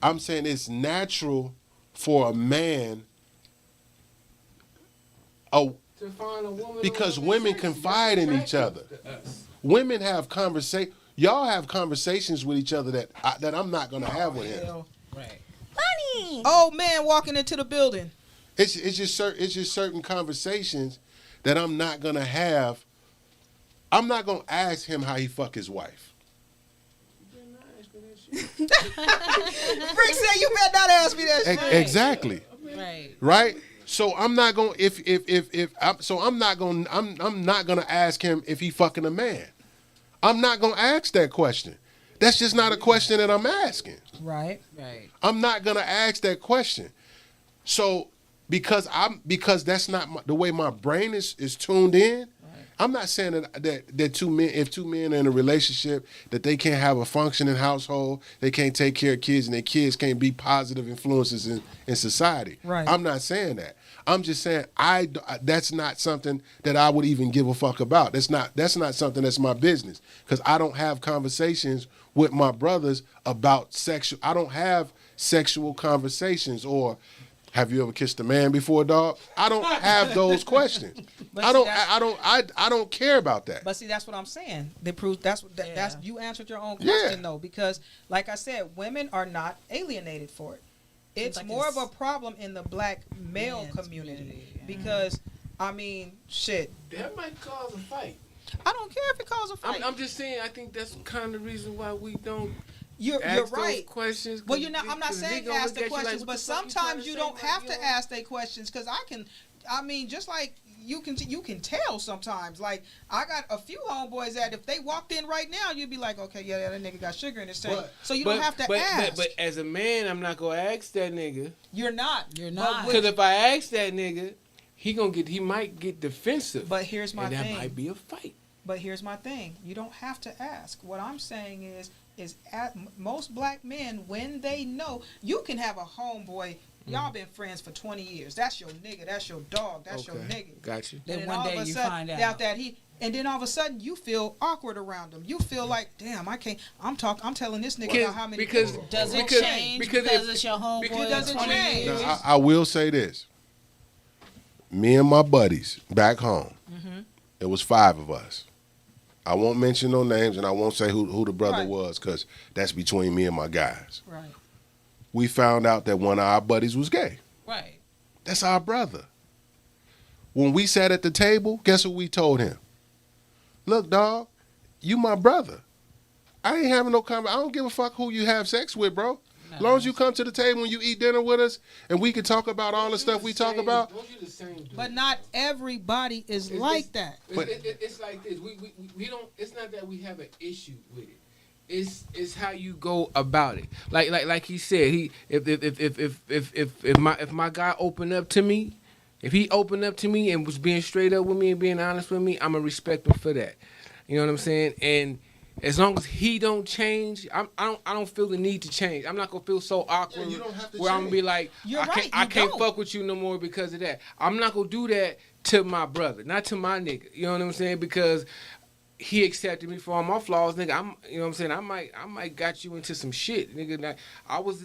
A: I'm saying it's natural for a man
B: to find a woman,
A: because women confide in each other. Women have conversation. Y'all have conversations with each other that I'm not gonna have with him.
C: Right. Funny. Oh man, walking into the building.
A: It's just certain conversations that I'm not gonna have. I'm not gonna ask him how he fuck his wife.
C: Rick said you better not ask me that shit.
A: Exactly. Right. So I'm not gonna I'm not gonna ask him if he fucking a man. I'm not gonna ask that question. That's just not a question that I'm asking.
C: Right.
A: I'm not gonna ask that question. So because that's not the way my brain is tuned in, I'm not saying that two men, if two men are in a relationship, that they can't have a functioning household, they can't take care of kids, and their kids can't be positive influences in society.
C: Right.
A: I'm not saying that. I'm just saying that's not something that I would even give a fuck about. That's not something that's my business, because I don't have conversations with my brothers about sexual. I don't have sexual conversations or. Have you ever kissed a man before, dog? I don't have those questions. I don't care about that.
C: But see, that's what I'm saying. That's you answered your own question though, because like I said, women are not alienated for it. It's like more of a problem in the black male community because, I mean, shit.
B: That might cause a fight.
C: I don't care if it causes a fight.
B: I'm just saying. I think that's kind of the reason why we don't.
C: You're right.
B: Questions.
C: Well, I'm not saying ask the questions, but sometimes you don't have to ask their questions because I mean, just like you can tell sometimes. Like I got a few homeboys that if they walked in right now, you'd be like, okay, yeah, that nigga got sugar in his tank. So you don't have to ask.
B: But as a man, I'm not gonna ask that nigga.
C: You're not.
B: Because if I ask that nigga, he might get defensive.
C: But here's my thing.
B: That might be a fight.
C: But here's my thing. You don't have to ask. What I'm saying is most black men, when they know, you can have a homeboy, y'all been friends for 20 years. That's your nigga. That's your dog. That's your nigga.
B: Got you.
C: Then
D: one day you find out
C: that and then all of a sudden you feel awkward around him. You feel like, damn, I can't. I'm telling this nigga about how many.
D: Does it change because it's your homeboy?
C: Because it doesn't change.
A: Now, I will say this. Me and my buddies back home. It was 5 of us. I won't mention no names, and I won't say who the brother was, because that's between me and my guys.
C: Right.
A: We found out that one of our buddies was gay.
C: Right.
A: That's our brother. When we sat at the table, guess what we told him? Look, dog, you my brother. I ain't having no conversation. I don't give a fuck who you have sex with, bro. As long as you come to the table when you eat dinner with us, and we can talk about all the stuff we talk about.
C: But not everybody is like that.
B: It's like this. We don't. It's not that we have an issue with it. It's how you go about it. Like he said. If my guy opened up to me, if he opened up to me and was being straight up with me and being honest with me, I'ma respect him for that. You know what I'm saying? And as long as he don't change, I don't feel the need to change. I'm not gonna feel so awkward where I'm gonna be like, I can't fuck with you no more because of that. I'm not gonna do that to my brother, not to my nigga. You know what I'm saying? Because he accepted me for all my flaws, nigga. You know what I'm saying? I might got you into some shit, nigga. I was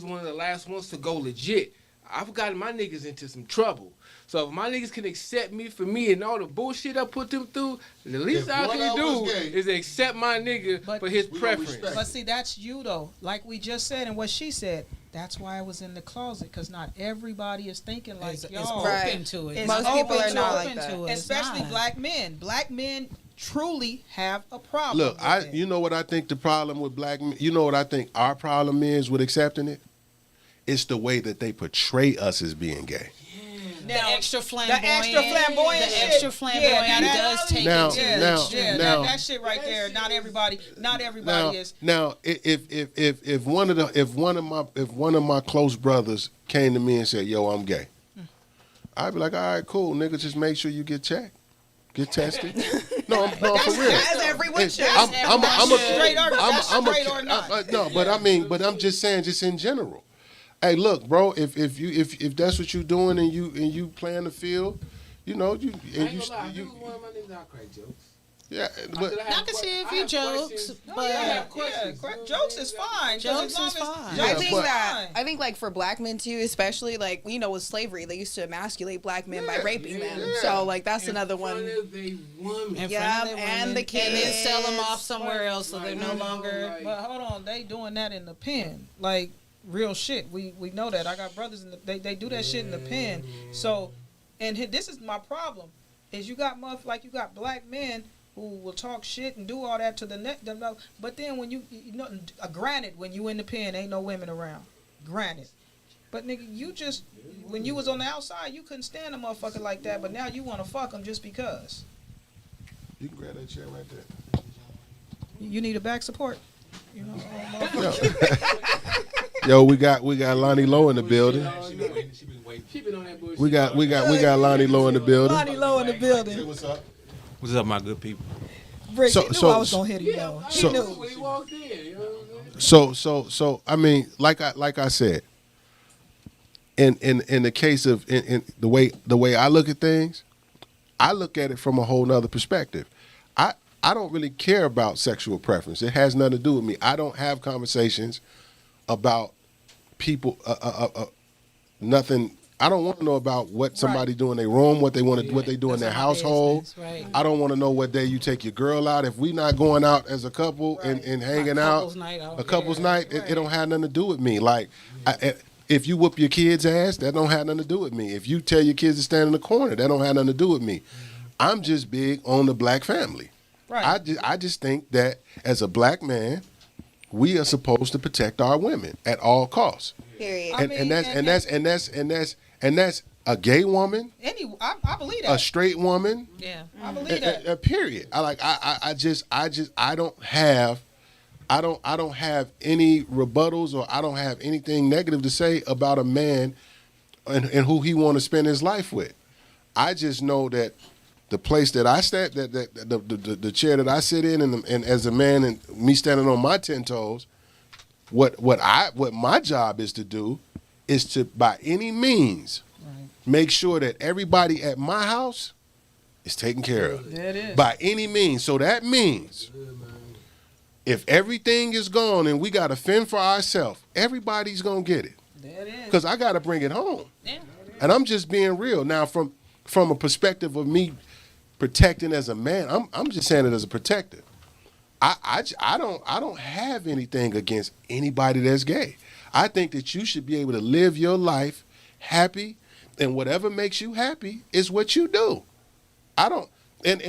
B: one of the last ones to go legit. I've gotten my niggas into some trouble. So if my niggas can accept me for me and all the bullshit I put them through, the least I can do is accept my nigga for his preference.
C: But see, that's you though. Like we just said and what she said, that's why I was in the closet, because not everybody is thinking like y'all.
D: It's open to it.
H: Most people are not like that.
C: Especially black men. Black men truly have a problem.
A: Look, you know what I think the problem with black men, you know what I think our problem is with accepting it? It's the way that they portray us as being gay.
D: The extra flamboyant does take
C: that shit right there. Not everybody is.
A: Now, if one of my close brothers came to me and said, "Yo, I'm gay," I'd be like, "All right, cool, nigga. Just make sure you get checked, get tested." No, for real.
H: As everyone should.
A: I'm just saying, just in general. Hey, look, bro. If that's what you're doing and you playing the field, you know you.
B: I ain't gonna lie. If you was one of my niggas, I'll crack jokes.
A: Yeah, but
D: I can see a few jokes, but
C: jokes is fine.
D: Jokes is fine.
H: I think like for black men too, especially like with slavery, they used to emasculate black men by raping them. So like that's another one.
D: Yeah, and the kids, and then sell them off somewhere else, so they're no longer.
C: But hold on, they doing that in the pen, like. Real shit. We know that. I got brothers they do that shit in the pen. So, and this is my problem, is you got black men who will talk shit and do all that to the neck. But then when you know, granted, when you in the pen, ain't no women around. Granted. But nigga, when you was on the outside, you couldn't stand a motherfucker like that. But now you want to fuck them just because.
A: You can grab that chair right there.
C: You need a back support. You know,
A: Yo, we got Lonnie Lowe in the building. We got Lonnie Lowe in the building.
C: Lonnie Lowe in the building.
A: Say what's up.
P: What's up, my good people?
C: Rick,
A: So-
C: he knew
A: so-
C: I was gonna hit him though. He
A: so-
C: knew.
B: When he walked in, you know what I'm saying?
A: So I mean, like I said, in the case of in the way I look at things, I look at it from a whole nother perspective. I don't really care about sexual preference. It has nothing to do with me. I don't have conversations about people nothing. I don't want to know about what somebody do in their room, what they want to, what they do in their household.
D: Right.
A: I don't want to know what day you take your girl out. If we not going out as a couple and hanging out, a couple's night, it don't have nothing to do with me. Like, if you whoop your kid's ass, that don't have nothing to do with me. If you tell your kids to stand in the corner, that don't have nothing to do with me. I'm just big on the black family.
C: Right.
A: I just think that as a black man, we are supposed to protect our women at all costs.
H: Period.
A: And that's a gay woman,
C: I believe that.
A: a straight woman,
D: Yeah.
C: I believe that.
A: period. I don't have any rebuttals, or I don't have anything negative to say about a man and who he want to spend his life with. I just know that the place that I stand, that the chair that I sit in, and as a man and me standing on my 10 toes, what my job is to do is to, by any means, make sure that everybody at my house is taken care of.
C: There it is.
A: By any means. So that means if everything is gone and we got to fend for ourselves, everybody's going to get it.
C: There it is.
A: Because I got to bring it home.
D: Yeah.
A: And I'm just being real. Now, from a perspective of me protecting as a man, I'm just saying it as a protector. I don't have anything against anybody that's gay. I think that you should be able to live your life happy, and whatever makes you happy is what you do. I don't, and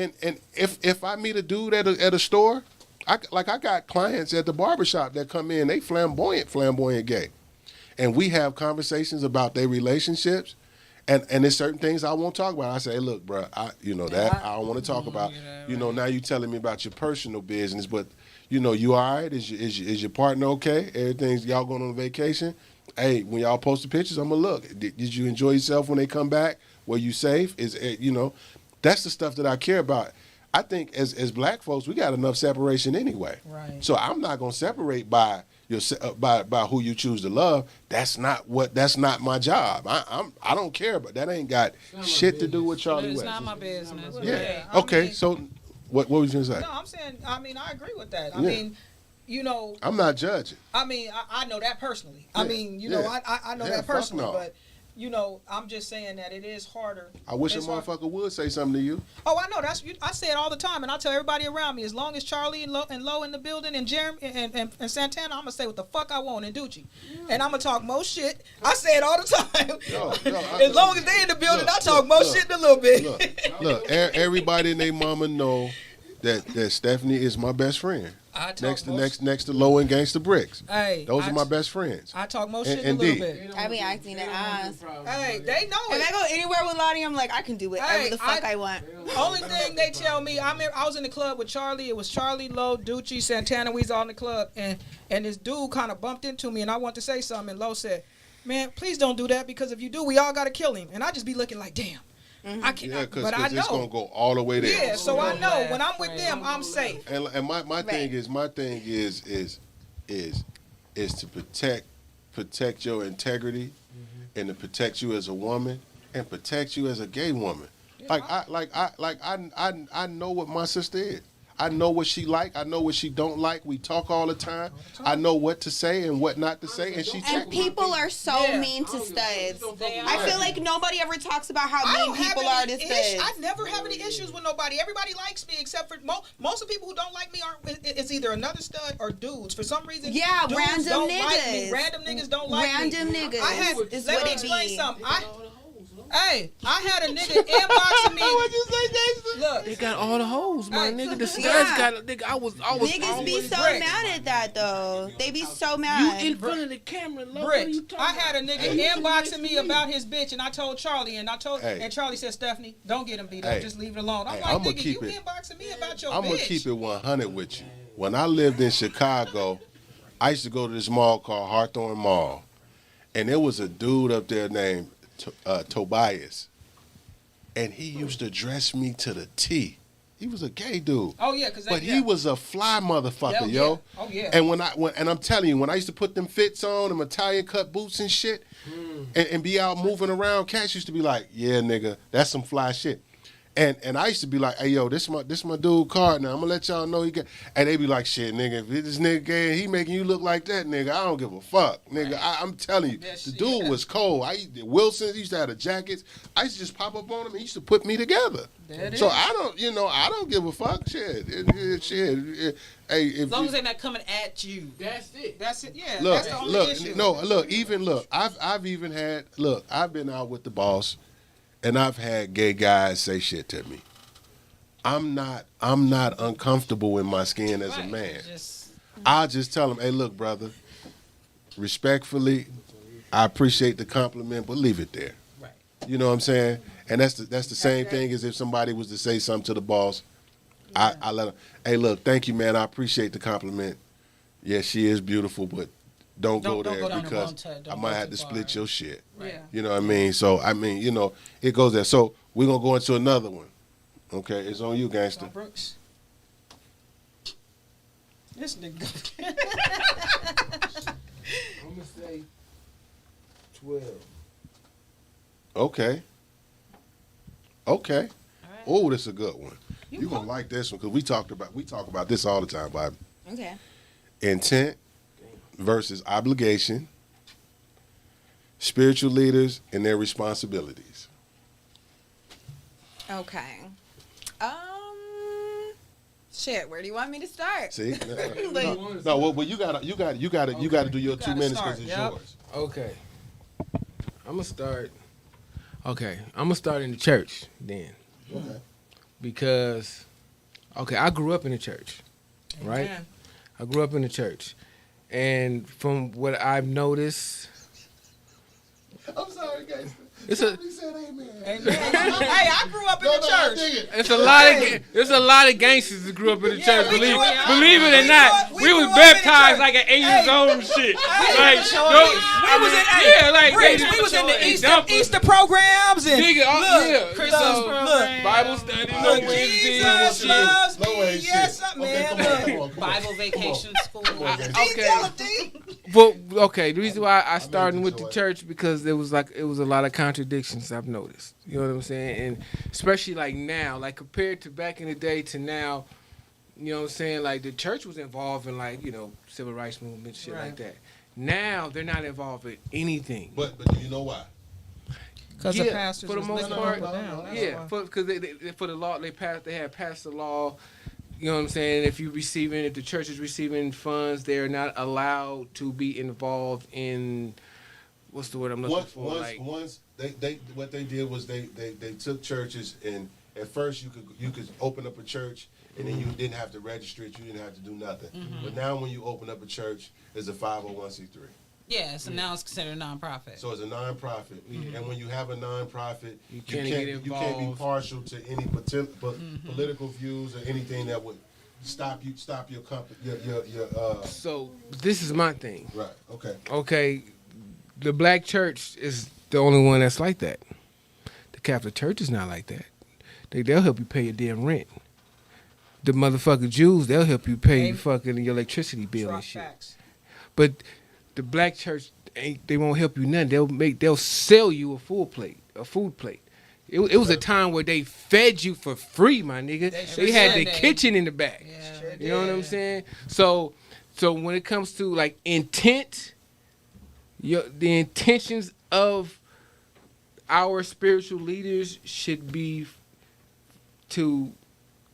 A: if I meet a dude at a store, I got clients at the barbershop that come in, they flamboyant gay. And we have conversations about their relationships, and there's certain things I won't talk about. I say, hey, look, bro, I don't want to talk about. Now you telling me about your personal business, but you all right? Is your partner okay? Everything's, y'all going on vacation? Hey, when y'all post the pictures, I'm gonna look. Did you enjoy yourself when they come back? Were you safe? That's the stuff that I care about. I think as black folks, we got enough separation anyway.
C: Right.
A: So I'm not gonna separate by who you choose to love. That's not my job. I don't care, but that ain't got shit to do with Charlie
D: It's
A: West.
D: not my business.
A: Yeah. Okay. So what was you gonna say?
C: No, I'm saying. I mean, I agree with that. I
A: Yeah.
C: mean,
A: I'm not judging.
C: I mean, I know that personally.
A: Yeah.
C: I mean,
A: Yeah.
C: I know
A: Yeah,
C: that
A: fuck
C: personally,
A: no.
C: but I'm just saying that it is harder.
A: I wish a
C: It's hard.
A: motherfucker would say something to you.
C: Oh, I know. I say it all the time, and I tell everybody around me. As long as Charlie and Lo in the building, and Jeremy and Santana, I'm gonna say what the fuck I want in Ducci, and I'm gonna talk most shit. I say it all the time. As long as they in the building, I talk most shit in a little bit.
A: Look, everybody and their mama know that Stephanie is my best friend. Next to Low and Gangsta Bricks.
C: Hey,
A: those are my best friends.
C: I talk most
A: And-
C: shit in a little
A: indeed.
C: bit.
H: I be acting their eyes.
C: Hey, they know it.
H: If I go anywhere with Lottie, I'm like, I can do whatever the fuck I want.
C: Only thing they tell me, I was in the club with Charlie. It was Charlie, Lo, Ducci, Santana. We was all in the club, and this dude kind of bumped into me, and I wanted to say something, and Lo said, "Man, please don't do that, because if you do, we all gotta kill him." And I just be looking like, damn. I can't.
A: Yeah, because
C: but I
A: it's gonna
C: know.
A: go all the way there.
C: Yeah, so I know when I'm with them, I'm safe.
A: And my thing is to protect your integrity, and to protect you as a woman, and protect you as a gay woman. I know what my sister is. I know what she like. I know what she don't like. We talk all the time. I know what to say and what not to say, and she
H: And people are so mean to studs. I feel like nobody ever talks about how
C: I
H: mean
C: don't have
H: people
C: any
H: are to studs.
C: I never have any issues with nobody. Everybody likes me except for most of the people who don't like me it's either another stud or dudes. For some reason,
H: Yeah,
C: dudes
H: random
C: don't
H: niggas.
C: like me. Random niggas don't like me.
H: Random niggas is
C: let
H: what
C: me
H: it
C: explain
H: be.
C: something. I had a nigga inboxing me.
B: What'd you
C: say, Jason? Look,
B: They got all the hoes, my nigga. The studs
H: Yeah.
B: got. Nigga, I was.
H: Niggas be so mad at that though. They be so mad.
B: You in front of the camera, Lo. What are
C: Brick,
B: you talking
C: I had a nigga inboxing me about his bitch, and I told Charlie, and and Charlie said, "Stephanie, don't get him beat up. Just leave it alone." I'm like,
A: I'ma
C: nigga,
A: keep
C: you
A: it-
C: inboxing me about your
A: I'm
C: bitch.
A: gonna keep it 100 with you. When I lived in Chicago, I used to go to this mall called Hawthorne Mall, and there was a dude up there named Tobias, and he used to dress me to the T. He was a gay dude.
C: Oh yeah,
A: but he was a fly motherfucker,
C: Hell
A: yo.
C: yeah. Oh yeah.
A: And and I'm telling you, when I used to put them fits on, them Italian cut boots and shit, and be out moving around, cats used to be like, "Yeah, nigga, that's some fly shit." And I used to be like, "Hey, yo, this my dude card now. I'm gonna let y'all know he got." And they be like, "Shit, nigga, if this nigga gay and he making you look like that, nigga, I don't give a fuck, nigga." I'm telling you, the dude was cold. Wilson, he used to have the jackets. I used to just pop up on him. He used to put me together. So I don't give a fuck. Shit. Hey,
D: as long as they're not coming at you.
B: That's it.
C: That's it. Yeah.
A: Look,
C: that's the only issue.
A: I've even had. Look, I've been out with the boss, and I've had gay guys say shit to me. I'm not uncomfortable in my skin as a man. I'll just tell them, hey, look, brother, respectfully, I appreciate the compliment, but leave it there.
D: Right.
A: You know what I'm saying? And that's the same thing as if somebody was to say something to the boss. I let them, hey, look, thank you, man. I appreciate the compliment. Yeah, she is beautiful, but don't go there because I might have to split your shit.
C: Right.
A: You know what I mean? So, I mean, it goes there. So, we're going to go into another one. Okay? It's on you, gangster.
C: Brooks. This nigga.
B: I'm gonna say 12.
A: Okay. Okay. Oh, this is a good one. You're going to like this one because we talk about this all the time, Bobby.
H: Okay.
A: Intent versus obligation, spiritual leaders and their responsibilities.
H: Okay. Shit, where do you want me to start?
A: See? No, well, you gotta do your 2 minutes because it's yours.
B: Okay. I'm gonna start in the church then.
A: Okay.
B: Because I grew up in the church. Right?
H: Amen.
B: I grew up in the church. And from what I've noticed,
A: I'm sorry, guys.
B: It's a
C: Hey, I grew up in the church.
B: There's a lot of gangsters that grew up in the church. Believe it or not, we was baptized like at 8 years old and shit.
C: We was in the Easter programs and
D: Christmas programs,
B: Bible study,
C: Jesus loves me. Yes, man.
D: Bible vacation school.
B: Well, okay. The reason why I started with the church because it was a lot of contradictions I've noticed. You know what I'm saying? And especially like now, like compared to back in the day to now, you know what I'm saying? Like the church was involved in civil rights movement, shit like that. Now they're not involved in anything.
A: But do you know why?
C: Because the pastors
B: for the most part, because for the law they had passed the law. You know what I'm saying? If the church is receiving funds, they're not allowed to be involved in what's the word I'm looking for?
A: Once what they did was they took churches and at first you could open up a church and then you didn't have to register it, you didn't have to do nothing. Mm-hmm. But now when you open up a church, it's a 501c3.
D: Yeah, so now it's considered a nonprofit.
A: So it's a nonprofit, and when you have a nonprofit, you can't be partial to any political views or anything that would stop your company.
B: So this is my thing.
A: Right. Okay.
B: Okay, the black church is the only one that's like that. The Catholic Church is not like that. They'll help you pay your damn rent. The motherfucking Jews, they'll help you pay fucking your electricity bill and shit. But the black church they won't help you nothing. They'll sell you a food plate. It was a time where they fed you for free, my nigga. They had the kitchen in the back.
C: Yeah.
B: You know what I'm saying? So when it comes to like intent, the intentions of our spiritual leaders should be to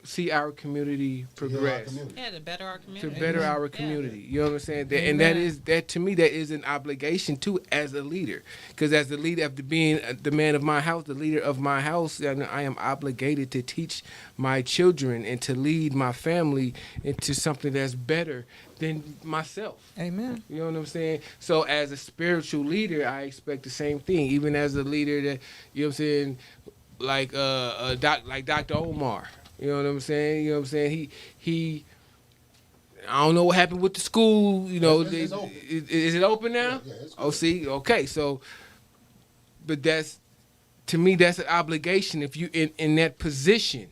B: see our community progress.
D: Yeah, to better our community.
B: To better our community. You know what I'm saying? And that to me, that is an obligation too as a leader. Because as the leader, after being the man of my house, the leader of my house, I am obligated to teach my children and to lead my family into something that's better than myself.
C: Amen.
B: You know what I'm saying? So as a spiritual leader, I expect the same thing. Even as a leader that, you know what I'm saying, like Dr. Omar. You know what I'm saying? You know what I'm saying? He I don't know what happened with the school. You know, is it open now?
A: Yeah, it's
B: oh, see, okay. So, but to me, that's an obligation. If you in that position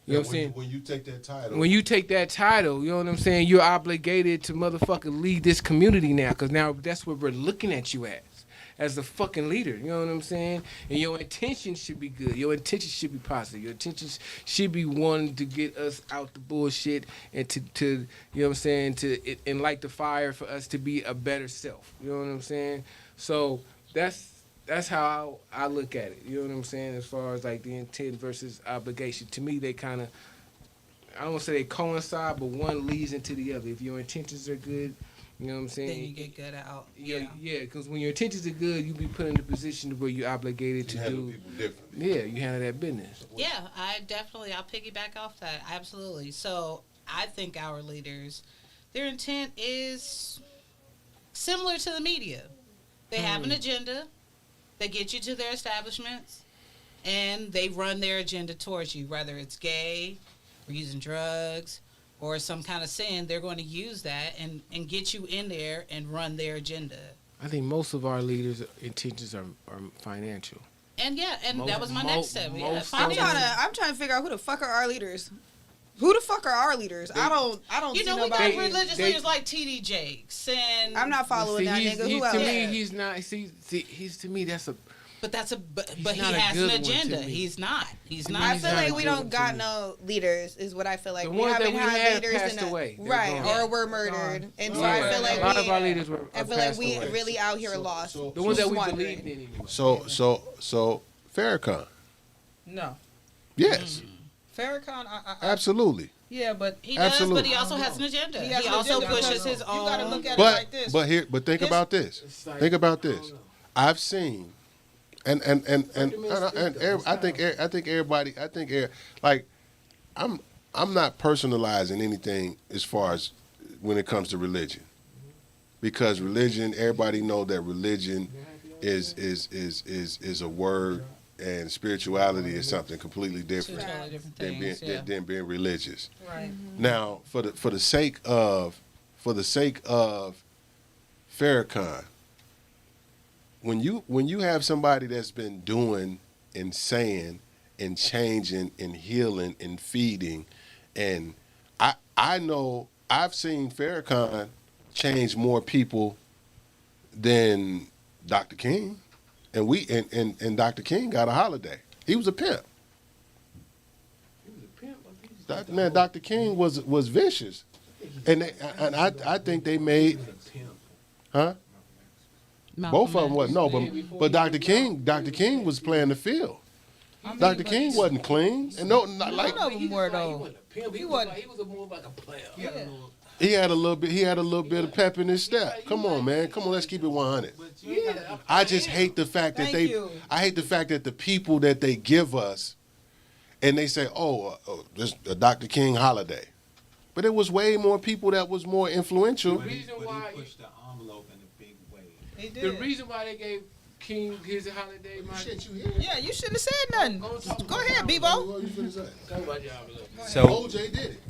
B: You know what I'm saying?
A: When you take that title.
B: When you take that title, you know what I'm saying? You're obligated to motherfucking lead this community now, because now that's what we're looking at you as the fucking leader. You know what I'm saying? And your intentions should be good. Your intentions should be positive. Your intentions should be wanting to get us out the bullshit and to you know what I'm saying, and light the fire for us to be a better self. You know what I'm saying? So that's how I look at it. You know what I'm saying? As far as like the intent versus obligation. To me, they kind of, I don't want to say they coincide, but one leads into the other. If your intentions are good, you know what I'm saying?
D: Then you get good out.
B: Yeah, because when your intentions are good, you be put in a position where you're obligated to do. Yeah, you handle that business.
D: Yeah, I'll piggyback off that. Absolutely. So I think our leaders, their intent is similar to the media. They have an agenda. They get you to their establishments, and they run their agenda towards you, whether it's gay or using drugs or some kind of sin. They're going to use that and get you in there and run their agenda.
B: I think most of our leaders' intentions are financial.
D: And that was my next step.
H: I'm trying to figure out who the fuck are our leaders. Who the fuck are our leaders? I don't.
D: You know, we got religious leaders like T.D. Jakes, and
H: I'm not following that nigga. Who else?
B: To me, he's not. He's to me. That's a.
D: But he has an agenda. He's not.
H: I feel like we don't got no leaders. Is what I feel like.
B: The ones that we had passed
H: in
B: away,
H: right? Or were murdered, and so I feel like
B: a lot of our leaders were.
H: I feel like we really out here lost.
B: The ones that we believed in.
A: So Farrakhan.
C: No.
A: Yes.
C: Farrakhan,
A: absolutely.
C: Yeah, but
D: he does. Absolutely. But he also has an agenda. He also pushes his own.
C: You gotta look at it like this.
A: But think about this. Think about this. I've seen, and I think everybody. Like, I'm not personalizing anything as far as when it comes to religion, because religion, everybody know that religion is a word. And spirituality is something completely different than being religious.
C: Right.
A: Now, for the sake of Farrakhan, when you have somebody that's been doing and saying and changing and healing and feeding, and I know I've seen Farrakhan change more people than Dr. King. And Dr. King got a holiday. He was a pimp. Dr. King was vicious, and I think they made, both of them wasn't. But Dr. King was playing the field. Dr. King wasn't clean, and none
C: of them were though.
B: He was more like a player.
A: He had a little bit of pep in his step. Come on, man. Come on, let's keep it 100. I just hate the fact that I hate the fact that the people that they give us, and they say, this a Dr. King holiday, but it was way more people that was more influential.
B: The reason why
P: he pushed the envelope in a big way.
C: He did.
B: The reason why they gave King his holiday,
C: yeah, you shouldn't have said nothing. Go ahead, Bebo.
P: So
A: OJ did it.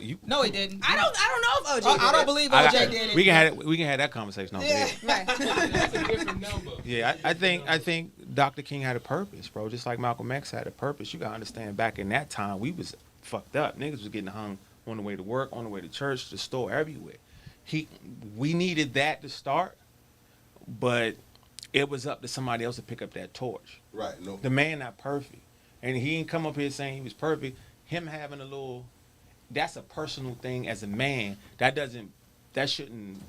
P: You?
C: No, he didn't.
H: I don't know if OJ.
C: I don't believe OJ did it.
P: We can have that conversation over there.
C: Right.
B: That's a different number.
P: Yeah, I think Dr. King had a purpose, bro. Just like Malcolm X had a purpose. You gotta understand, back in that time, we was fucked up. Niggas was getting hung on the way to work, on the way to church, the store, everywhere. We needed that to start, but it was up to somebody else to pick up that torch.
A: Right. No.
P: The man not perfect, and he didn't come up here saying he was perfect. Him having a little, that's a personal thing as a man. That shouldn't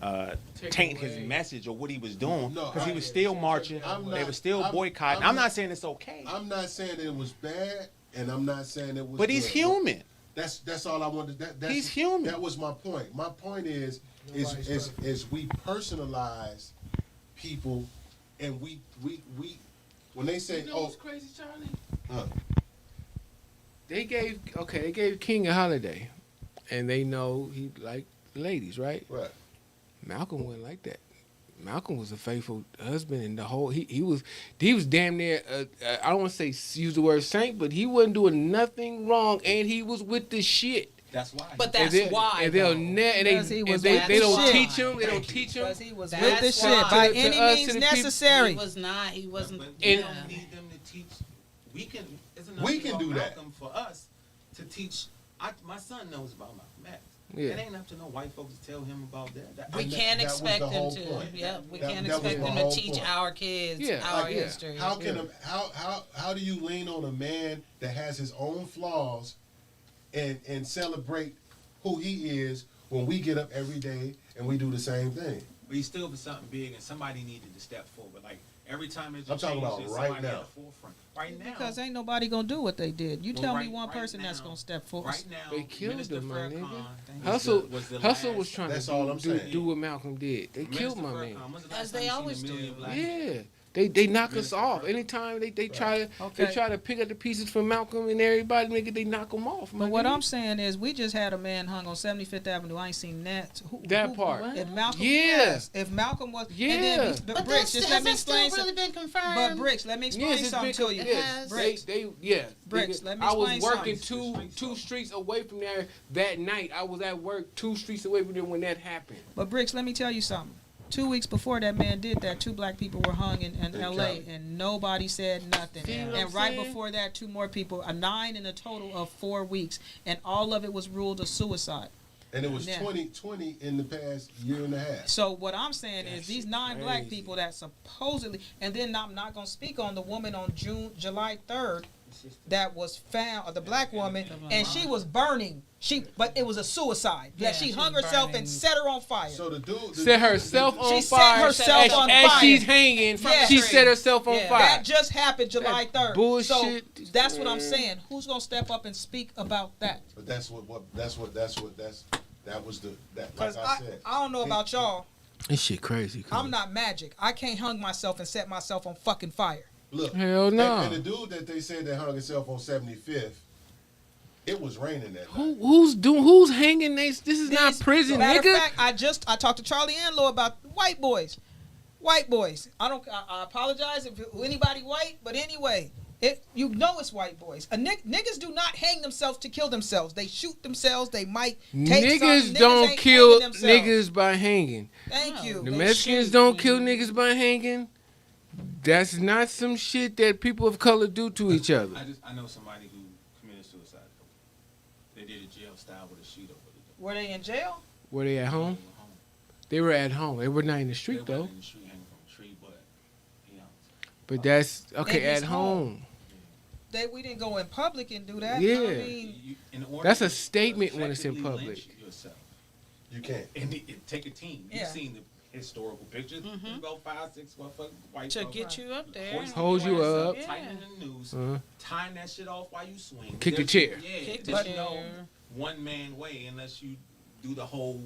P: taint his message or what he was doing, because he was still marching. They were still boycotting. I'm not saying it's okay.
A: I'm not saying it was bad, and I'm not saying it was.
P: But he's human.
A: That's all I wanted.
P: He's human.
A: That was my point. My point is we personalize people, and we when they say,
B: what's crazy, Charlie? They gave King a holiday, and they know he liked ladies, right?
A: Right.
B: Malcolm wasn't like that. Malcolm was a faithful husband, and the whole he was damn near I don't want to say use the word saint, but he wasn't doing nothing wrong, and he was with the shit.
P: That's why.
D: But that's why.
B: And they don't teach him. They don't teach him.
C: Because he was with the shit by any means necessary.
D: He was not. He wasn't.
P: We don't need them to teach. We can do that for us
Q: to teach. My son knows about Malcolm X.
B: Yeah.
Q: It ain't up to no white folks to tell him about that.
D: We can't expect them to. Yep, we can't expect them to teach our kids our history.
A: How can how do you lean on a man that has his own flaws and celebrate who he is when we get up every day and we do the same thing?
Q: But he stood for something big, and somebody needed to step forward. Like every time it's
A: I'm talking about right
Q: somebody
A: now.
Q: at the forefront. Right now,
C: Because ain't nobody gonna do what they did. You tell me one person that's gonna step forward.
Q: Right now,
B: They killed
Q: Minister
B: him, my nigga.
Q: Farrakhan
B: Hustle
Q: was
B: was trying
A: That's
B: to
A: all I'm
B: do
A: saying.
B: what Malcolm did. They killed my man.
D: As they always do.
B: Yeah. They knock us off. Anytime they try to pick up the pieces from Malcolm and everybody, nigga, they knock them off.
C: But what I'm saying is, we just had a man hung on 75th Avenue. I ain't seen that.
B: Part.
C: If Malcolm, if Malcolm was,
B: yeah.
C: And then,
D: But
C: Bricks,
D: that's,
C: just let me
D: has that
C: explain.
D: still really been confirmed?
C: But Bricks, let me explain something to you. Bricks,
B: Bricks,
C: let me
B: I was
C: explain
B: working
C: something.
B: two streets away from there that night. I was at work 2 streets away from there when that happened.
C: But Bricks, let me tell you something. 2 weeks before that man did that, 2 black people were hung in L.A. and nobody said nothing. And right before that, 2 more people, 9 in a total of 4 weeks, and all of it was ruled a suicide.
A: And it was 20 in the past year and a half.
C: So what I'm saying is these 9 black people that supposedly, and then I'm not going to speak on the woman on July 3rd that was found, the black woman, and she was burning. But it was a suicide.
D: Yeah,
C: she hung
D: was
C: herself
D: burning.
C: and set her on fire.
A: So the dude
B: Set herself on
C: she
B: fire.
C: set herself on
B: as
C: fire.
B: she's hanging, she set herself on fire.
C: That just happened July 3rd.
B: Bullshit.
C: So that's what I'm saying. Who's gonna step up and speak about that?
A: But that was the like
C: Because
A: I said.
C: I don't know about y'all.
B: This shit crazy.
C: I'm not magic. I can't hung myself and set myself on fucking fire.
A: Look,
B: hell no.
A: And the dude that they said that hung himself on 75th, it was raining that night.
B: Who's hanging? This is not prison,
C: Matter
B: nigga.
C: of fact, I talked to Charlie Anlow about white boys. White boys. I apologize if anybody white, but anyway, you know it's white boys. Niggas do not hang themselves to kill themselves. They shoot themselves. They might take
B: Niggas
C: some.
B: don't
C: ain't
B: kill
C: hanging themselves.
B: niggas by hanging.
C: Thank you.
B: The Mexicans don't kill niggas by hanging. That's not some shit that people of color do to each other.
Q: I know somebody who committed suicide. They did it jail style with a sheet over it.
C: Were they in jail?
B: Were they at home? They were at home. They were not in the street though.
Q: In the street hanging from a tree, but you know.
B: But that's okay
C: In his
B: at home.
C: We didn't go in public and do that.
B: Yeah.
C: I mean,
B: That's a statement when it's in
Q: effectively
B: public.
Q: lynch yourself.
A: You can't.
Q: And take a team.
C: Yeah.
Q: You've seen the historical pictures. About 5, 6 motherfucking white
D: To
Q: folks.
D: get you up there.
B: Hold you up.
Q: Tightening the noose. Tying that shit off while you swing.
B: Kick the chair.
Q: Yeah.
D: Kick the
Q: There's
D: chair.
Q: no one man way unless you do the whole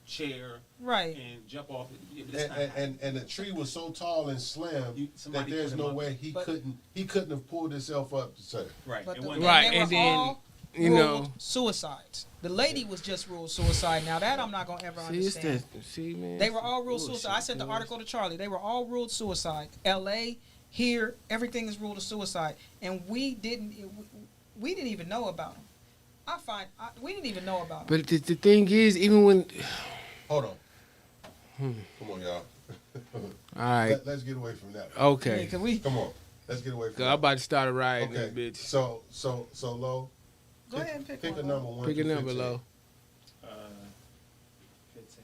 Q: chair.
C: Right.
Q: And jump off it. Yeah, but that's not happening.
A: And the tree was so tall and slim that
Q: somebody
A: there's
Q: put him
A: no
Q: up.
A: way he couldn't have pulled himself up to say.
Q: Right.
C: But
Q: It
C: the,
Q: wasn't-
B: Right,
C: they were
B: and then,
C: all
B: you know-
C: ruled suicides. The lady was just ruled suicide. Now that I'm not gonna ever understand.
B: Man.
C: They were all ruled suicide. I sent the article to Charlie. They were all ruled suicide. L.A. here, everything is ruled a suicide, and we didn't even know about them. We didn't even know about them.
B: But the thing is, even when
A: Hold on. Come on, y'all.
B: all right,
A: Let's get away from that.
B: okay.
A: Come on. Let's get away from
B: I'm
A: that.
B: about to start a riot,
A: Okay.
B: bitch.
A: So Lo.
C: Go ahead and pick
A: a
C: one.
A: number 1
B: Pick a
A: to
B: number,
A: 15.
B: Lo.
Q: 15.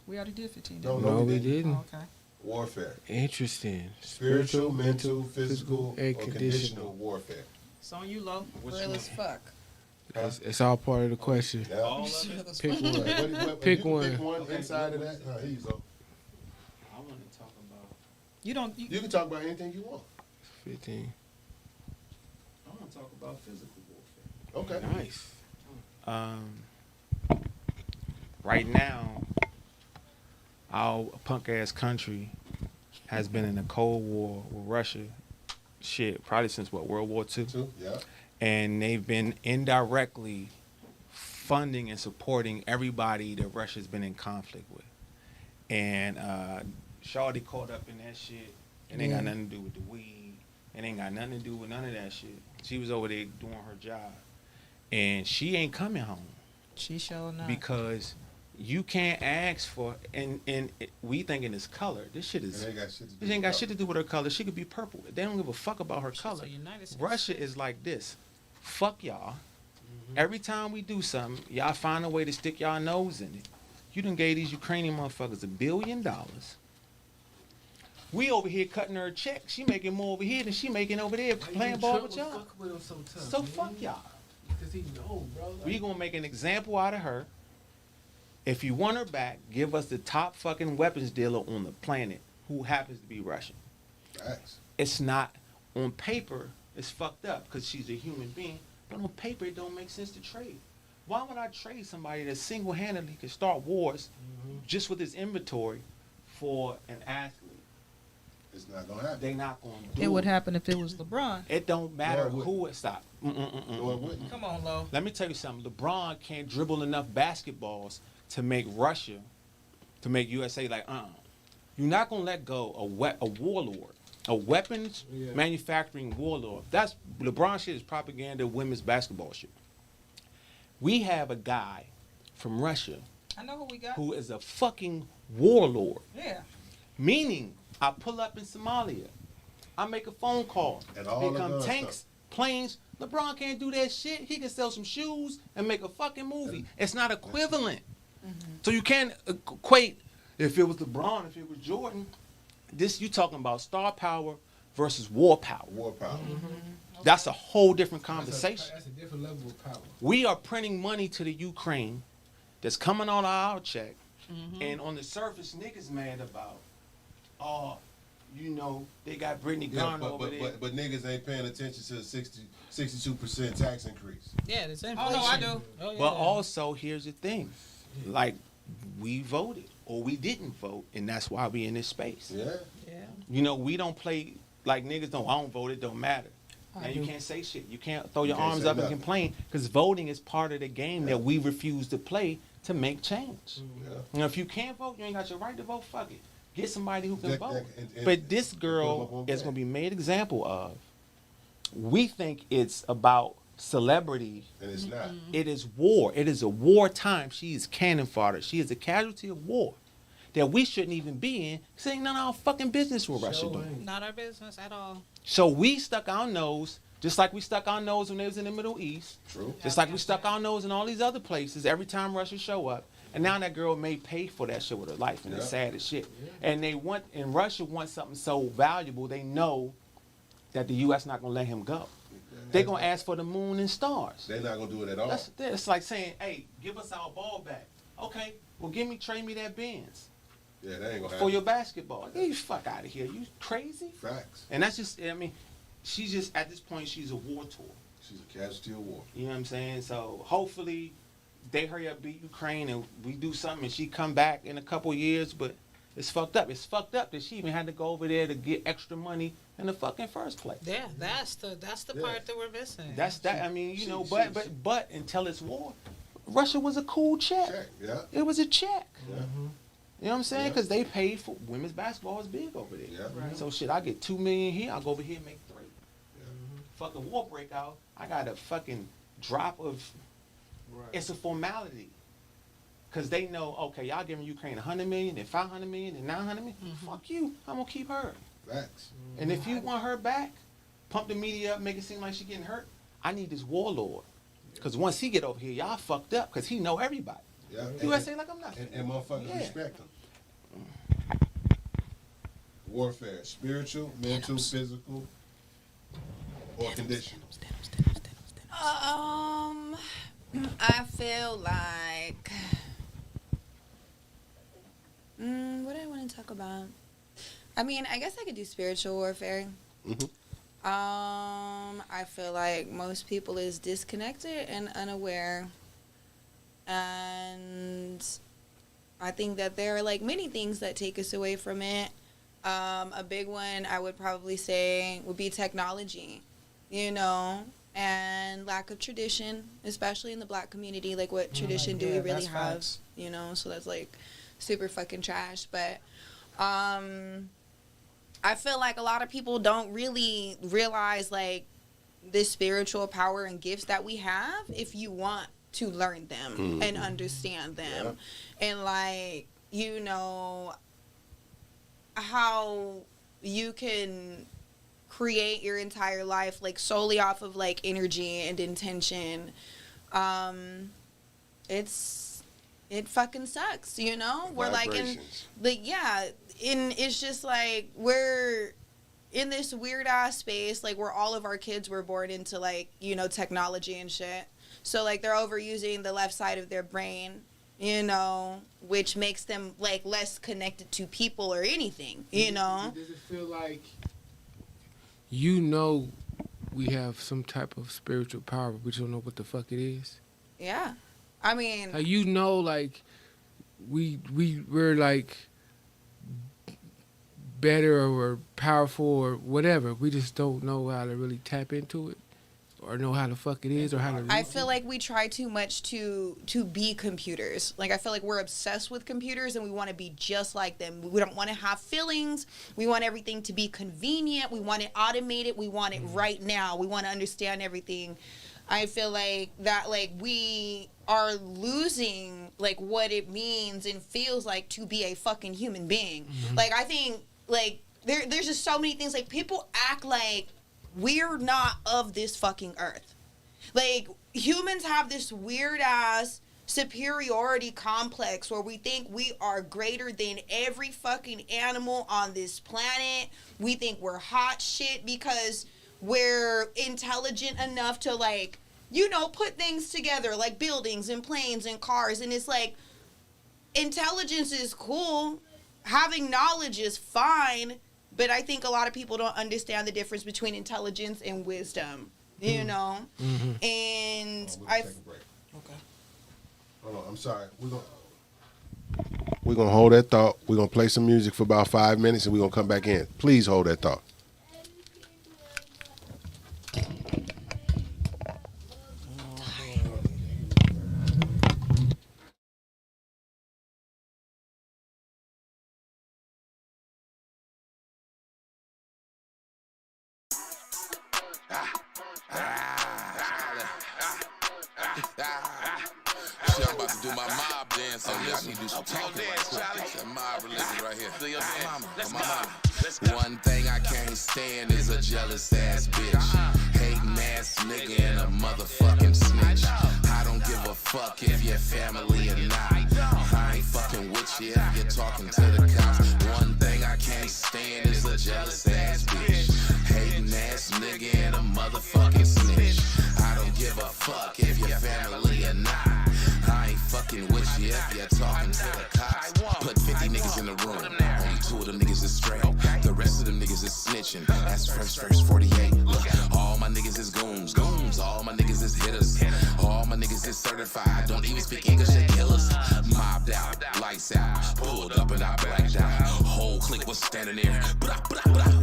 C: We already did 15.
A: No,
C: didn't
B: No, we didn't.
C: Oh, okay.
A: Warfare.
B: Interesting.
A: Spiritual, mental, physical,
B: and
A: or
B: conditional.
A: conditional warfare.
C: It's on you, Lo.
H: Real as fuck.
B: It's all part of the question.
A: Yeah.
Q: All of it.
B: Pick one.
A: Pick
B: Pick one.
A: Pick one
Q: Okay.
A: inside of that. Here you go.
Q: I want to talk about.
C: You don't.
A: You can talk about anything you want.
B: 15.
Q: I want to talk about physical warfare.
A: Okay.
B: Nice.
P: Right now, our punk ass country has been in a Cold War with Russia, shit, probably since World War II.
A: Yeah.
P: And they've been indirectly funding and supporting everybody that Russia's been in conflict with. And Shawty caught up in that shit. It ain't got nothing to do with the weed. It ain't got nothing to do with none of that shit. She was over there doing her job. And she ain't coming home.
C: She showed not.
P: Because you can't ask for, and we thinking it's color. This shit is, this ain't got shit to do with her color. She could be purple. They don't give a fuck about her color. Russia is like this. Fuck y'all. Every time we do something, y'all find a way to stick y'all nose in it. You done gave these Ukrainian motherfuckers $1 billion. We over here cutting her a check. She making more over here than she making over there playing ball with y'all. So fuck y'all.
B: Because he know, bro.
P: We gonna make an example out of her. If you want her back, give us the top fucking weapons dealer on the planet who happens to be Russian.
A: Facts.
P: It's not on paper. It's fucked up because she's a human being. But on paper, it don't make sense to trade. Why would I trade somebody that single-handedly can start wars just with his inventory for an athlete?
A: It's not gonna happen.
P: They not gonna do
C: It would happen if it was LeBron.
P: It don't matter
A: No, it
P: who it stop.
A: No, it wouldn't.
C: Come on, Lo.
P: Let me tell you something. LeBron can't dribble enough basketballs to make Russia, to make USA like, You're not gonna let go a warlord, a weapons manufacturing warlord. That's LeBron shit is propaganda women's basketball shit. We have a guy from Russia
C: I know who we got.
P: who is a fucking warlord.
C: Yeah.
P: Meaning, I pull up in Somalia, I make a phone call,
A: And all
P: here
A: the
P: come
A: gun
P: tanks,
A: stuff.
P: planes. LeBron can't do that shit. He can sell some shoes and make a fucking movie. It's not equivalent. So you can't equate if it was LeBron, if it was Jordan. This you talking about star power versus war power.
A: War power.
P: That's a whole different conversation.
B: That's a different level of power.
P: We are printing money to the Ukraine that's coming on our check. And on the surface, niggas mad about, they got Brittany Garner over there.
A: But niggas ain't paying attention to the 62% tax increase.
D: Yeah, there's inflation.
C: Oh, no, I do.
D: Oh, yeah.
P: But also, here's the thing. Like, we voted or we didn't vote, and that's why we in this space.
A: Yeah.
P: We don't play like niggas don't, I don't vote, it don't matter. And you can't say shit. You can't throw your arms up and complain because voting is part of the game that we refuse to play to make change. If you can't vote, you ain't got your right to vote, fuck it. Get somebody who can vote. But this girl is going to be made example of. We think it's about celebrity.
A: And it's not.
P: It is war. It is a wartime. She is cannon fodder. She is a casualty of war that we shouldn't even be in because ain't none of our fucking business what Russia doing.
D: Not our business at all.
P: So we stuck our nose, just like we stuck our nose when they was in the Middle East.
A: True.
P: Just like we stuck our nose in all these other places every time Russia show up. And now that girl may pay for that shit with her life, and it's sad as shit. And Russia wants something so valuable, they know that the U.S. not gonna let him go. They're gonna ask for the moon and stars.
A: They're not gonna do it at all.
P: It's like saying, hey, give us our ball back. Okay, well trade me that Benz.
A: Yeah, that ain't gonna happen.
P: For your basketball. Get you fuck out of here. You crazy?
A: Facts.
P: And that's just, she's just, at this point, she's a war tool.
A: She's a casualty of war.
P: You know what I'm saying? So hopefully they hurry up, beat Ukraine, and we do something, and she come back in a couple years, but it's fucked up. It's fucked up that she even had to go over there to get extra money in the fucking first place.
D: Yeah, that's the part that we're missing.
P: That's that. But until it's war, Russia was a cool check.
A: Yeah.
P: It was a check.
A: Yeah.
P: You know what I'm saying? Because they paid for women's basketball is big over there.
A: Yeah.
C: Right.
P: So shit, I get $2 million here. I'll go over here and make $3 million. Fucking war break out. I got a fucking drop of. It's a formality. Because they know, okay, y'all giving Ukraine $100 million, and $500 million, and $900 million. Fuck you. I'm gonna keep her.
A: Facts.
P: And if you want her back, pump the media up, make it seem like she getting hurt. I need this warlord. Because once he get over here, y'all fucked up. Because he know everybody.
A: Yeah.
P: USA like I'm nothing.
A: And motherfuckers respect him. Warfare, spiritual, mental, physical, or conditional.
H: I feel like what do I want to talk about? I mean, I guess I could do spiritual warfare. I feel like most people is disconnected and unaware, and I think that there are like many things that take us away from it. A big one I would probably say would be technology, and lack of tradition, especially in the Black community. Like, what tradition do we really have?
C: Facts.
H: So that's like super fucking trash. But I feel like a lot of people don't really realize like the spiritual power and gifts that we have if you want to learn them and understand them. And like, how you can create your entire life like solely off of like energy and intention, It fucking sucks, you know? We're like in, like, yeah, it's just like we're in this weird ass space, like where all of our kids were born into, like, you know, technology and shit. So like they're overusing the left side of their brain, you know, which makes them like less connected to people or anything, you know?
B: Does it feel like, you know, we have some type of spiritual power, but we don't know what the fuck it is?
H: Yeah. I mean,
B: you know, like we're like better or powerful or whatever. We just don't know how to really tap into it or know how the fuck it is or how to.
H: I feel like we try too much to be computers. Like I feel like we're obsessed with computers and we want to be just like them. We don't want to have feelings. We want everything to be convenient. We want it automated. We want it right now. We want to understand everything. I feel like that, like, we are losing, like, what it means and feels like to be a fucking human being. Mm-hmm. Like, I think, like, there's just so many things. Like, people act like we're not of this fucking earth. Like, humans have this weird-ass superiority complex where we think we are greater than every fucking animal on this planet. We think we're hot shit because we're intelligent enough to, like, you know, put things together, like buildings and planes and cars. And it's like, intelligence is cool. Having knowledge is fine. But I think a lot of people don't understand the difference between intelligence and wisdom, you know? Mm-hmm. And
A: take a break. Okay. Hold on, I'm sorry. We're gonna hold that thought. We're gonna play some music for about 5 minutes and we're gonna come back in. Please hold that thought.
R: I'm about to do my mob dance on this. I need to do some talking right quick. That mob religion right here. My mama. One thing I can't stand is a jealous ass bitch. Hating ass nigga and a motherfucking snitch. I don't give a fuck if you're family or not. I ain't fucking with you if you're talking to the cops. One thing I can't stand is a jealous ass bitch. Hating ass nigga and a motherfucking snitch. I don't give a fuck if you're family or not. I ain't fucking with you if you're talking to the cops. Put 50 niggas in the room. Only 2 of them niggas is straight. The rest of them niggas is snitching. That's first 48. Look, all my niggas is goons. All my niggas is hitters. All my niggas is certified. Don't even speak English, they killers. Mobbed out, lights out. Pulled up and I blacked out. Whole clique was standing there.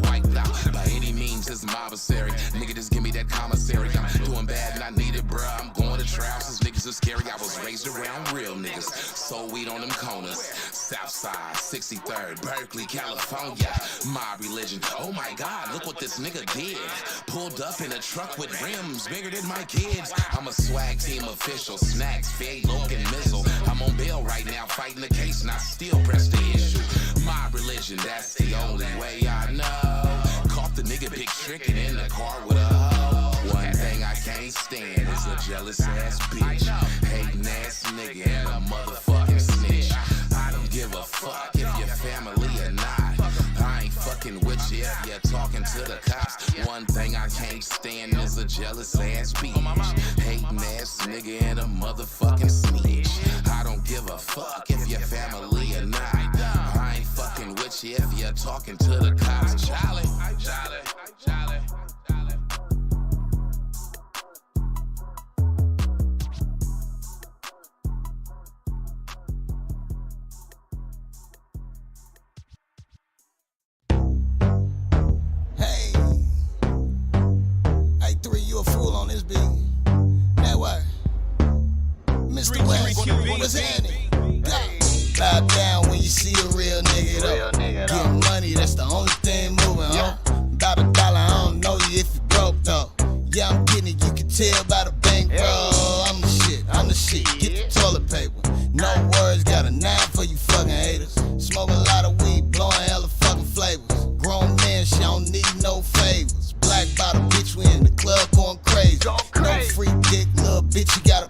R: Wiped out. By any means, it's my adversary. Nigga, just give me that commissary. I'm doing bad and I need it, bruh. I'm going to trial since niggas are scary. I was raised around real niggas. Sold weed on them corners. Southside, 63rd, Berkeley, California. My religion. Oh my God, look what this nigga did. Pulled up in a truck with rims bigger than my kids. I'm a swag team official. Snacks, fade, Logan, missile. I'm on bail right now fighting the case and I still press the issue. My religion, that's the only way I know. Caught the nigga big tricking in the car with a hoe. One thing I can't stand is a jealous ass bitch. Hating ass nigga and a motherfucking snitch. I don't give a fuck if you're family or not. I ain't fucking with you if you're talking to the cops. One thing I can't stand is a jealous ass bitch. Hating ass nigga and a motherfucking snitch. I don't give a fuck if you're family or not. I ain't fucking with you if you're talking to the cops. Charlie.
S: You a fool on this beat. That what? Mr. West, what's happening? Bow down when you see a real nigga though. Getting money, that's the only thing moving, huh? About $1, I don't know you if you broke though. Yeah, I'm getting it, you can tell by the bankroll. I'm the shit, get the toilet paper. No words, got a 9 for you fucking haters. Smoke a lot of weed, blowing hella fucking flavors. Grown man, she don't need no favors. Black bottle bitch, we in the club going crazy. No free dick, little bitch, you gotta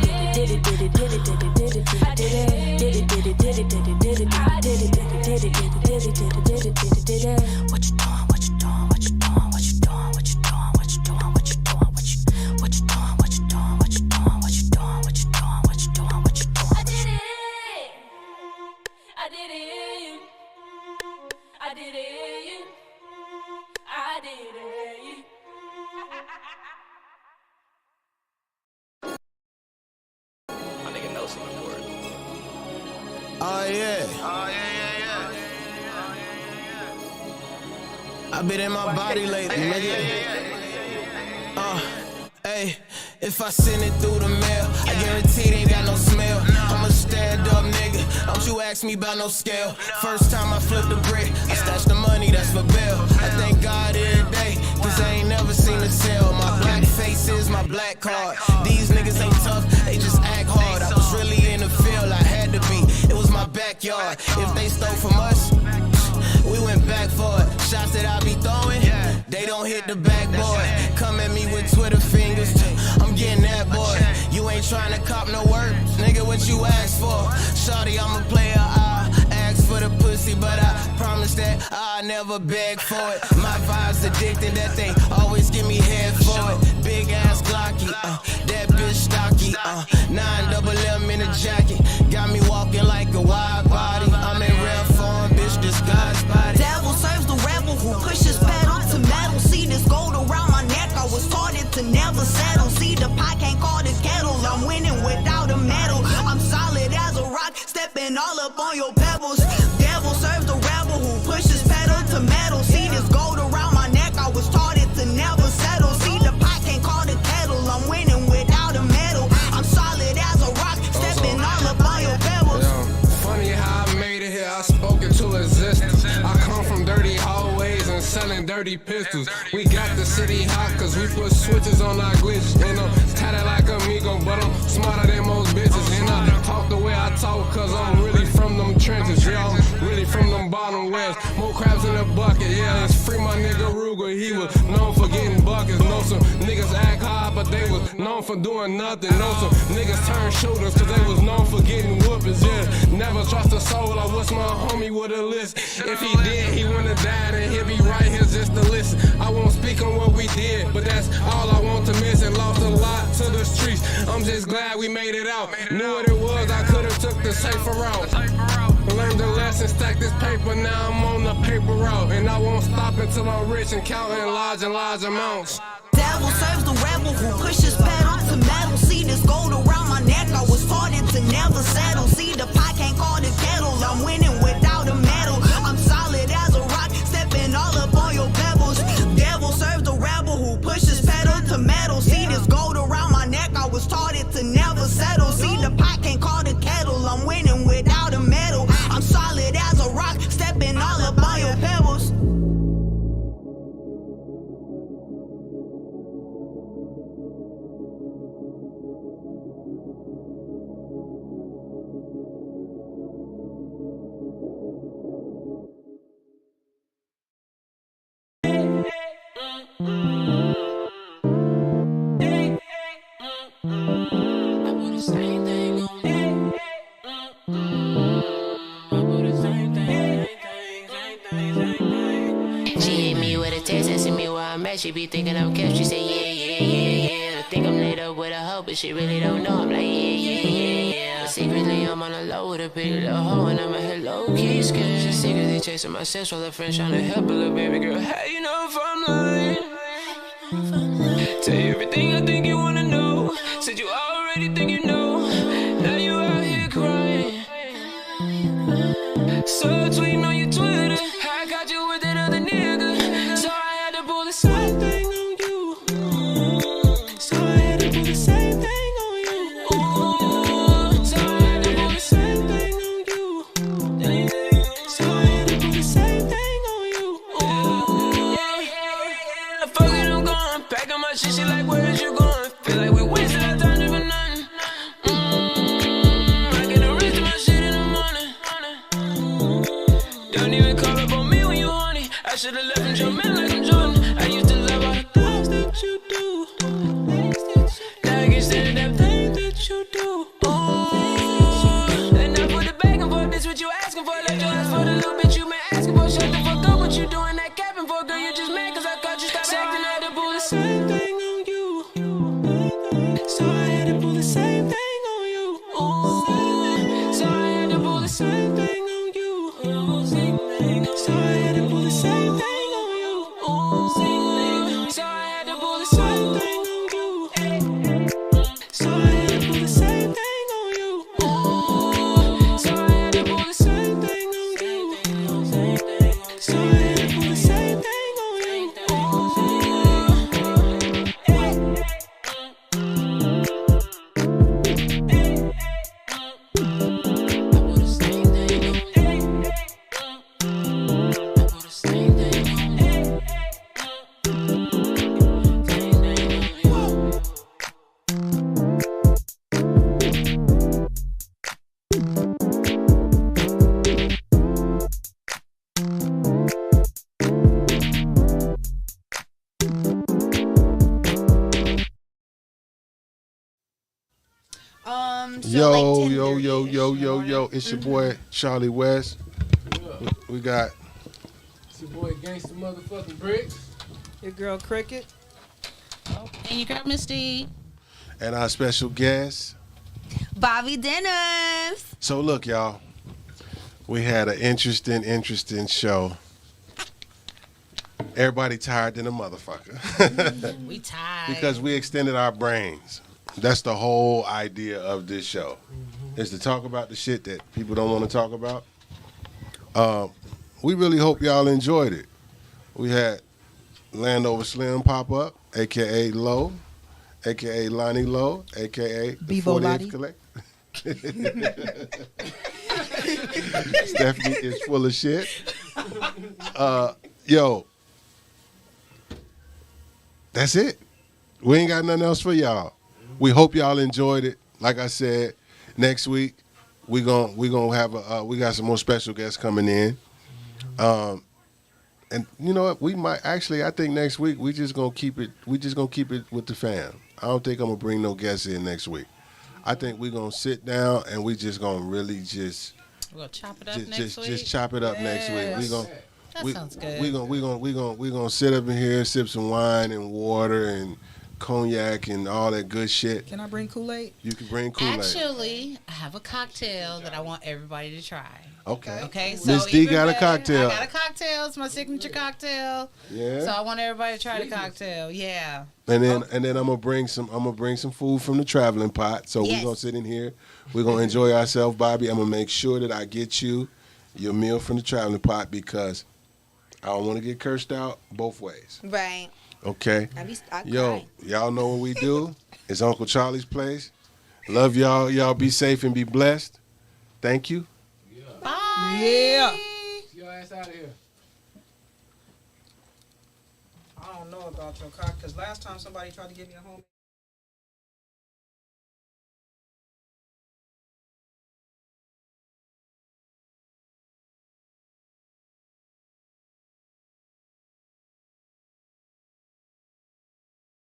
O: Oh yeah. I been in my body lately, nigga. Hey, if I send it through the mail, I guarantee it ain't got no smell. I'm a stand up nigga, don't you ask me about no scale. First time I flipped the brick, I stashed the money, that's for bail. I thank God every day, cause I ain't never seen a tell. My black face is my black card. These niggas ain't tough, they just act hard. I was really in the field, I had to be. It was my backyard. If they stole from us, we went back for it. Shots that I be throwing, they don't hit the backboard. Come at me with Twitter fingers, I'm getting that boy. You ain't trying to cop no work, nigga, what you ask for? Shawty, I'm a player, I ask for the pussy, but I promise that I never beg for it. My vibe's addicted that they always give me head for it. Big ass Glocky, that bitch stocky, 9 double M in a jacket. Got me
T: stepping all up on your pebbles. Devil serves the rebel who pushes pedal to metal. See this gold around my neck, I was taught it to never settle. See the pot can't call the kettle, I'm winning without a medal. I'm solid as a rock, stepping all up on your pebbles.
O: Funny how I made it here, I spoke into existence. I come from dirty hallways and selling dirty pistols. We got the city hot cause we put switches on our glitches. And I'm tatted like amigo, but I'm smarter than most bitches. And I talk the way I talk cause I'm really from them trenches. Yeah, I'm really from them bottom wells. More crabs in the bucket, yeah, let's free my nigga Ruger. He was known for getting buckets. Know some niggas act hard, but they was known for doing nothing. Know some niggas turn shooters cause they was known for getting whoopings. Yeah, never trust a soul. I wish my homie with a list. If he did, he wouldn't have died and he'll be right here just to listen. I won't speak on what we did, but that's all I want to miss. And lost a lot to the streets. I'm just glad we made it out. Knew what it was, I could've took the safer route. Learned the lesson, stack this paper, now I'm on the paper route. And I won't stop until I'm rich and counting large and large amounts.
T: Devil serves the rebel who pushes pedal to metal. See this gold around my neck, I was taught it to never settle. See the pot can't call the kettle, I'm winning without a medal. I'm solid as a rock, stepping all up on your pebbles. Devil serves the rebel who pushes pedal to metal. See this gold around my neck, I was taught it to never settle. See the pot can't call the kettle, I'm winning without a medal. I'm solid as a rock, stepping all up on your pebbles.
U: She be thinking I'm kept, she say yeah. I think I'm laid up with a hoe, but she really don't know. I'm like yeah. But secretly I'm on a low with a pretty little hoe, and I'm a hell low-key scared. She secretly chasing my sense while her friends trying to help a little baby girl. Hey, you know if I'm lying, tell you everything I think you wanna know. Said you already think you know, now you out here crying. So tweeting on your Twitter, I got you with that other nigga, so I had to pull the same thing on you. So I had to pull the same thing on you. So I had to pull the same thing on you. So I had to pull the same thing on you. Fuck it, I'm gone. Pack up my shit, she like, where is you going? Feel like we wasted our time doing nothing. I get arrested to my shit in the morning. Don't even call up on me when you horny. I should've left and jumped in like I'm Jordan. I used to love all the things that you do. Now I can't stand that thing that you do. And I put it back and forth, this what you asking for. Left your ass for the little bitch you been asking for. Shut the fuck up, what you doing that capping for? Girl, you just mad cause I caught you stop acting. I had to pull the same thing on you. So I had to pull the same thing on you. So I had to pull the same thing on you. So I had to pull the same thing on you. So I had to pull the same thing on you. So I had to pull the same thing on you. So I had to pull the same thing on you. So I had to pull the same thing on you.
A: Yo, it's your boy Charlie West. We got
B: It's your boy Gangsta motherfucking Bricks.
C: Your girl Cricket.
D: And your girl Misty.
A: and our special guest,
H: Bobby Dennis.
A: So look, y'all, we had an interesting show. Everybody tired than a motherfucker.
D: We tired.
A: Because we extended our brains. That's the whole idea of this show, is to talk about the shit that people don't want to talk about. We really hope y'all enjoyed it. We had Landover Slim pop up, a.k.a. Low, a.k.a. Lonnie Low, a.k.a. the
D: Bevo
A: 40th
D: Lottie.
A: Collect. Stephanie is full of shit. Yo, that's it. We ain't got nothing else for y'all. We hope y'all enjoyed it. Like I said, next week we gonna have we got some more special guests coming in. And you know what? We might actually. I think next week we just gonna keep it. We just gonna keep it with the fam. I don't think I'm gonna bring no guests in next week. I think we're gonna sit down and we just gonna really just.
D: We're gonna chop it up next week.
A: Just chop it up next week. We gonna.
D: That sounds good.
A: We gonna sit up in here, sip some wine and water and cognac and all that good shit.
C: Can I bring Kool-Aid?
A: You can bring Kool-Aid.
D: Actually, I have a cocktail that I want everybody to try.
A: Okay.
D: Okay. So
A: Miss D
D: even
A: got a
D: better,
A: cocktail.
D: I got a cocktail. It's my signature cocktail.
A: Yeah.
D: So I want everybody to try the cocktail. Yeah.
A: And then I'm gonna bring some food from the traveling pot. So
D: Yes.
A: we're gonna sit in here. We're gonna enjoy ourselves, Bobby. I'm gonna make sure that I get you your meal from the traveling pot because I don't want to get cursed out both ways.
H: Right.
A: Okay.
H: I
A: Yo,
H: cry.
A: y'all know what we do. It's Uncle Charlie's place. Love y'all. Y'all be safe and be blessed. Thank you.
D: Bye.
C: Yeah.
B: Your ass out of here.
C: I don't know about your cock, because last time somebody tried to give me a home.